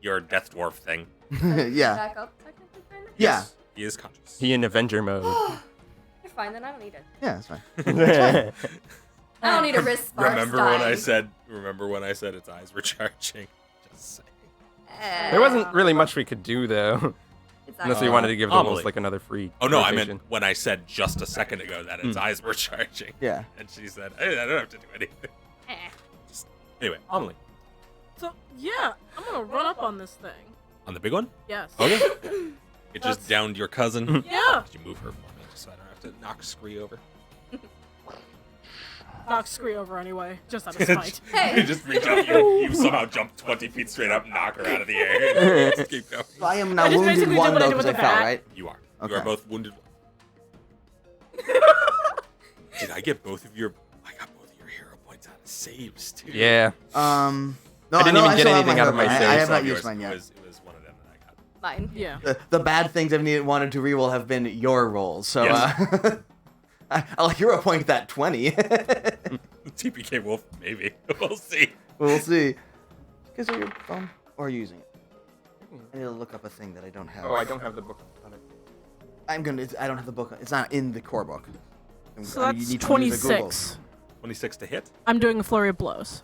your death dwarf thing. Yeah. Back up, technically, kind of. Yeah. Yes, he is conscious. He in Avenger mode. You're fine, then I don't need it. Yeah, that's fine. I don't need to risk Sparks Remember when I dying. said? Remember when I said its eyes were charging? Just saying. There wasn't really much we could do though, It's unless we actually- wanted to give Amelie. almost like another free. Oh no, I rotation. meant when I said just a second ago that its eyes were charging. Yeah. And she said, hey, I don't have to do anything. Eh. Anyway, Amelie. So yeah, I'm gonna run up on this thing. On the big one? Yes. Okay. It just That's- downed your cousin. Yeah. Could you move her for me just so I don't have to knock Scree over? Knock Scree over anyway, just out of spite. Hey. You just reach up, you somehow jump 20 feet straight up, knock her out of the air. Just keep going. So I am now I just wounded basically did 1 what I though did with because I the fell, bat. right? You are. You Okay. are both wounded. Did I get both of your? I got both of your hero points out of saves too. Yeah. No, I didn't know even get still have anything out of hero my point. saves. I have Some not of used yours. mine yet. It was one of them that I got. Mine. Yeah. The bad things I've wanted to reroll have been your rolls, so Yes. I'll hero point that 20. TPK Wolf, maybe. We'll see. We'll see. Because of your phone or using it. I need to look up a thing that I don't have. Oh, I don't have the book on it. I don't have the book. It's not in the core book. So You that's need to use a 26. 26 to hit. I'm doing a flurry of blows.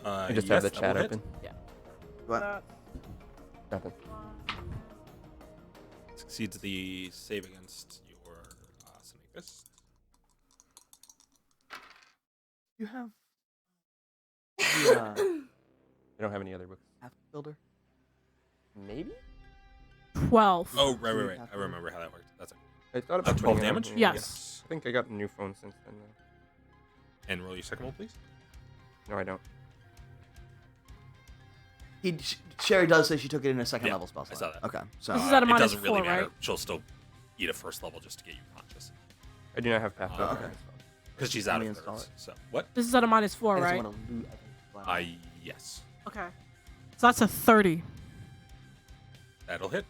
I just yes, have the that chat will hit. open. Google. What? Nothing. Succeeds the save against your Snake Fist. You have. I don't have any other books. Half builder. Maybe. 12. Oh, right. I remember how that worked. That's it. I thought about 12 putting it on damage? here. Yes. I think I got a new phone since then. Though. And roll your second roll, please. No, I don't. Sherry does say she took it in a second Yeah, level spell I slot. saw that. Okay, so This is at a it minus doesn't really 4, matter. right? She'll still eat a first level just to get you conscious. I do not have path. Oh, okay. Because she's Let out me of install hers. it. So, what? This is at a minus I 4, just right? wanna loot, I think. Yes. Okay. So that's a 30. That'll hit.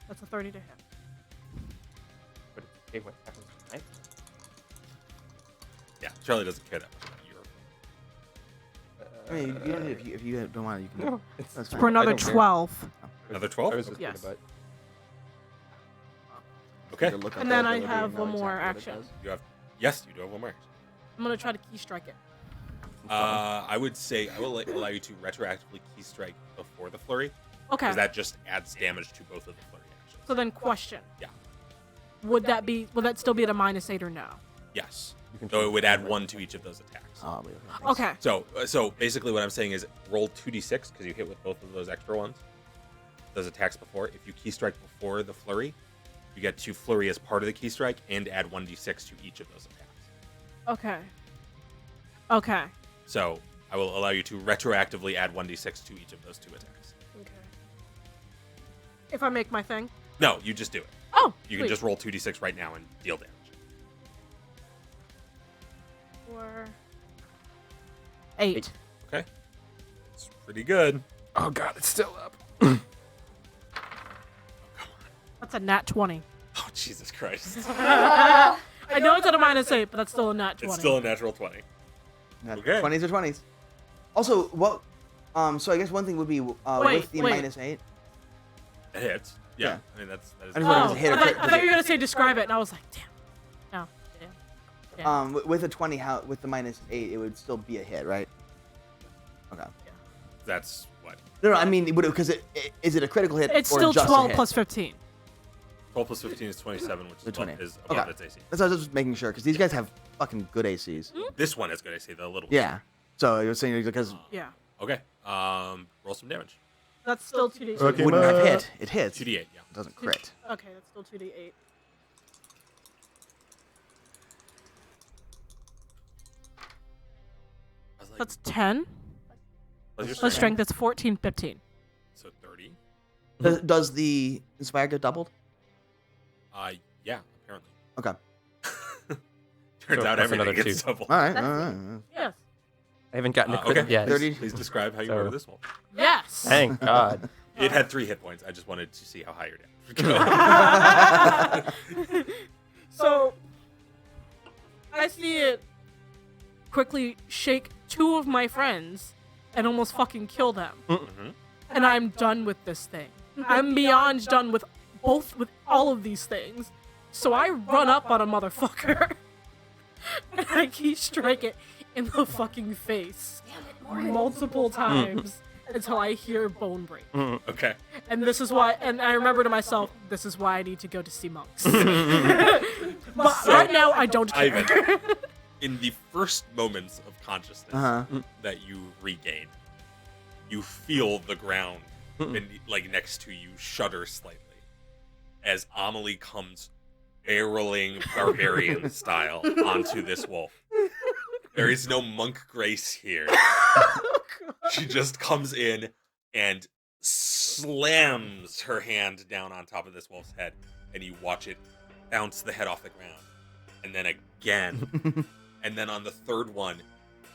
That's a 30 to hit. But it's okay what happens tonight. Yeah, Charlie doesn't care that much about your. I mean, you don't need, if you don't want it, you can. No, it's That's For fine. another don't care. 12. Another I 12? was just Yes. about. Okay. To look up And then that I ability have and know one more exactly what it action. does. You have. Yes, you do have one more. I'm going to try to key strike it. I would say I will allow you to retroactively key strike before the flurry, Okay. because that just adds damage to both of the flurry actions. So then question. Yeah. Would that still be at a minus 8 or no? Yes. So it would add 1 to each of those attacks. Oh, wait, Okay. So basically what I'm saying is roll 2d6 because you hit with both of those extra ones. Those attacks before. If you key strike before the flurry, you get to flurry as part of the key strike and add 1d6 to each of those attacks. Okay. So I will allow you to retroactively add 1d6 to each of those 2 attacks. Okay. If I make my thing. No, you just do it. Oh. You can just roll 2d6 right now and deal damage. 4, 8. Okay. It's pretty good. Oh god, it's still up. That's a nat 20. Oh, Jesus Christ. I know it's at a -8, but that's still a nat 20. It's still a natural 20. Okay. 20s or 20s. Also, what? So I guess one thing would be with the wait. -8. It hits. Yeah. I mean, that is I just wanted Oh, to hit I a thought, crit. I thought you were gonna say describe it, and I was like, damn. No. Damn. With a 20, with the -8, it would still be a hit, right? Okay. That's what? No, I mean, because is it a critical hit It's or still just a 12 hit? plus 15. 12 plus 15 is 27, which is, The 20. is above Okay. its AC. That's what I was just making sure, because these guys have fucking good ACs. This one is good AC, the little one. Yeah. So you're saying because Yeah. Okay. Roll some damage. That's still 2d8. Okay. it wouldn't have hit. It hits. 2d8, yeah. It doesn't crit. Okay, that's still 2d8. I was like, That's 10. plus your Plus strength, that's 14, 15. So 30. Does the Inspire get doubled? Yeah, apparently. Okay. Turns So out plus everything another gets 2. double. All right. That's All right. neat. Yes. I haven't gotten a Okay. crit yet. 30. Please describe how you So- murder this wolf. Yes. Thank God. It had 3 hit points. I just wanted to see how high your damage would go. So, I see it quickly shake 2 of my friends and almost fucking kill them. Mhm. And I'm done with this thing. I'm beyond done with all of these things. So I run up on a motherfucker and I key strike it in the fucking face multiple times until I hear bone break. Okay. And this is why, and I remember to myself, this is why I need to go to see monks. But So, right now, I don't care. Ivan, in the first moments of consciousness Uh-huh. that you regain, you feel the ground like next to you shudder slightly as Amelie comes barreling barbarian style onto this wolf. There is no monk grace here. She just comes in and slams her hand down on top of this wolf's head, and you watch it bounce the head off the ground. And then again. And then on the third one,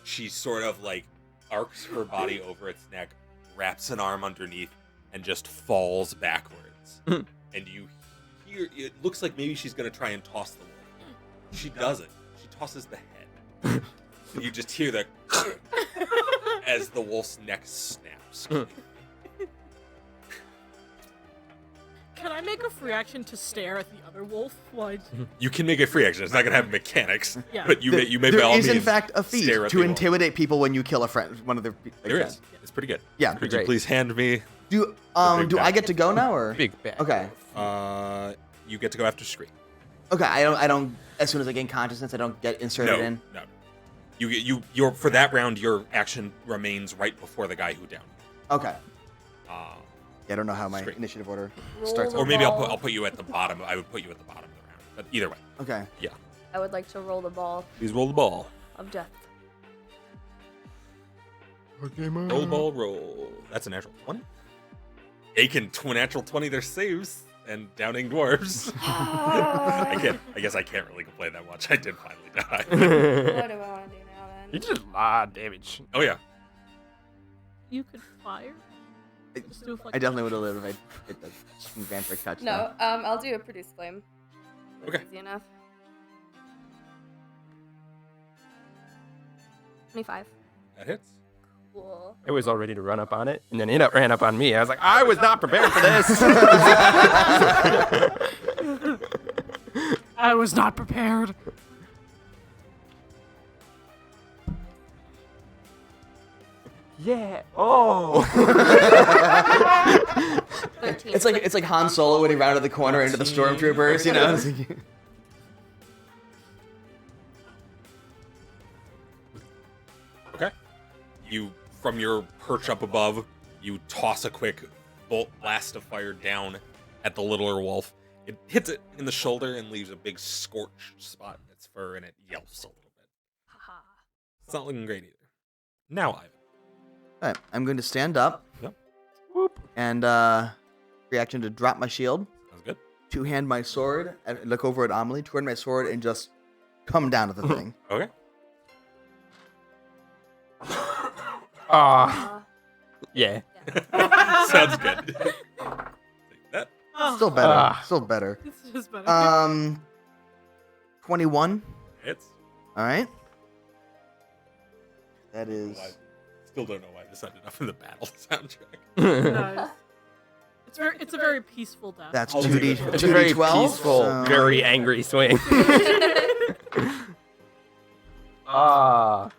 she sort of like arcs her body over its neck, wraps an arm underneath, and just falls backwards. And you hear, it looks like maybe she's going to try and toss the wolf. She doesn't. She tosses the head. And you just hear the as the wolf's neck snaps. Can I make a free action to stare at the other wolf? While I... You can make a free action. It's not going to have mechanics, Yeah. but you may by There all is, in means fact, a feat stare at to the wolf. intimidate people when you kill a friend. One of their. There is. It's pretty good. Yeah. Could Great. you please hand me? Do big do I bad. get to go now or? Big bad. Okay. You get to go after Scree. Okay. I don't. As soon as I gain consciousness, I don't get inserted in. No. You're for that round. Your action remains right before the guy who downed you. Okay. Yeah, I don't know how my Straight. initiative order Roll starts. the Or maybe ball. I'll put you at the bottom. I would put you at the bottom of the round. But either way, Okay. yeah. I would like to roll the ball Please roll the ball. of death. Roll ball, roll. That's a natural 20. Aiken to a natural 20 their saves and downing dwarves. I guess I can't really complain that much. I did finally die. What do I want to do now then? You did a lot of damage. Oh yeah. You could fire? Just do a I definitely would have lived if I hit the vampiric touch. No, I'll do a produce flame. That's Okay. Easy enough. 25. That hits. Cool. I was all ready to run up on it, and then it ran up on me. I was like, I was not prepared for this. I was not prepared. Yeah. Oh. 13. It's like Han Solo when he rounded the corner into the stormtroopers. You know. It's like- from your perch up above, you toss a quick bolt blast of fire down at the littler wolf. It hits it in the shoulder and leaves a big scorched spot in its fur, and it yelps a little bit. Haha. It's not looking great either. Now, Ivan. All right, I'm going to stand up. Yep. Whoop. And reaction to drop my shield, Sounds good. two-hand my sword, and look over at Amelie, two-hand my sword, and just come down at the thing. Okay. Ah. Yeah. Sounds good. Take that. Oh, Still better. Ah. Still better. It's just better. 21. Hits. All right. That is. Still don't know why this ended up in the battle soundtrack. Nice. It's a very peaceful death. That's I'll 2D. take it. It's a very 2d12, peaceful, so- very angry swing. Ah.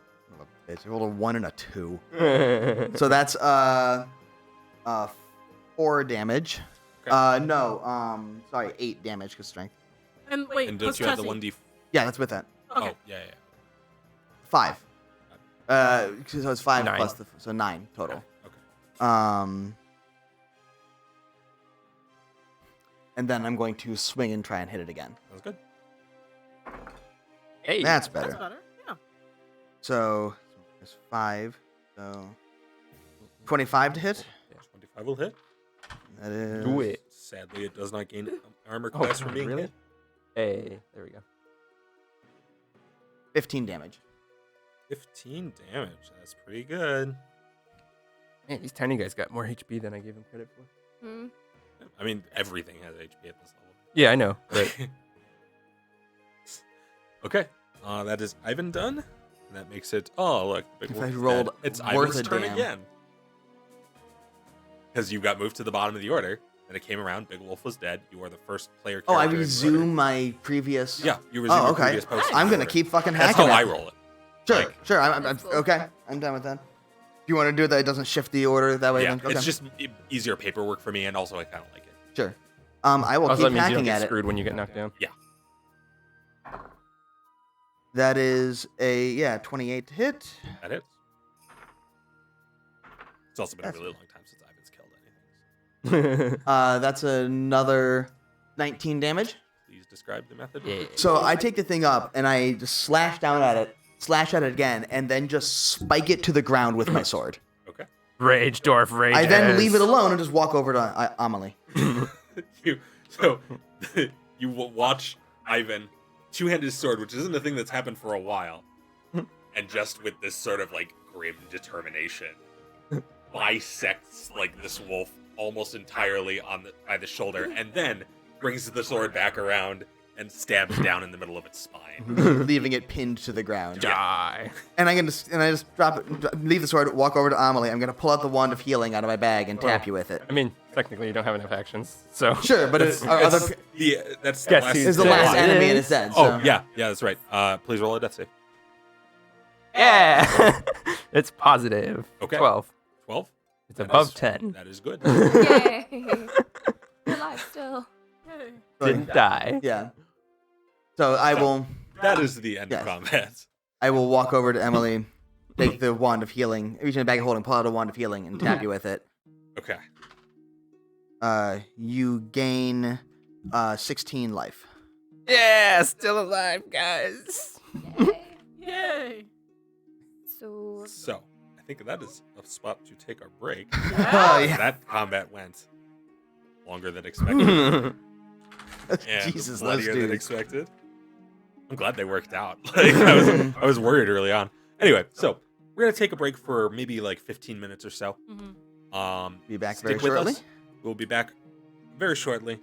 Bitch, I rolled a 1 and a 2. So that's 4 damage. Okay. No, sorry, 8 damage because strength. And wait, And plus don't you have the Tessie. 1d? Yeah, that's with that. Okay. Oh, yeah. 5. So it's 5 9. plus so 9 total. Okay. And then I'm going to swing and try and hit it again. Sounds good. Hey. That's That's better. better. Yeah. So it's 5. So 25 to hit. Yeah, 25 will hit. That is. Do it. Sadly, it does not gain armor Oh, class from being really? hit. Hey, there we go. 15 damage. 15 damage. That's pretty good. Man, these tiny guys got more HP than I gave them credit for. Hmm. I mean, everything has HP at this level. Yeah, I know. But Okay. That is Ivan done. And that makes it. Oh, look. Big If Wolf I is rolled dead. It's worth Ivan's a turn damn. again. Because you got moved to the bottom of the order. Then it came around. Big Wolf was dead. You are the first player. Oh, I character in the resume order. my previous. Yeah, you resume your okay. previous post. I'm gonna keep fucking That's hacking. how I it. roll it. Sure, like- sure. I'm That's cool. okay. I'm done with that. Do you want to do that? It doesn't shift the order that way. Yeah, Then? Okay. it's just easier paperwork for me, and also I kind of like it. Sure. I will also, keep that means you don't hacking get at it. screwed when you get knocked down. That is a 28 to hit. That hits. It's also been a That's- really long time since Ivan's killed anything. That's another 19 damage. Please describe the method. Yeah. So I take the thing up and I just slash down at it, slash at it again, and then just spike it to the ground with my sword. Okay. Rage dwarf rage. I then leave it alone and just walk over to Amelie. You watch Ivan two-hand his sword, which isn't a thing that's happened for a while, and just with this sort of like grim determination, bisects like this wolf almost entirely by the shoulder, and then brings the sword back around and stabs down in the middle of its spine. leaving it pinned to the ground. Die. And I just drop it, leave the sword, walk over to Amelie. I'm gonna pull out the wand of healing out of my bag and tap you with it. I mean, technically, you don't have enough actions, so. Sure, but That's Guess the last. who's is the dead. last It enemy and is. it's dead. Oh so. yeah, that's right. Please roll a death save. Yeah. It's positive. Okay. 12. 12. It's That above is- 10. That is good. Yay. You're alive still. Yay. Didn't die. Yeah. So I will That is the end Yes. of combat. walk over to Emily, take the wand of healing, reach in the bag of holding, pull out a wand of healing, and tap you with it. Okay. You gain 16 life. Yeah, still alive, guys. Yay. Yay. So So I think that is a spot to take our break. Oh, yeah. That combat went longer than expected. And Jesus, those bloodier than dudes. expected. I'm glad they worked out. Like, I was worried early on. Anyway, so we're gonna take a break for maybe like 15 minutes or so. Mhm. Be back Stick very with shortly. us. We'll be back very shortly.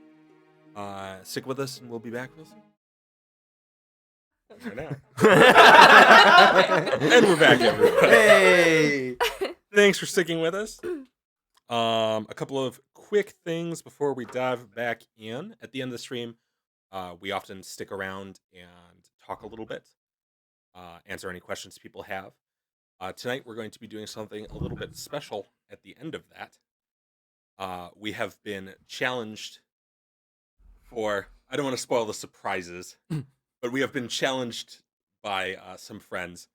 Stick with us, and we'll be back real soon. Right now. And we're back, everybody. Hey! Thanks for sticking with us. A couple of quick things before we dive back in. At the end of the stream, we often stick around and talk a little bit, answer any questions people have. Tonight, we're going to be doing something a little bit special at the end of that. We have been challenged for, I don't want to spoil the surprises, but we have been challenged by some friends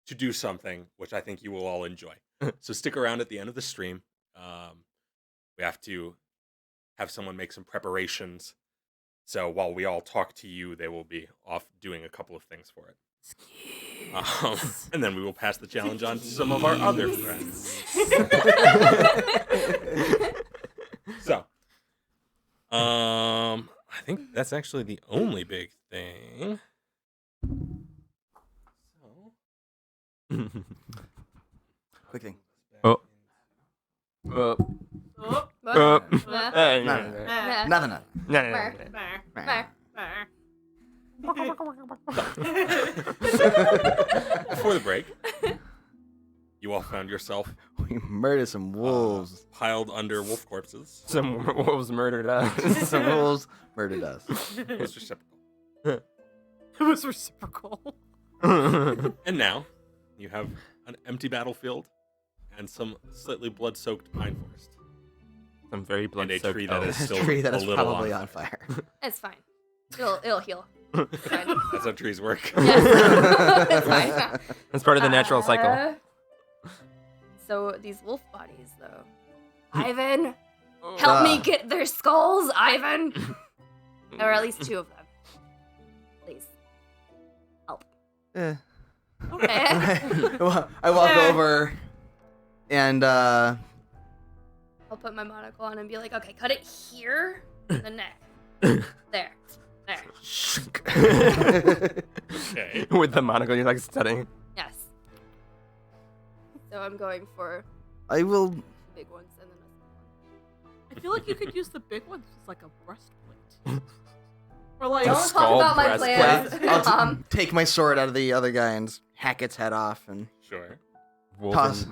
to do something which I think you will all enjoy. So stick around at the end of the stream. We have to have someone make some preparations. So while we all talk to you, they will be off doing a couple of things for it. And then we will pass the challenge on to some of our other friends. So, I think that's actually the only big thing. So, Quick thing. Oh. Oh. Nah. Nothing. Mer. before the break, you all found yourself We murdered some wolves. piled under wolf corpses. Some wolves murdered us. Some wolves murdered us. It was reciprocal. It was reciprocal. And now, you have an empty battlefield and some slightly blood-soaked pine forest. Some very And a blood-soaked tree that is elves. still A tree that a is little probably on on fire. It's fine. It'll heal. It's fine. That's how trees work. Yes. It's fine. That's part of the natural cycle. So these wolf bodies, though. Ivan, help me get their skulls, Ivan. Or at least 2 of them. Please. Help. Eh. Okay. Well, I walk over and I'll put my monocle on and be like, okay, cut it here, in the neck. There. Okay. With the monocle, you're like studying. Yes. So I'm going for I will. the big ones and then I feel like you could use the big ones as like a breastplate. Or like Don't skull talk about my plans. breastplate. I'll take my sword out of the other guy and hack its head off and Sure. toss.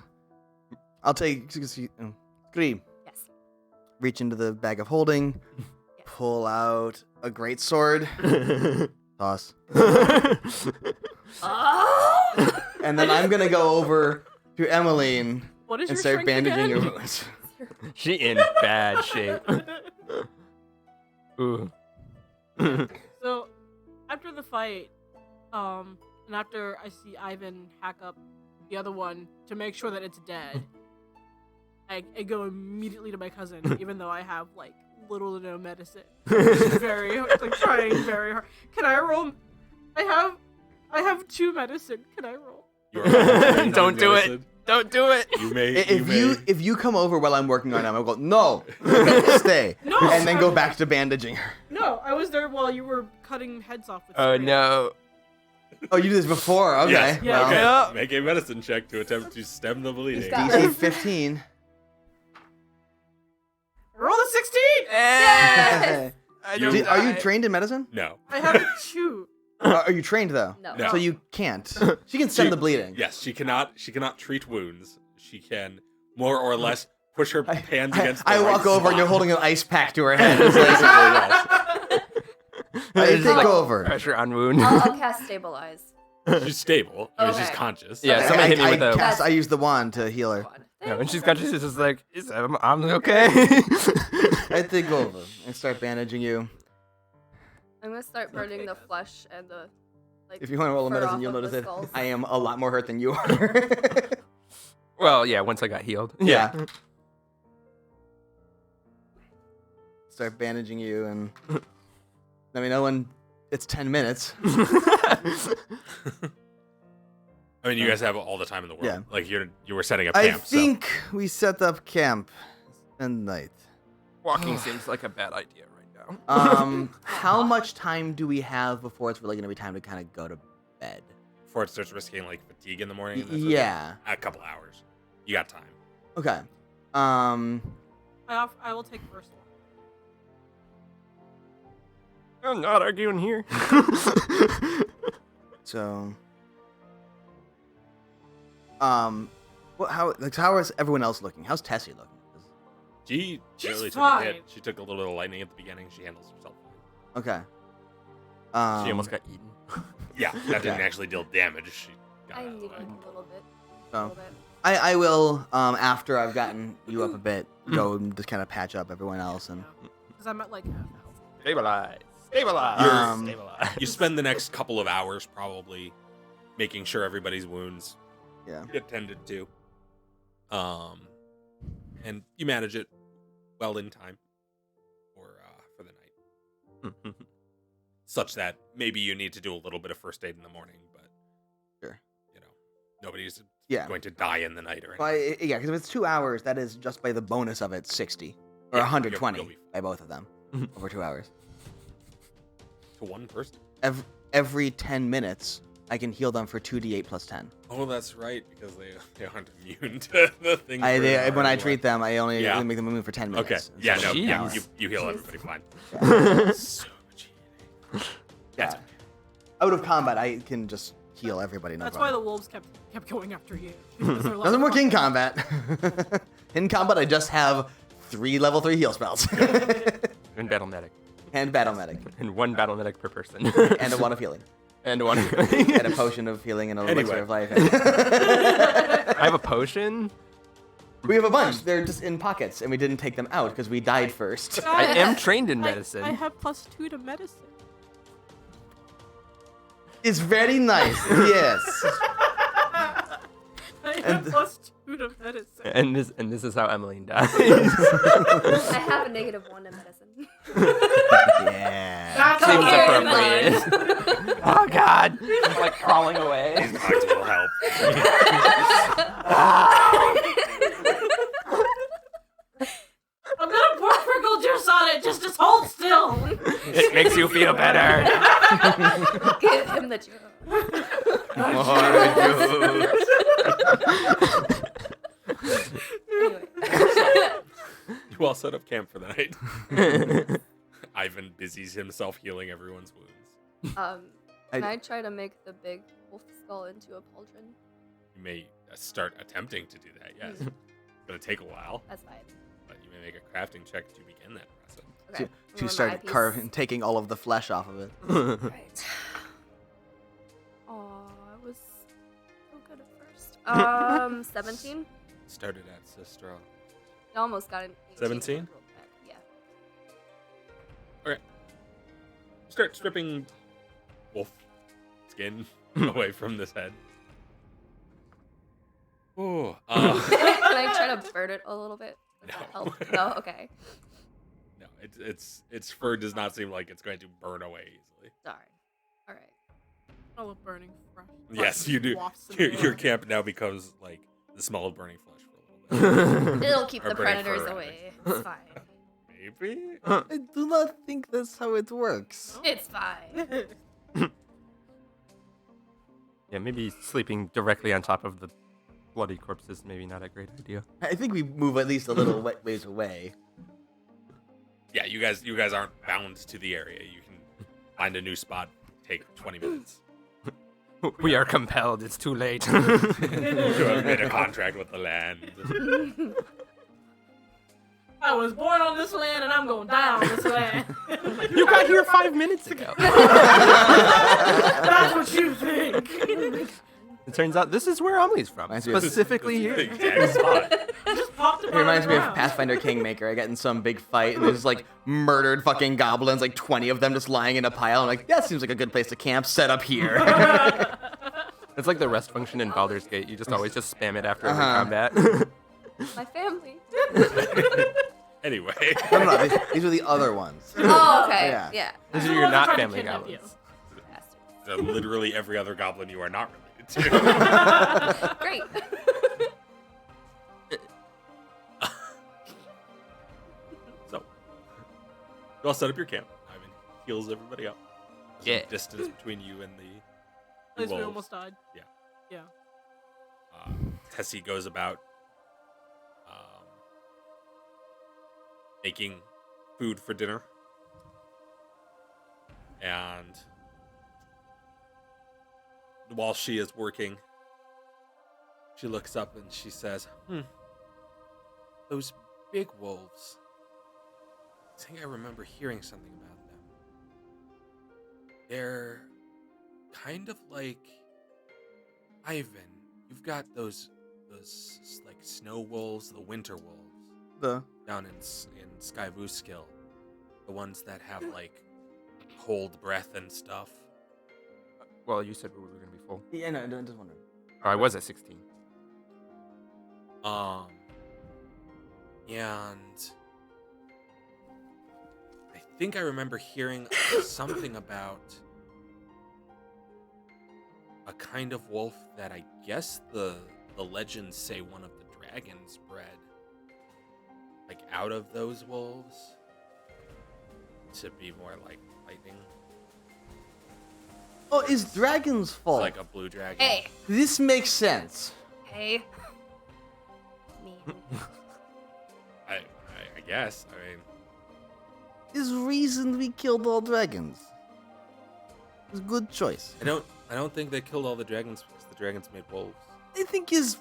I'll take Scream. Yes. Reach into the bag of holding, pull out a great sword, toss, Oh! and then I'm gonna go over to Emmeline what is and your start strength bandaging again? her wounds. She in bad shape. Ooh. So after the fight, and after I see Ivan hack up the other one to make sure that it's dead, I go immediately to my cousin, even though I have like little to no medicine. Very like trying very hard. Can I roll? I have 2 medicine. Can I roll? You are Don't do it. medicine. Don't do it. You may. If you come over while I'm working on him, I'll go no, stay, No. and then go back to bandaging her. No, I was there while you were cutting heads off with. Oh string. no. Oh, you did this before? Okay. Yes. Yeah. Okay. Yeah. Make a medicine check to attempt to stem the bleeding. got DC 15. Roll a 16. Yes! I You- don't Are you die. trained in medicine? No. I have a 2. Are you trained though? No. No. So you can't. She can stem She- the bleeding. Yes, she cannot. She cannot treat wounds. She can more or less push her hands against. The I right walk over and you're spot. holding an ice pack to her head. It's Basically, like, yes. I It's take like over. Pressure on wound. I'll cast stabilize. She's stable. I mean, she's Okay. conscious. Yeah, somebody hit me with a- I use the wand to heal her. Yeah, when she's got, she's just like, I'm okay. I take over and start bandaging you. I'm gonna start burning Okay, the guys. flesh and the like. If you want to roll a fur medicine, off you'll of notice the that skulls. I am a lot more hurt than you are. Well, yeah, once I got healed. Yeah. Start bandaging you and let me know when it's 10 minutes. I mean, you guys have all the time in the world. Yeah. Like you were setting up I camp. think we set up camp and night. Walking seems like a bad idea right now. How much time do we have before it's really going to be time to kind of go to bed? Before it starts risking like fatigue in the morning. and that sort of thing. Yeah. A couple hours. You got time. Okay. I will take first one. I'm not arguing here. So, how is everyone else looking? How's Tessie looking? She She's barely took a hit. fine. She took a little bit of lightning at the beginning. She handles herself fine. Okay. She almost got eaten. Yeah, that didn't Okay. actually deal damage. She got I out of the need way. like a little bit. Oh. A little bit. I will after I've gotten you up a bit, go and just kind of patch up everyone else and. Because I'm at like half health. Stabilize. Stabilize. Um, Stabilize. You spend the next couple of hours probably making sure everybody's wounds Yeah. get tended to. And you manage it well in time for the night, such that maybe you need to do a little bit of first aid in the morning, but Sure. nobody's Yeah. going to die in the night or anything. Well, yeah, because if it's 2 hours, that is just by the bonus of it 60 or Yeah, 120 you'll be fine. by both of them over 2 hours. To one person. Every 10 minutes, I can heal them for 2d8 plus 10. Oh, that's right, because they aren't immune to the thing. When I treat them, I only Yeah. make them immune for 10 Okay. minutes. Yeah. instead No. of Yeah. hours. You heal everybody fine. So much Yeah. Out of combat, I can just heal everybody. No That's why problem. the wolves kept going after you. because they're Doesn't work level in combat. In combat, I just have 3 level 3 heal spells. And battle medic. And battle medic. And 1 battle medic per person. And a one of healing. And 1. And a potion of healing and a elixir Anyway. of life. I have a potion. We have a bunch. They're just in pockets, and we didn't take them out because we died first. I am trained in medicine. I have +2 to medicine. It's very nice. Yes. I have +2 to medicine. And this is how Emmeline dies. I have a -1 in medicine. Yeah. That's Seems Okay, appropriate. Oh God! I'm like crawling away. These bugs will help. I'm gonna pour prickle juice on it. Just hold still. It makes you feel better. Give him the juice. Anyway. You all set up camp for the night. Ivan busies himself healing everyone's wounds. Can I try to make the big wolf skull into a pauldron? You may start attempting to do that. Yes, it's gonna take a while, That's fine. but you may make a crafting check to begin that process. Okay. To start taking all of the flesh off of it. Right. Oh, I was so good at first. 17. Started at Sistra. I almost got an 18. 17? Yeah. Start stripping wolf skin away from this head. Oh, Can I try to burn it a little bit? Does that No. help? No. Okay. no, its fur does not seem like it's going to burn away easily. Sorry. All right. I love burning fresh. Yes, you do. Wafts in Your, the your air. camp now becomes like the smell of burning flesh for a little bit. It'll keep Or the burning predators fur, away. It's fine. Maybe. I do not think that's how it works. It's fine. Yeah, maybe sleeping directly on top of the bloody corpses maybe not a great idea. I think we move at least a little ways away. Yeah, you guys aren't bound to the area. You can find a new spot. Take 20 minutes. We are compelled. It's too late. You have made a contract with the land. I was born on this land and I'm going to die on this land. You got here 5 minutes ago. That's what you think. It turns out this is where Amelie's from. Reminds me of- Specifically This is here. the exact spot. Just popped up It reminds me of out of the ground. Pathfinder Kingmaker. I get in some big fight and there's like murdered fucking goblins, like 20 of them just lying in a pile. I'm like, that seems like a good place to camp. Set up here. It's like the rest function in Baldur's Gate. You just always just spam it after every Uh-huh. combat. My family. Anyway. No, these are the other ones. Oh, okay. Yeah. Yeah. These are The your ones that not tried to family kidnap goblins. Bastards. So literally every other goblin you are not related to. Great. So, you all set up your camp. Ivan heals everybody up. There's Yeah. some distance between you and the At least we wolves. almost died. Yeah. Yeah. Tessie goes about making food for dinner. And while she is working, she looks up and she says, those big wolves. I think I remember hearing something about them. They're kind of like Ivan. You've got those like snow wolves, the winter wolves The down in Skyvuskill. The ones that have like cold breath and stuff. Well, you said we were going to be full. yeah, no, just wondering. Oh, I was at 16. And I think I remember hearing something about a kind of wolf that I guess the legends say one of the dragons bred, like out of those wolves, to be more like lightning. Oh, it's Dragon's fault. Like a blue dragon. Hey. This makes sense. Hey. Mean. I guess. I mean, There's reason we killed all dragons. It was a good choice. I don't think they killed all the dragons because the dragons made wolves. I think is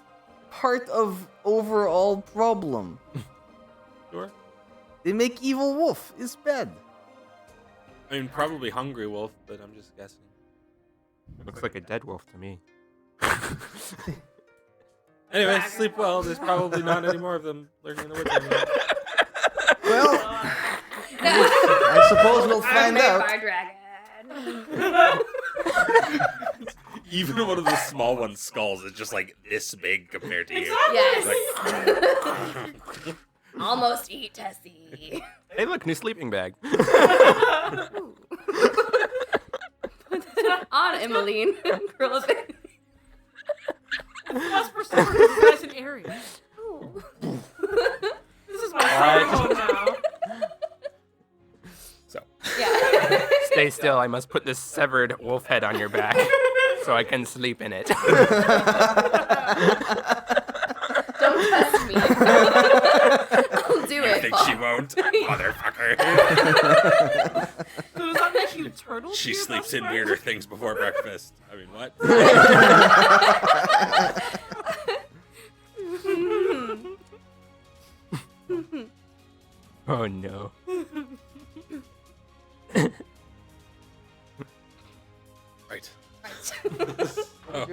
part of overall problem. Sure. They make evil wolf. It's bad. I mean, probably hungry wolf, but I'm just guessing. Looks like a dead wolf to me. Anyway, Dragon. sleep well. There's probably not any more of them lurking in the woods anymore. Well, I suppose we'll find out. Our dragon. Even one of the small one's skulls is just like this big compared to you. Yes. Like, Almost eat Tessie. Hey, look, new sleeping bag. Ooh. Put that on, Emmeline. Curl up in. Plus for summer, it's nice and airy. Ooh. This is my favorite home now. so, Yeah. Stay still. I must put this severed wolf head on your back so I can sleep in it. Don't test me. I'll do you it. think she won't, motherfucker? So does that make you turtle? She to your sleeps best in friend? weirder things before breakfast. I mean, what? Oh no. Right. Right. Oh,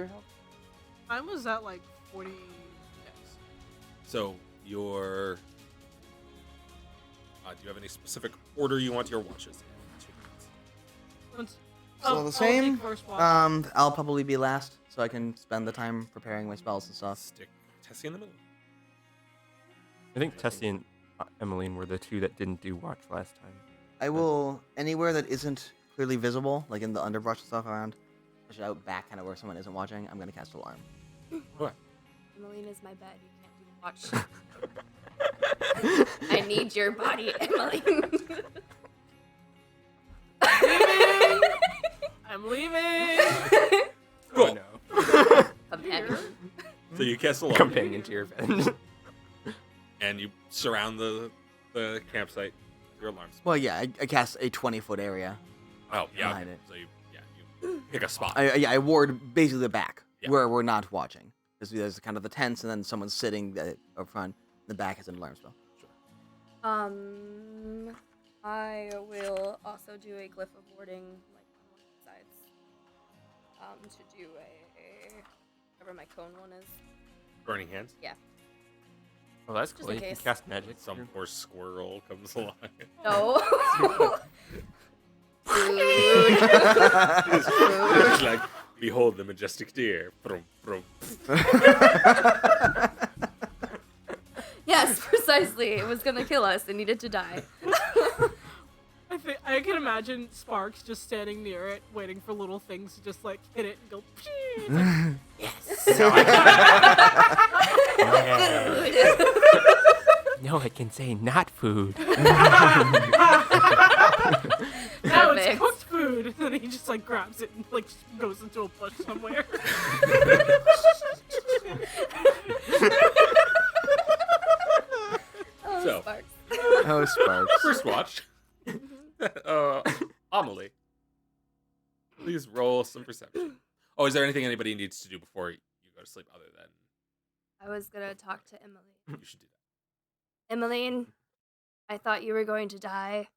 Mine was at like 40. so your. Do you have any specific order you want your watches in? Once- So I'll the take same. first watch. I'll probably be last, so I can spend the time preparing my spells and stuff. Stick Tessie in the middle. I think Tessie and Emmeline were the two that didn't do watch last time. I will anywhere that isn't clearly visible, like in the underbrush and stuff around, especially out back, kind of where someone isn't watching. I'm gonna cast alarm. What? Emmeline is my bed. You can't do watch. I need your body, Emmeline. I'm leaving. Cool. no. Companion. So you cast alarm, Companion to your bed. and you surround the campsite with your alarms. Well, yeah, I cast a 20-foot area. Oh yeah. Behind Okay. it. So you pick a spot. I ward basically the back Yeah. where we're not watching. There's kind of the tents, and then someone's sitting up front. The back has an alarm spell. I will also do a glyph of warding, like on one of the sides. To do a whatever my cone one is. Burning hands. Oh, that's Just cool. in You can case. cast magic. Some poor squirrel comes along. No. Food. It's like, behold the majestic deer. Brum, brum. Yes, precisely. It was gonna kill us. It needed to die. I can imagine Sparks just standing near it, waiting for little things to just like hit it and go. Pshee. It's like, No, I can say not food. now it's Perfect. cooked food, and then he just like grabs it and like just goes into a bush somewhere. Oh, So. Sparks. Oh, Sparks. First watch. Amelie. Please roll some perception. Oh, is there anything anybody needs to do before you go to sleep other than I was gonna talk to Emily. you should do that? Emmeline, I thought you were going to die.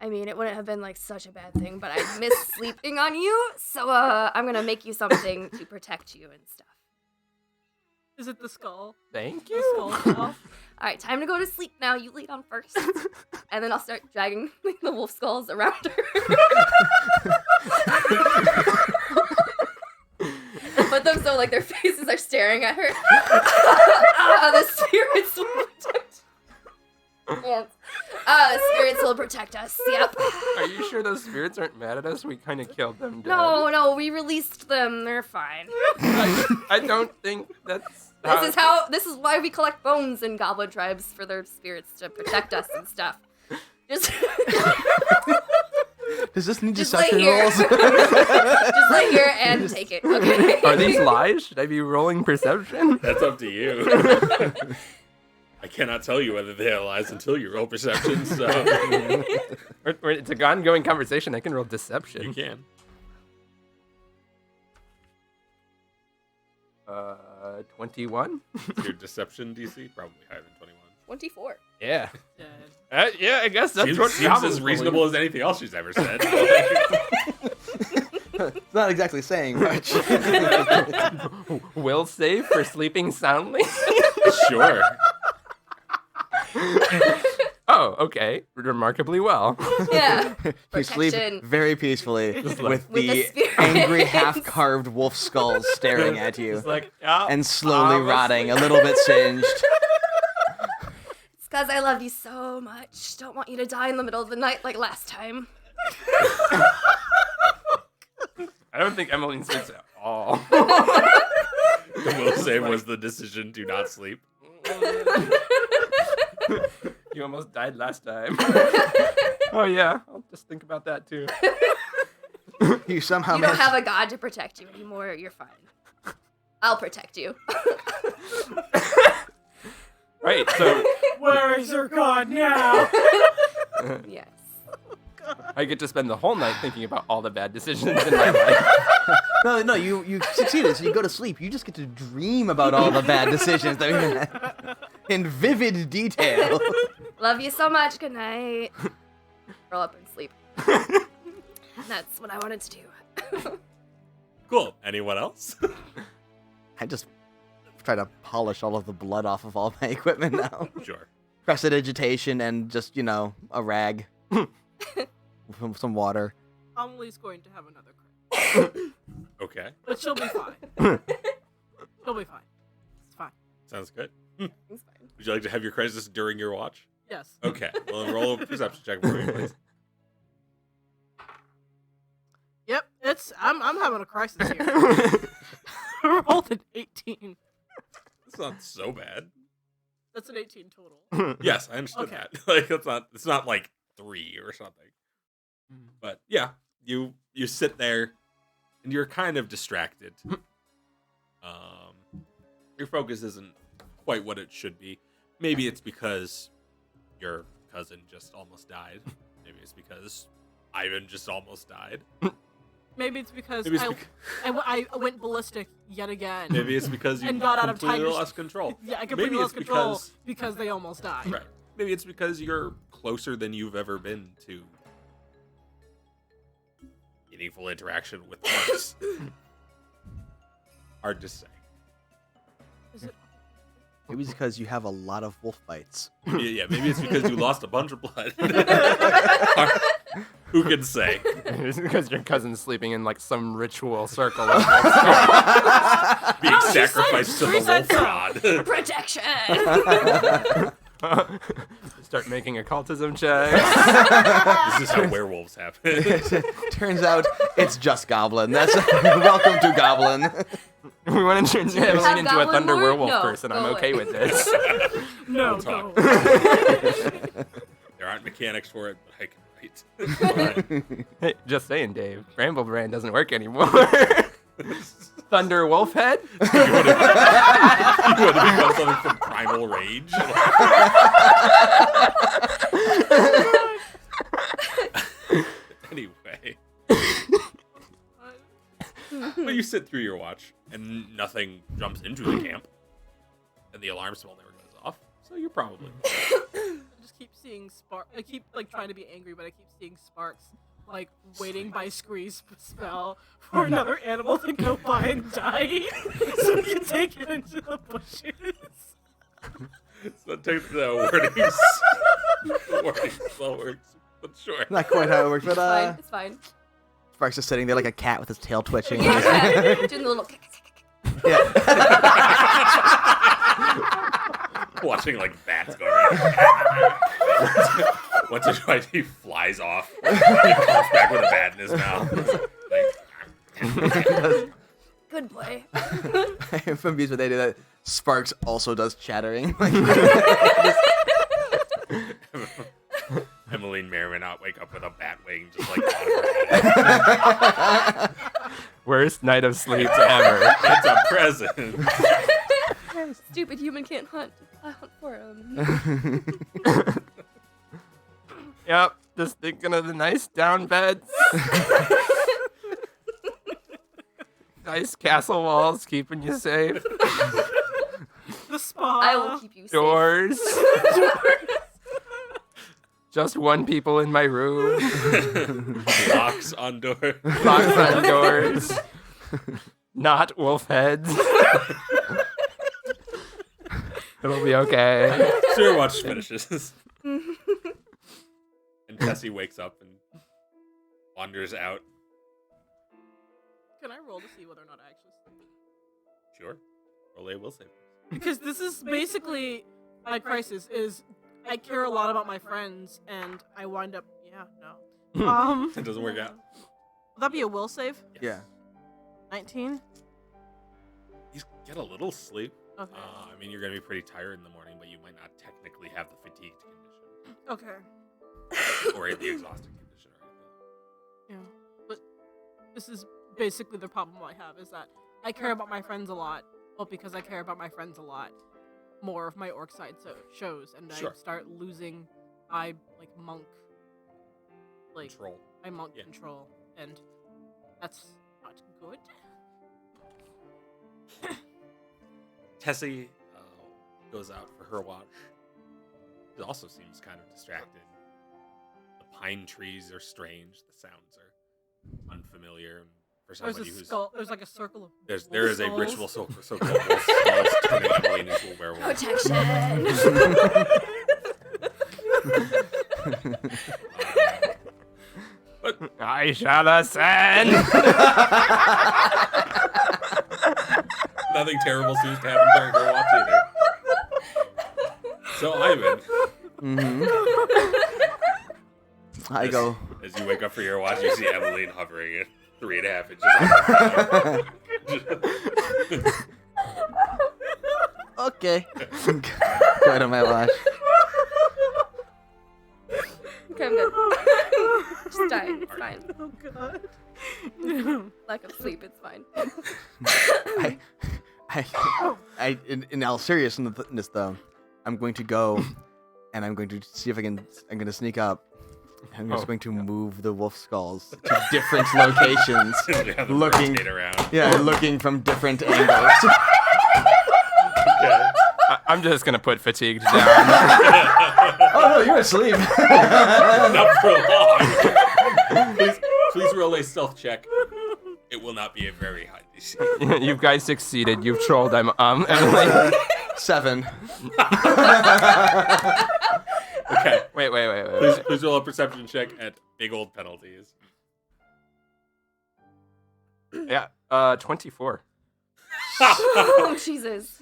I mean, it wouldn't have been like such a bad thing, but I miss sleeping on you, so I'm gonna make you something to protect you and stuff. Is it the skull? Thank The you. skull itself? All right, time to go to sleep now. You lay down first, and then I'll start dragging the wolf skulls around her. Put them So like their faces are staring at her. The spirits will protect. Yes. The spirits will protect us. Yep. Are you sure those spirits aren't mad at us? We kind of killed them dead. No, we released them. They're fine. I don't think that's. This is why we collect bones in goblin tribes for their spirits to protect us and stuff. Just Does this need Just lay deception here. rolls? just lay here and take it. Okay. Are these lies? Should I be rolling perception? That's up to you. I cannot tell you whether they are lies until you roll perception, so It's an ongoing conversation. I can roll deception. you can. 21? Your deception DC? Probably higher than 21. 24. Yeah. Dead. Yeah, I guess that's what Seems as reasonable as anything else she's ever said. It's not exactly saying much. Will save for sleeping soundly? Sure. Oh, okay. Remarkably well. Yeah. You sleep Protection. very peacefully with With the the spirits. angry half-carved wolf skulls staring at you It's like, yeah. and slowly rotting, a little bit singed. It's because I love you so much. Don't want you to die in the middle of the night like last time. I don't think Emmeline sleeps at all. The will save was the decision to not sleep. You almost died last time. Oh, yeah. I'll just think about that, too. You somehow You don't managed- have a god to protect you anymore. You're fine. I'll protect you. Right, so Where is your god now? Yes. I get to spend the whole night thinking about all the bad decisions in my life. No, you succeeded. So you go to sleep. You just get to dream about all the bad decisions that we had in vivid detail. Love you so much. Good night. Roll up and sleep. That's what I wanted to do. Cool. Anyone else? I just try to polish all of the blood off of all my equipment now. Sure. Prestidigitation and just, a rag. Some water. Amelie's going to have another crit. Okay. But she'll be fine. She'll be fine. It's fine. Sounds good. It's fine. Would you like to have your crisis during your watch? Yes. Okay. Well, then roll a perception check for me, please. Yep. I'm having a crisis here. I rolled an 18. It's not so bad. That's an 18 total. Yes, I understood Okay. that. Like it's not like 3 or something. But yeah, you sit there and you're kind of distracted. Your focus isn't quite what it should be. Maybe it's because your cousin just almost died. Maybe it's because Ivan just almost died. Maybe it's because Maybe it's I went ballistic yet again. Maybe it's because you And got out of completely Tiger's- lost control. Yeah, I Maybe completely lost it's control because they almost died. Right. Maybe it's because you're closer than you've ever been to meaningful interaction with orcs. Hard to say. Is it? Maybe it's because you have a lot of wolf bites. Yeah, maybe it's because you lost a bunch of blood. Who can say? It's because your cousin's sleeping in like some ritual circle. Being No, she sacrificed to said- she the said wolf so. god. Protection. Start making occultism checks. This is how werewolves happen. Turns out it's just Goblin. That's welcome to Goblin. We want to turn have Emmeline into a goblin thunder lore? werewolf No, person. I'm go okay away. with this. No, We'll talk. no. There aren't mechanics for it, but I can write. It's fine. Hey, just saying, Dave. Bramble Brand doesn't work anymore. Thunder Wolf Head? You want to become something from Primal Rage? Anyway. But you sit through your watch, and nothing jumps into the camp. And the alarm spell never goes off. So you're probably... I just keep seeing sparks. I keep like trying to be angry, but I keep seeing sparks, like waiting by Scree's spell for another animal to go by and die, so we can take it into the bushes. So technically that wording still works. But sure. Not quite how it works, but It's fine. It's fine. Sparks is sitting there like a cat with his tail twitching. Yeah. Doing the little. Yeah. Watching like bats go around. Once or twice he flies off and comes back with a bat in his mouth. Like, Good boy. I'm amused when they do that. Sparks also does chattering. Emmeline may or may not wake up with a bat wing just like on her head. Worst night of sleep ever. It's a present. Stupid human can't hunt. I hunt for him. Yep, just thinking of the nice down beds. Nice castle walls keeping you safe. The spa. I will keep you safe. Doors. Just one people in my room. Locks on door. Locks on doors. Not wolf heads. It'll be okay. Sewer watch finishes. And Tessie wakes up and wanders out. Can I roll to see whether or not I actually sleep? Sure. Roll a will save. Because this is basically my crisis. Is I care a lot about my friends, and I wind up. No. It doesn't work out. Will that be a will save? Yeah. 19. You get a little sleep. Okay. I mean, you're going to be pretty tired in the morning, but you might not technically have the fatigued condition. Okay. Or the exhausted condition or anything. Yeah. But this is basically the problem I have is that I care about my friends a lot. Well, because I care about my friends a lot, more of my orc side shows, and Sure. I start losing my monk, Control. my monk Yeah. control, and that's not good. Tessie goes out for her watch. It also seems kind of distracted. The pine trees are strange. The sounds are unfamiliar. For There's somebody a who's skull. There's like a circle of. there is a skulls. ritual so called skulls turning Emmeline into a werewolf. Protection. But I shall ascend. nothing terrible seems to happen during her watch either. So Ivan, I go. as you wake up for your watch, you see Emmeline hovering at 3.5 inches off the ground. Okay. Go to my watch. Okay, I'm good. Just dying. It's fine. Oh god. Lack of sleep. It's fine. In all seriousness though, I'm going to go, and I'm going to see if I'm going to sneak up. I'm just going to move the wolf skulls to different locations, We have them looking, rotate around. looking from different angles. Okay. I'm just gonna put fatigued down. Oh no, you're asleep. Not for long. please roll a stealth check. It will not be a very high DC. You guys succeeded. You've trolled. Emily. 7. Okay. Wait. Please roll a perception check at big old penalties. Yeah. 24. Oh Jesus!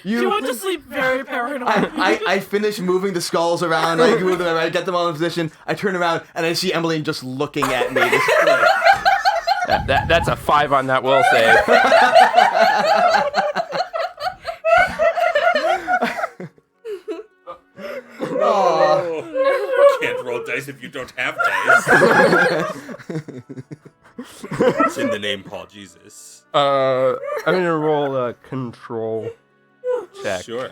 She went to sleep very paranoid. I finish moving the skulls around. I move them. I get them all in position. I turn around and I see Emmeline just looking at me. That's a 5 on that will save. Oh. Can't roll dice if you don't have dice. It's in the name Paul Jesus. I'm gonna roll a control check. Sure.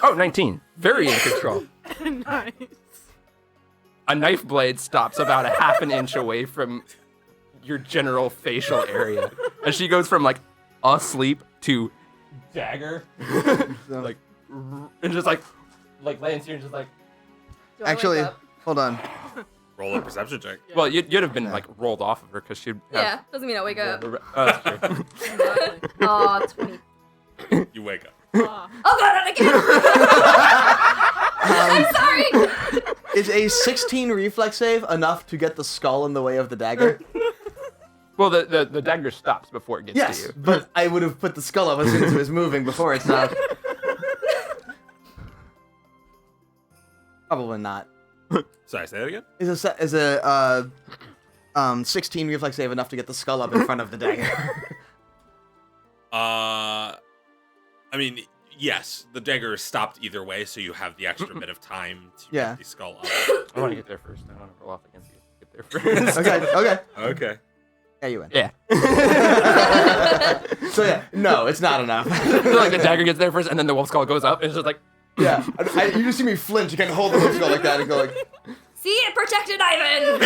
Oh, 19. Very in control. Nice. A knife blade stops about a half an inch away from your general facial area. As she goes from asleep to dagger. And just lands here and just Do I wake Actually, up? hold on. Roll a perception check. Well, you'd have been rolled off of her because she'd have. Yeah, doesn't mean I wake up. That's true. Exactly. Aw, 20. You wake up. Ah. Oh god, not again! I'm sorry! Is a 16 reflex save enough to get the skull in the way of the dagger? Well, the dagger stops before it gets to Yes, you. but I would have put the skull up as soon as it was moving before it stopped. Probably not. Sorry, say that again. Is a 16 reflex save enough to get the skull up in front of the dagger? I mean, yes, the dagger is stopped either way, so you have the extra bit of time to Yeah. get the skull up. I want to get there first. I want to roll off against you. Get there first. Okay. Okay. Yeah, you win. Yeah. So yeah, no, it's not enough. Like the dagger gets there first, and then the wolf skull goes up, and it's just like. Yeah, you just see me flinch. You kind of hold the wolf skull like that and go like, See, it protected Ivan.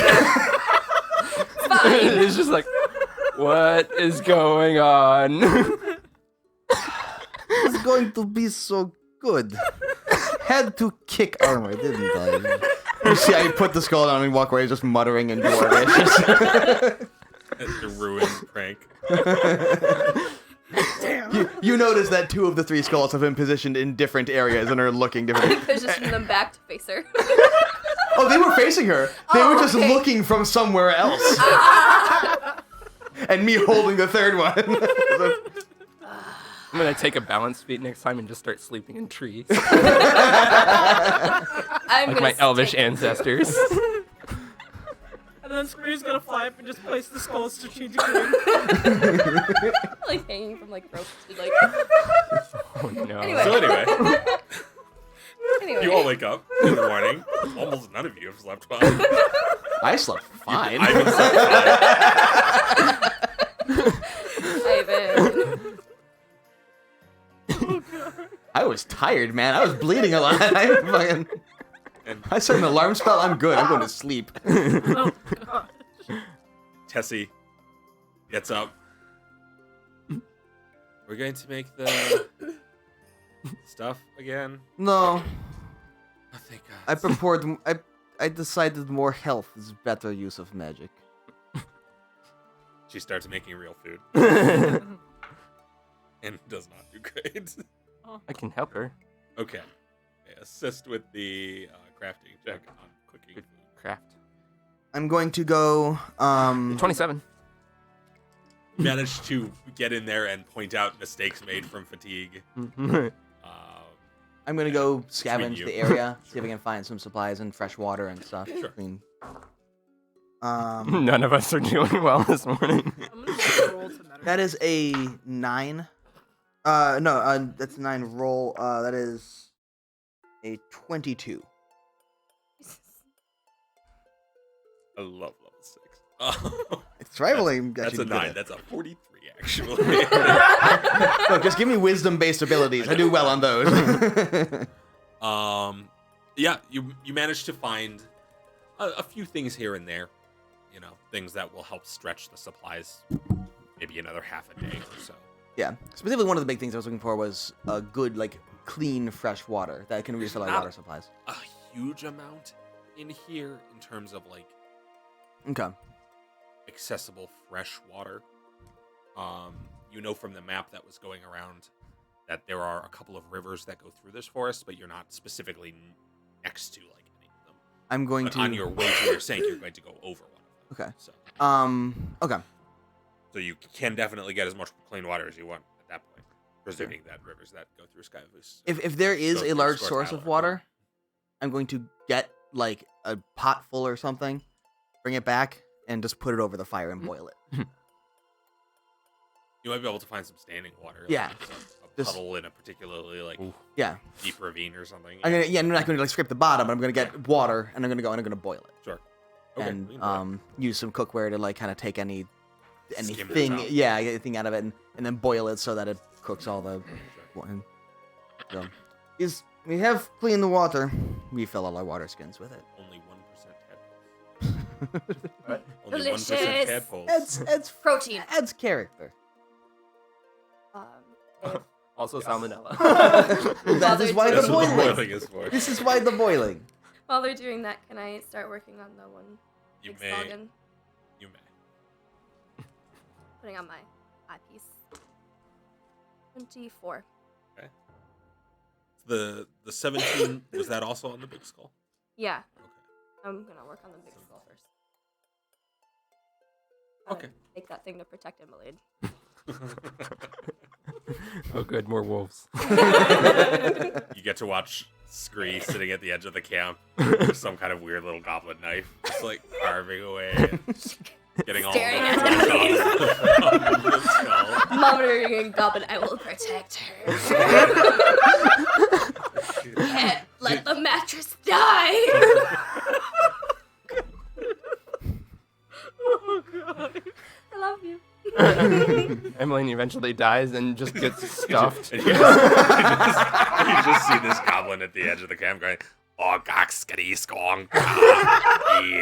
It's fine. It's just like, what is going on? "It's going to be so good." Had to kick armor, didn't I? You see, I put the skull down and walk away, just muttering in Dwarvish. It's a ruined prank. You notice that 2 of the 3 skulls have been positioned in different areas and are looking different. Position them back to face her. Oh, they were facing her. They were just okay. looking from somewhere else. And me holding the 3rd one. I'm gonna take a balance feat next time and just start sleeping in trees, I'm like gonna my elvish take- ancestors. And then Scree's gonna fly up and just place the skull strategically. like hanging from like ropes to like. Oh no. Anyway. So anyway, Anyway. you all wake up in the morning. Almost none of you have slept well. I slept fine. Ivan slept Ivan. I was tired, man. I was bleeding a lot. fine. And I set an alarm spell. I'm good. I'm going to sleep. Oh god. Tessie gets up. We're going to make the stuff again. No, Oh, thank God. I decided more health is better use of magic. She starts making real food and does not do great. I can help her. Okay. Assist with the crafting check on cooking food. Craft. I'm going to go. 27. Managed to get in there and point out mistakes made from fatigue. I'm gonna go Between scavenge you. the area, see if Sure. I can find some supplies and fresh water and stuff. Sure. Clean. None of us are doing well this morning. I'm gonna take a roll to matter. That is a 9. No, that's a 9 roll. That is a 22. I love level 6. Oh, It's rivaling. that's a 9. That's a 43, actually. Look, just give me wisdom-based abilities. I do well on those. Yeah, you managed to find a few things here and there. You know, things that will help stretch the supplies maybe another half a day or so. Yeah. Specifically, one of the big things I was looking for was a good, like, clean, fresh water that can refill our not- water supplies. A huge amount in here in terms of like Okay. accessible fresh water. You know from the map that was going around that there are a couple of rivers that go through this forest, but you're not specifically next to like any of them. I'm going But to. on your way to your sink, you're going to go over one of them. Okay. So Okay. you can definitely get as much clean water as you want at that point, presuming that rivers that go through Skyvoos. If there is Go a through large Scourge source Isle of or- water, I'm going to get like a pot full or something, bring it back, and just put it over the fire and boil it. You might be able to find some standing water. like Yeah. a Just- puddle in a particularly like Yeah. deep ravine or something. I'm not going to like scrape the bottom, but I'm going to get water and I'm going to go and I'm going to boil it. Sure. Okay, And we can do that. use some cookware to like kind of take Skim the anything, top. yeah, anything out of it, and then boil it so that it cooks all the. So, we have cleaned the water. We fill all our water skins with it. Only 1% tadpoles. What? Only 1% Delicious. tadpoles. Adds Protein. adds character. If Also salmonella. That is why the That's what the boiling. boiling is for. This is why the boiling. while they're doing that, can I start working on the one? You big may. slogan? You may. Putting on my eyepiece. 24. The 17 was that also on the big skull? Yeah, Okay. I'm gonna work on the big skull first. Okay. Take that thing to protect Emily. Oh, good, more wolves. You get to watch Scree sitting at the edge of the camp with some kind of weird little goblin knife, just like carving away, and getting all Staring the at flesh off the skull. Muttering and goblin, I will protect her. Can't let the mattress die. Oh god. I love you. Emily eventually dies and just gets stuffed. And you just see this goblin at the edge of the camp going, "Oh, gak skitty skong,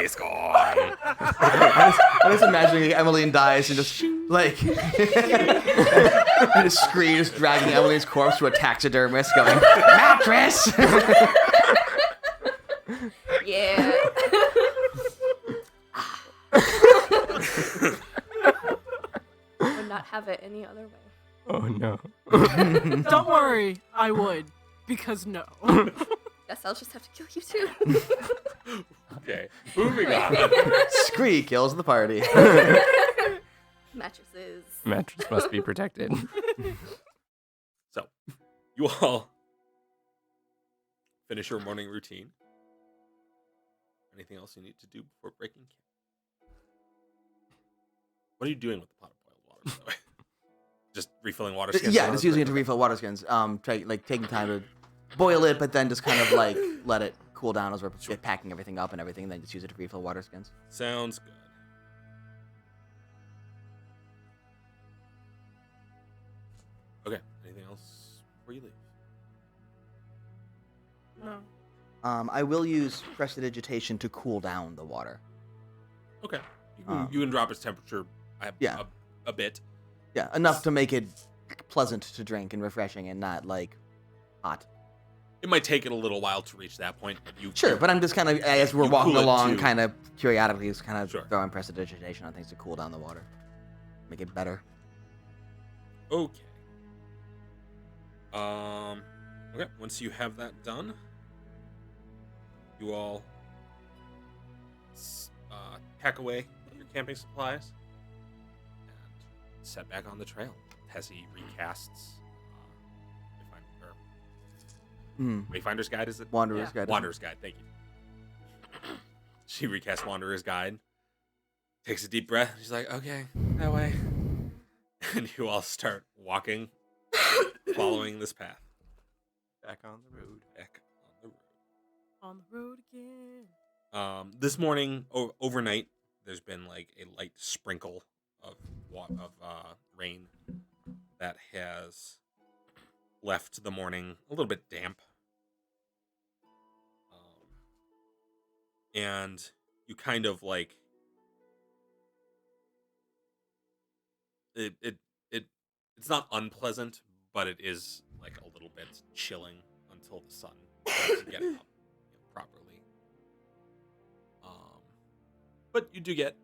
skong." I'm just imagining Emmeline dies and just like and just Scree just dragging Emmeline's corpse to a taxidermist, going mattress. Yeah. Would not have it any other way. Oh no. Don't worry, I would. Because no. Guess I'll just have to kill you too. Okay, moving on. Scree kills the party. Mattresses. Mattress must be protected. So, you all finish your morning routine. Anything else you need to do before breaking camp? What are you doing with the pot of boiled water, by the way? Just refilling water skins? Yeah, just using it to refill water skins. Taking time to boil it, but then just kind of like let it cool down as we're packing everything up and everything, and then just use it to refill water skins. Sounds good. Okay, anything else before you leave? No. I will use prestidigitation to cool down the water. Okay. You can drop its temperature Yeah. a bit. Yeah, enough to make it pleasant to drink and refreshing and not like hot. It might take it a little while to reach that point, but Sure, but I'm just kind of, as we're You walking cool it along, too. kind of periodically just kind of Sure. throwing prestidigitation on things to cool down the water. Make it better. Okay. Okay, once you have that done, you all pack away your camping supplies and set back on the trail as he recasts Wayfinder's Guide, is it? Wanderer's Yeah. Guide. Wanderer's Guide, thank you. She recasts Wanderer's Guide, takes a deep breath, she's like, okay, that way. And you all start walking, following this path. Back on the road. Back on the road. On the road again. This morning, overnight, there's been like a light sprinkle of rain that has left the morning a little bit damp. And you kind of like it's not unpleasant, but it is like a little bit chilling until the sun starts to get up properly. But you do get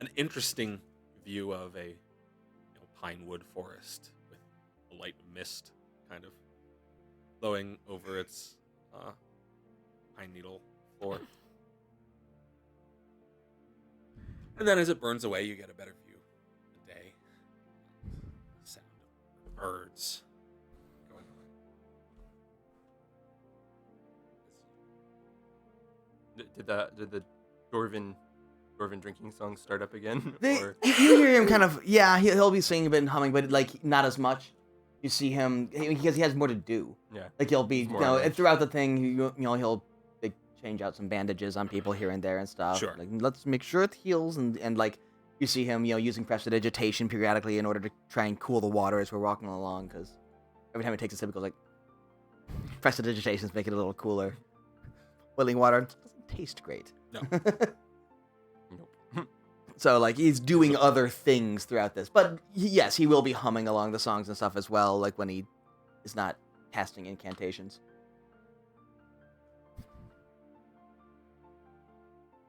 an interesting view of a pine wood forest with a light mist kind of blowing over its pine needle floor. And then as it burns away, you get a better view of the day. The sound of birds going on. Did the Dwarven drinking song start up again? Or- You hear him kind of, yeah, he'll be singing a bit and humming, but like not as much. You see him because he has more to do. Yeah. Like he'll be, More on edge. throughout the thing, he'll like, change out some bandages on people here and there and stuff. Sure. Like let's make sure it heals and like you see him, using prestidigitation periodically in order to try and cool the water as we're walking along because every time he takes a sip, he goes like, prestidigitations make it a little cooler. Boiling water doesn't taste great. No. Nope. So, like, he's doing other things throughout this. But, yes, he will be humming along the songs and stuff as well, like when he is not casting incantations.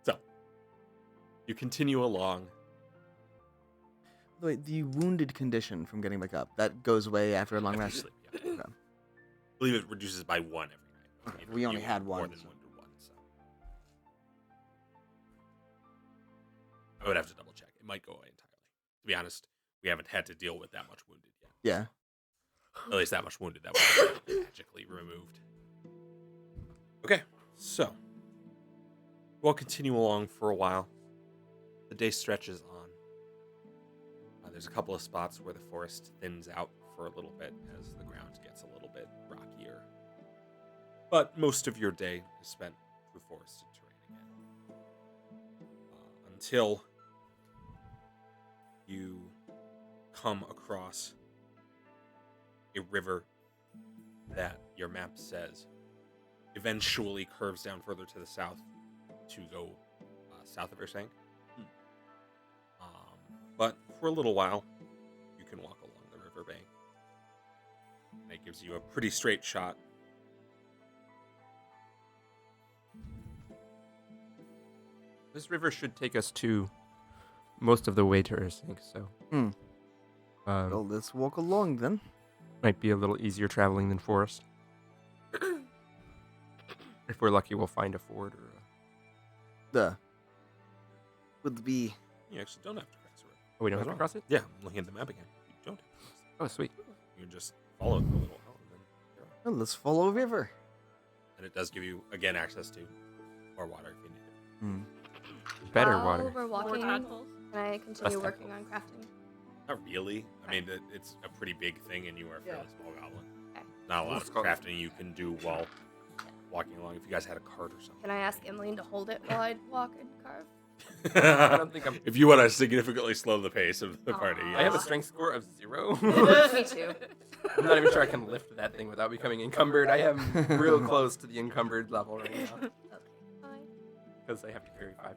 So, you continue along. Wait, the wounded condition from getting back up, that goes away after a long After you rest? sleep, yeah. Okay. I believe it reduces by 1 every night. Okay, we only You had more one, than so. 1 to 1, so. I would have to double check. It might go away entirely. To be honest, we haven't had to deal with that much wounded yet. Yeah. At least that much wounded that was magically removed. Okay, so we'll continue along for a while. The day stretches on. There's a couple of spots where the forest thins out for a little bit as the ground gets a little bit rockier. But most of your day is spent through forested terrain again. Until you come across a river that your map says eventually curves down further to the south to go south of Ersank. But for a little while, you can walk along the riverbank. And it gives you a pretty straight shot. This river should take us to most of the way to Ersank, so Well, let's walk along then. might be a little easier traveling than forest. If we're lucky, we'll find a ford or Would be. You actually don't have to cross the river. Oh, we don't have At to all. cross it? Yeah, I'm looking at the map again. You don't have to cross it. Oh, sweet. You can just follow it for a little while, and then you're on. Well, let's follow a river. And it does give you, again, access to more water if you need it. Better While water. we're More walking, tadpoles. can I continue Less working on crafting? Not really. I mean, it's a pretty big thing, and you are a fairly small goblin. Okay. Not a lot Let's of go. crafting you can do while walking along. If you guys had a cart or something. Can I ask Emmeline to hold it while I walk and carve? I don't think I'm. If you want to significantly slow the pace of the party, Aw. I have a yes. strength score of 0. Me too. I'm not even sure I can lift that thing without becoming encumbered. I am real close to the encumbered level right now Okay, fine. because I have to carry 5.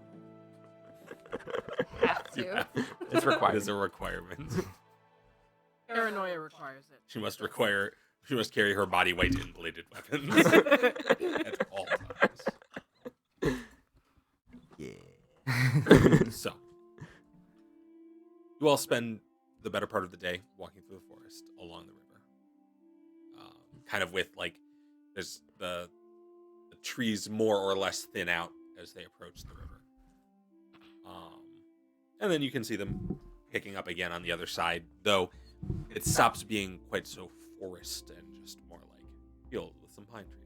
Have to. Yeah. It's It required. is a requirement. Paranoia requires it. She must carry her body weight in bladed weapons at all times. Yeah. So, you all spend the better part of the day walking through the forest along the river. Kind of with, like, there's the trees more or less thin out as they approach the river. And then you can see them picking up again on the other side, though it stops being quite so forest and just more like field with some pine trees.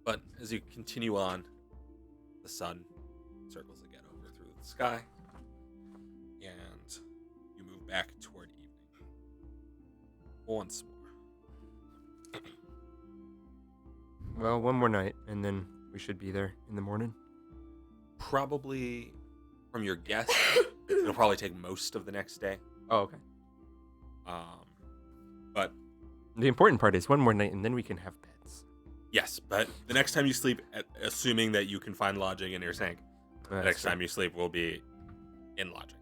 But as you continue on, the sun circles again over through the sky, and you move back toward evening. Once more. Well, one more night, and then we should be there in the morning. Probably, from your guess, it'll probably take most of the next day. Oh, okay. But The important part is one more night, and then we can have beds. yes, but the next time you sleep, assuming that you can find lodging in your sink, the next time you sleep will be in lodging.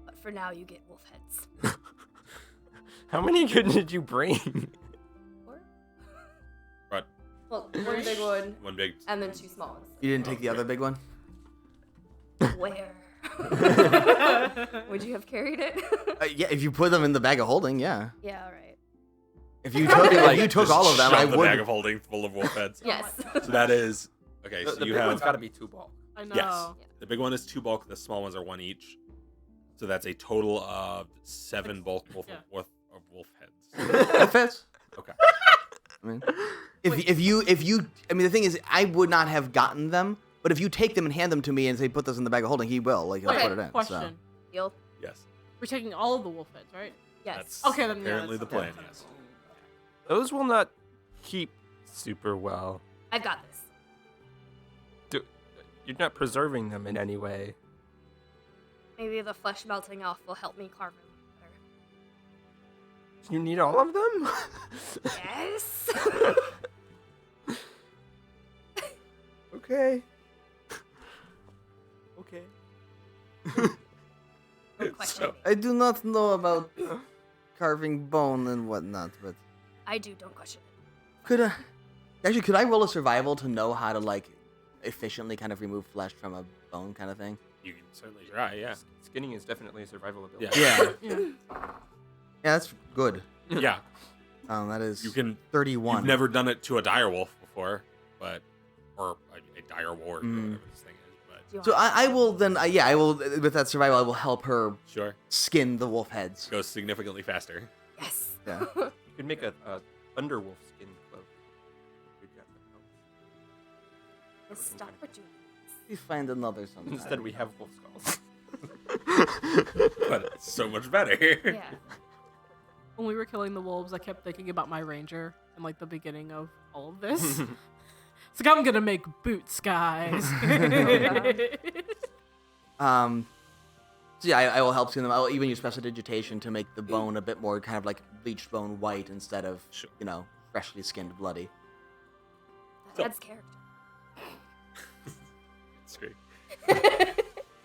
But for now, you get wolf heads. How many good did you bring? Or? But Well, one big one, one big. and then 2 small ones. You didn't take the other big one? Where? Would you have carried it? Yeah, if you put them in the bag of holding, yeah. Yeah, all right. If you took, if you took Just all of them, shove I the bag would. of holding full of wolf heads. Yes. So that is okay. So The you big have one's got to be 2 bulk. I know. yes. The big one is 2 bulk. The small ones are 1 each. So that's a total of 7 bulk wolf heads. That fits. Okay. I mean, if you, I mean, the thing is, I would not have gotten them, but if you take them and hand them to me and say put this in the bag of holding, he will. Like he'll Okay, put it in. Question. So. Deal. Yes. We're taking all of the wolf heads, right? Yes. That's Okay, then, yeah, apparently the that's plan. okay. Yes. Those will not keep super well. I've got this. You're not preserving them in any way. Maybe the flesh melting off will help me carve them You need all of them? better. Yes. Okay. Okay. Don't question So- me. I do not know about carving bone and whatnot, but I do. Don't question it. could I roll a survival to know how to like efficiently kind of remove flesh from a bone kind of thing? You can certainly try. Yeah. Skinning is definitely a survival ability. Yeah. Yeah, that's good. Yeah. That is You can. 31. You've never done it to a dire wolf before, but or a dire war or Mm. whatever this thing is. But Do you So want I will then, I will, with that survival, I will help her sure, skin the wolf heads. goes significantly faster. Yes. Yeah. You could make a underwolf skin cloak. You'd have the pelts. Stop what you. We find another sometime. Instead, we have wolf skulls. But it's so much better. Yeah. When we were killing the wolves, I kept thinking about my ranger and like the beginning of all of this. It's like I'm gonna make boots, guys. So yeah, I will help skin them. I will even use special digitation to make the bone a bit more kind of like bleached bone white instead of, Sure. freshly skinned bloody. That adds character. It's great.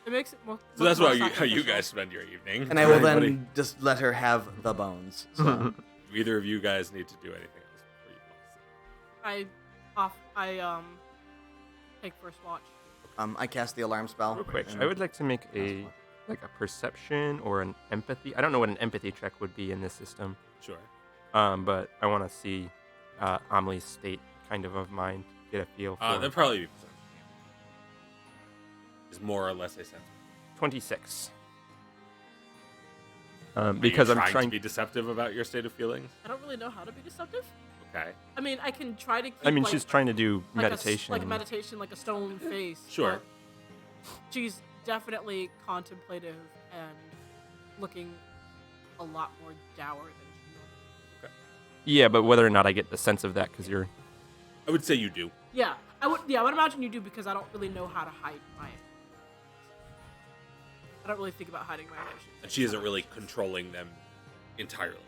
It makes it more. So that's more how you sacrificial. guys spend your evening. And I will Everybody- then just let her have the bones. So. Do either of you guys need to do anything else before you fall asleep? I take first watch. I cast the alarm spell. Real quick, and- I would like to make a perception or an empathy. I don't know what an empathy check would be in this system. Sure. But I want to see Amelie's state kind of mind, get a feel for That'd probably be is more or less a sense. 26. Are Because you I'm trying to be deceptive about your state of feelings. I don't really know how to be deceptive. Okay. I mean, I can try to keep. I mean, like, she's trying to do like meditation. like meditation, like a stone face. Sure. but She's definitely contemplative and looking a lot more dour than she normally. Yeah, but whether or not I get the sense of that, because you're. I would say you do. Yeah, I would. Yeah, I would imagine you do because I don't really know how to hide my. I don't really think about hiding my emotions. And she isn't really controlling them entirely.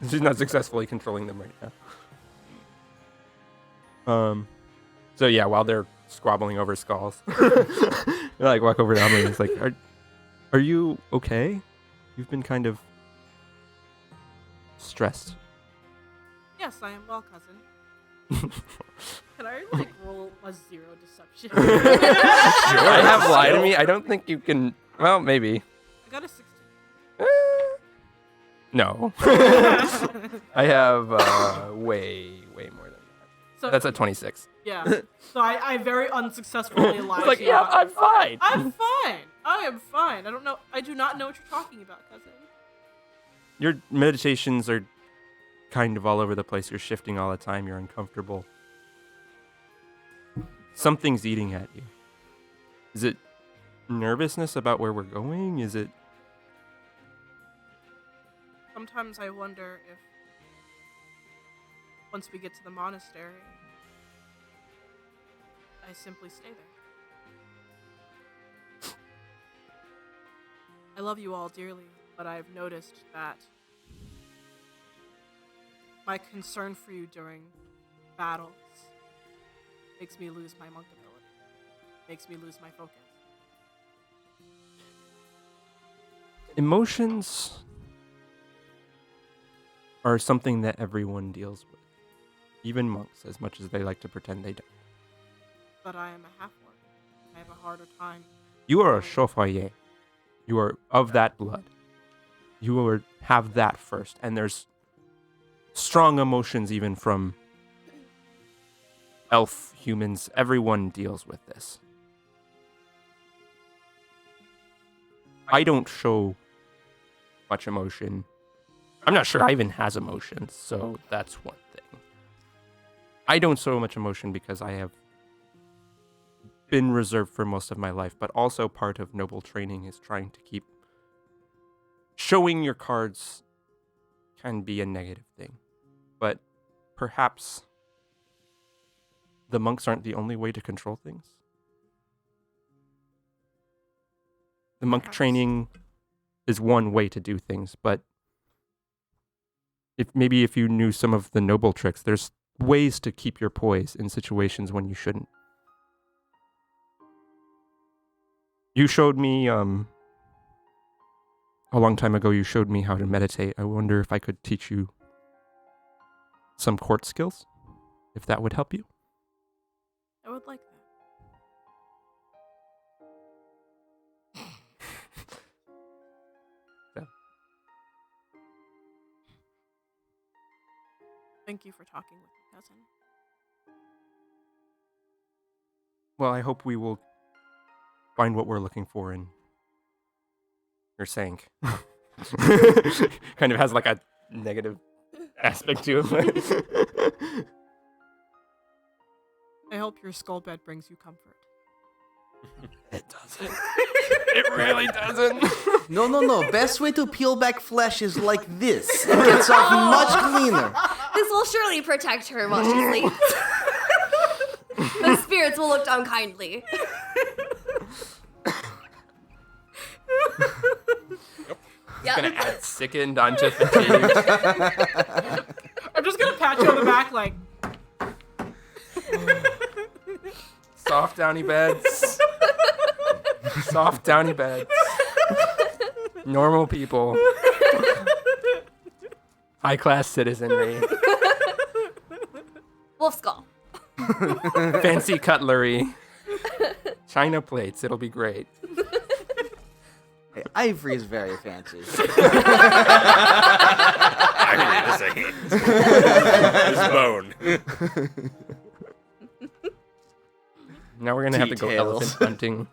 She's not successfully controlling them right now. So yeah, while they're squabbling over skulls, I like walk over to Amelie and it's like, are you okay? You've been kind of stressed. Yes, I am well, cousin. Can I like roll a 0 deception? I have lied to me. I don't think you can. Well, maybe. I got a 16. No. I have way more than that. So That's a 26. yeah. So I very unsuccessfully lied It's like, to you. yeah, I'm fine. I'm fine. I am fine. I don't know. I do not know what you're talking about, cousin. Your meditations are kind of all over the place. You're shifting all the time. You're uncomfortable. Something's eating at you. Is it nervousness about where we're going? Is it... Sometimes I wonder if once we get to the monastery, I simply stay there. I love you all dearly, but I've noticed that my concern for you during battles makes me lose my monk ability, makes me lose my focus. Emotions are something that everyone deals with. Even monks, as much as they like to pretend they don't. But I am a half-orc. I have a harder time. You are a chevalier. You are of that blood. You have that first. And there's strong emotions even from elf humans. Everyone deals with this. I don't show much emotion. I'm not sure Ivan has emotions, so that's one thing. I don't show much emotion because I have been reserved for most of my life, but also part of noble training is trying to keep showing your cards can be a negative thing. But perhaps the monks aren't the only way to control things. The monk Perhaps. training is one way to do things, but if you knew some of the noble tricks, there's ways to keep your poise in situations when you shouldn't. You showed me a long time ago, you showed me how to meditate. I wonder if I could teach you some court skills, if that would help you. I would like that. Yeah. Thank you for talking with me, cousin. Well, I hope we will find what we're looking for in your sank. Kind of has like a negative aspect to it. I hope your skull bed brings you comfort. It doesn't. It really doesn't. No. Best way to peel back flesh is like this. It gets off much cleaner. This will surely protect her while she sleeps. The spirits will look down kindly. It's gonna add sickened onto fatigue. I'm just gonna pat you on the back like. Soft downy beds. Soft downy beds. Normal people. High class citizenry. Wolf skull. Fancy cutlery. China plates. It'll be great. Hey, ivory is very fancy. Ivory is his bone. Now we're gonna have to go Details. elephant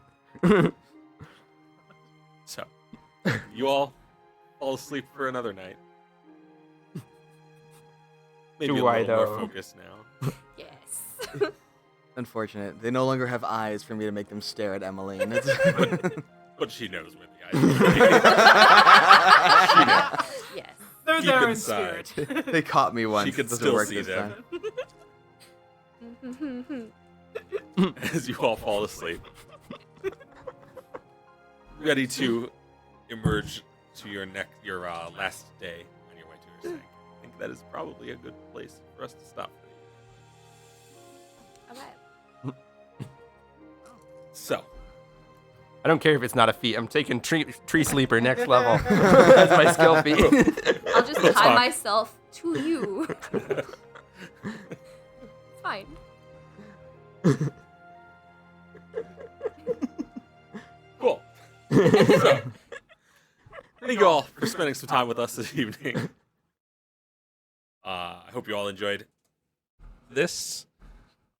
hunting. So, you all fall asleep for another night. Maybe Do a I, little more though? focused now. Yes. Unfortunate. They no longer have eyes for me to make them stare at Emmeline. It's- But she knows where the eyes are. She knows. Yes. They're Deep there in inside. spirit. they caught me once. She can Doesn't still work see this them. time. As you all fall asleep. Ready to emerge to your last day on your way to your sank. I think that is probably a good place for us to stop. Okay. So, I don't care if it's not a feat. I'm taking tree sleeper next level. That's my skill feat. I'll just We'll tie talk. myself to you. It's fine. cool. So, thank you all for spending some time with us this evening. I hope you all enjoyed this.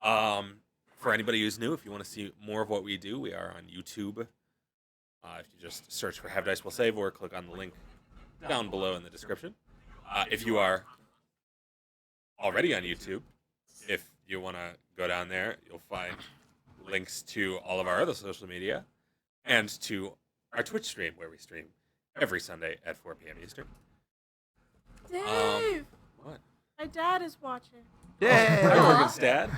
For anybody who's new, if you want to see more of what we do, we are on YouTube. If you just search for Have Dice Will Save or click on the link down below in the description. If you are already on YouTube, if you want to go down there, you'll find links to all of our other social media and to our Twitch stream where we stream every Sunday at 4 p.m. Eastern. Dave, What? my dad is watching. Yay! Hi, Aw. Morgan's dad.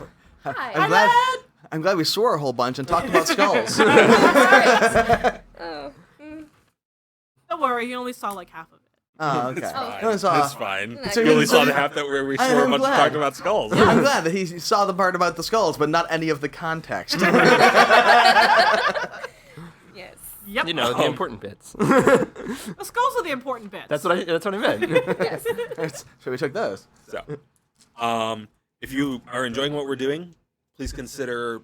Hi. I'm glad we swore a whole bunch and talked about skulls. Oh. Don't worry, he only saw like half of it. Oh, okay. It's fine. No, it's, It's fine. So You only you- saw the half that where we I swore a am bunch of glad. talking about skulls. I'm glad that he saw the part about the skulls, but not any of the context. Yes. Yep. You know, the important bits. The skulls are the important bits. That's what I meant. Yes. So we took those. So, if you are enjoying what we're doing, please consider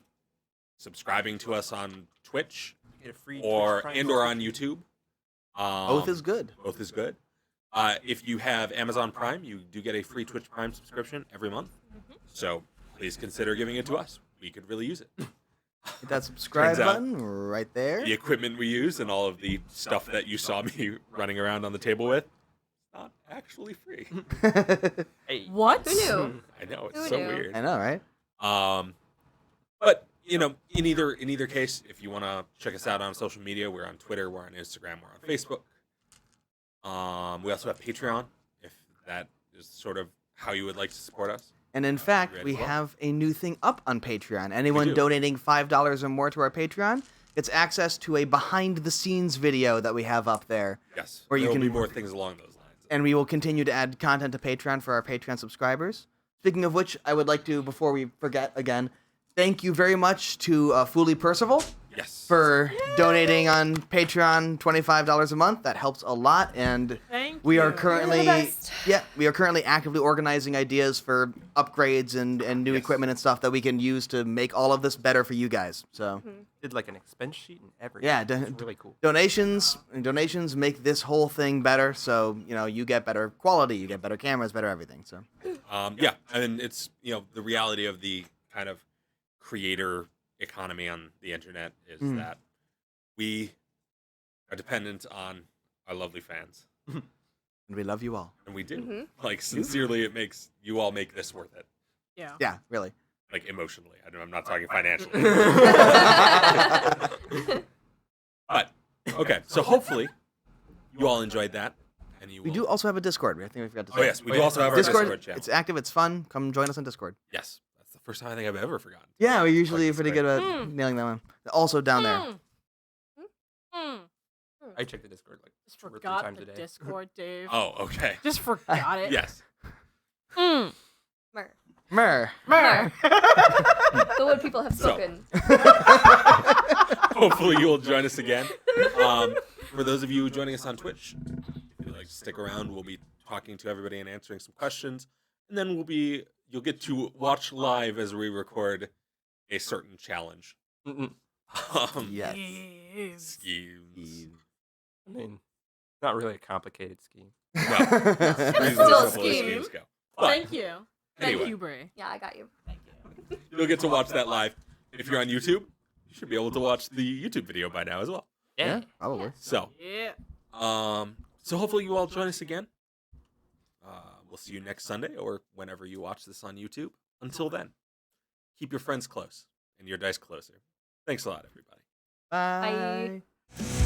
subscribing to us on Twitch or on YouTube. Both is good. Both is good. If you have Amazon Prime, you do get a free Twitch Prime subscription every month. So please consider giving it to us. We could really use it. Hit that subscribe Turns out- button right there. The equipment we use and all of the stuff that you saw me running around on the table with, not actually free. Hey. What? Who knew? I know, it's Who so knew? weird. I know, right? But you know, in either case, if you want to check us out on social media, we're on Twitter, we're on Instagram, we're on Facebook. We also have Patreon, if that is sort of how you would like to support us. And in fact, Ready we to go? have a new thing up on Patreon. Anyone do. donating $5 or more to our Patreon gets access to a behind-the-scenes video that we have up there. Yes, Or you there will can- be more things along those lines. And we will continue to add content to Patreon for our Patreon subscribers. Speaking of which, I would like to, before we forget again, thank you very much to Fooly Percival Yes, for donating on Patreon $25 a month. That helps a lot, and Thank we are you. currently You're the best. we are currently actively organizing ideas for upgrades and new Yes. equipment and stuff that we can use to make all of this better for you guys. So Did like an expense sheet and everything. Yeah, It's really cool. donations make this whole thing better. So you get better quality, you get better cameras, better everything. So yeah, and it's the reality of the kind of creator economy on the internet is Mm. that we are dependent on our lovely fans, And we love you all. and we do. Mhm. Like sincerely, it makes you all make this worth it. Yeah. Yeah, really. Like emotionally, I'm not talking financially. But okay, so hopefully you all enjoyed that, and you. We will... do also have a Discord. I think we forgot to say. Oh yes, we do also have our Discord channel. It's active. It's fun. Come join us on Discord. Yes, that's the first time I think I've ever forgotten. Yeah, we're usually Like, pretty it's good great. at nailing that one. Also down there. Mm. I check the Discord like Just 2 or 3 forgot times the a day. Discord, Dave. Oh, okay. Just forgot it. Yes. Mm. Mer. Mer. Mer. The wood people have So- spoken. Hopefully you will join us again. For those of you joining us on Twitch, if you'd like to stick around, we'll be talking to everybody and answering some questions, and then you'll get to watch live as we record a certain challenge. Mm-mm. Yes. Schemes. I mean, not really a complicated scheme. Well, reasonably still a simple as scheme. schemes go. But Thank you. Thank Anyway. you, Bray. Yeah, I got you. Thank you. you'll get to watch that live. If you're on YouTube, you should be able to watch the YouTube video by now as well. Yeah, probably. So, Yeah. so hopefully you all join us again. We'll see you next Sunday or whenever you watch this on YouTube. Until then, keep your friends close and your dice closer. Thanks a lot, everybody. Bye. Bye.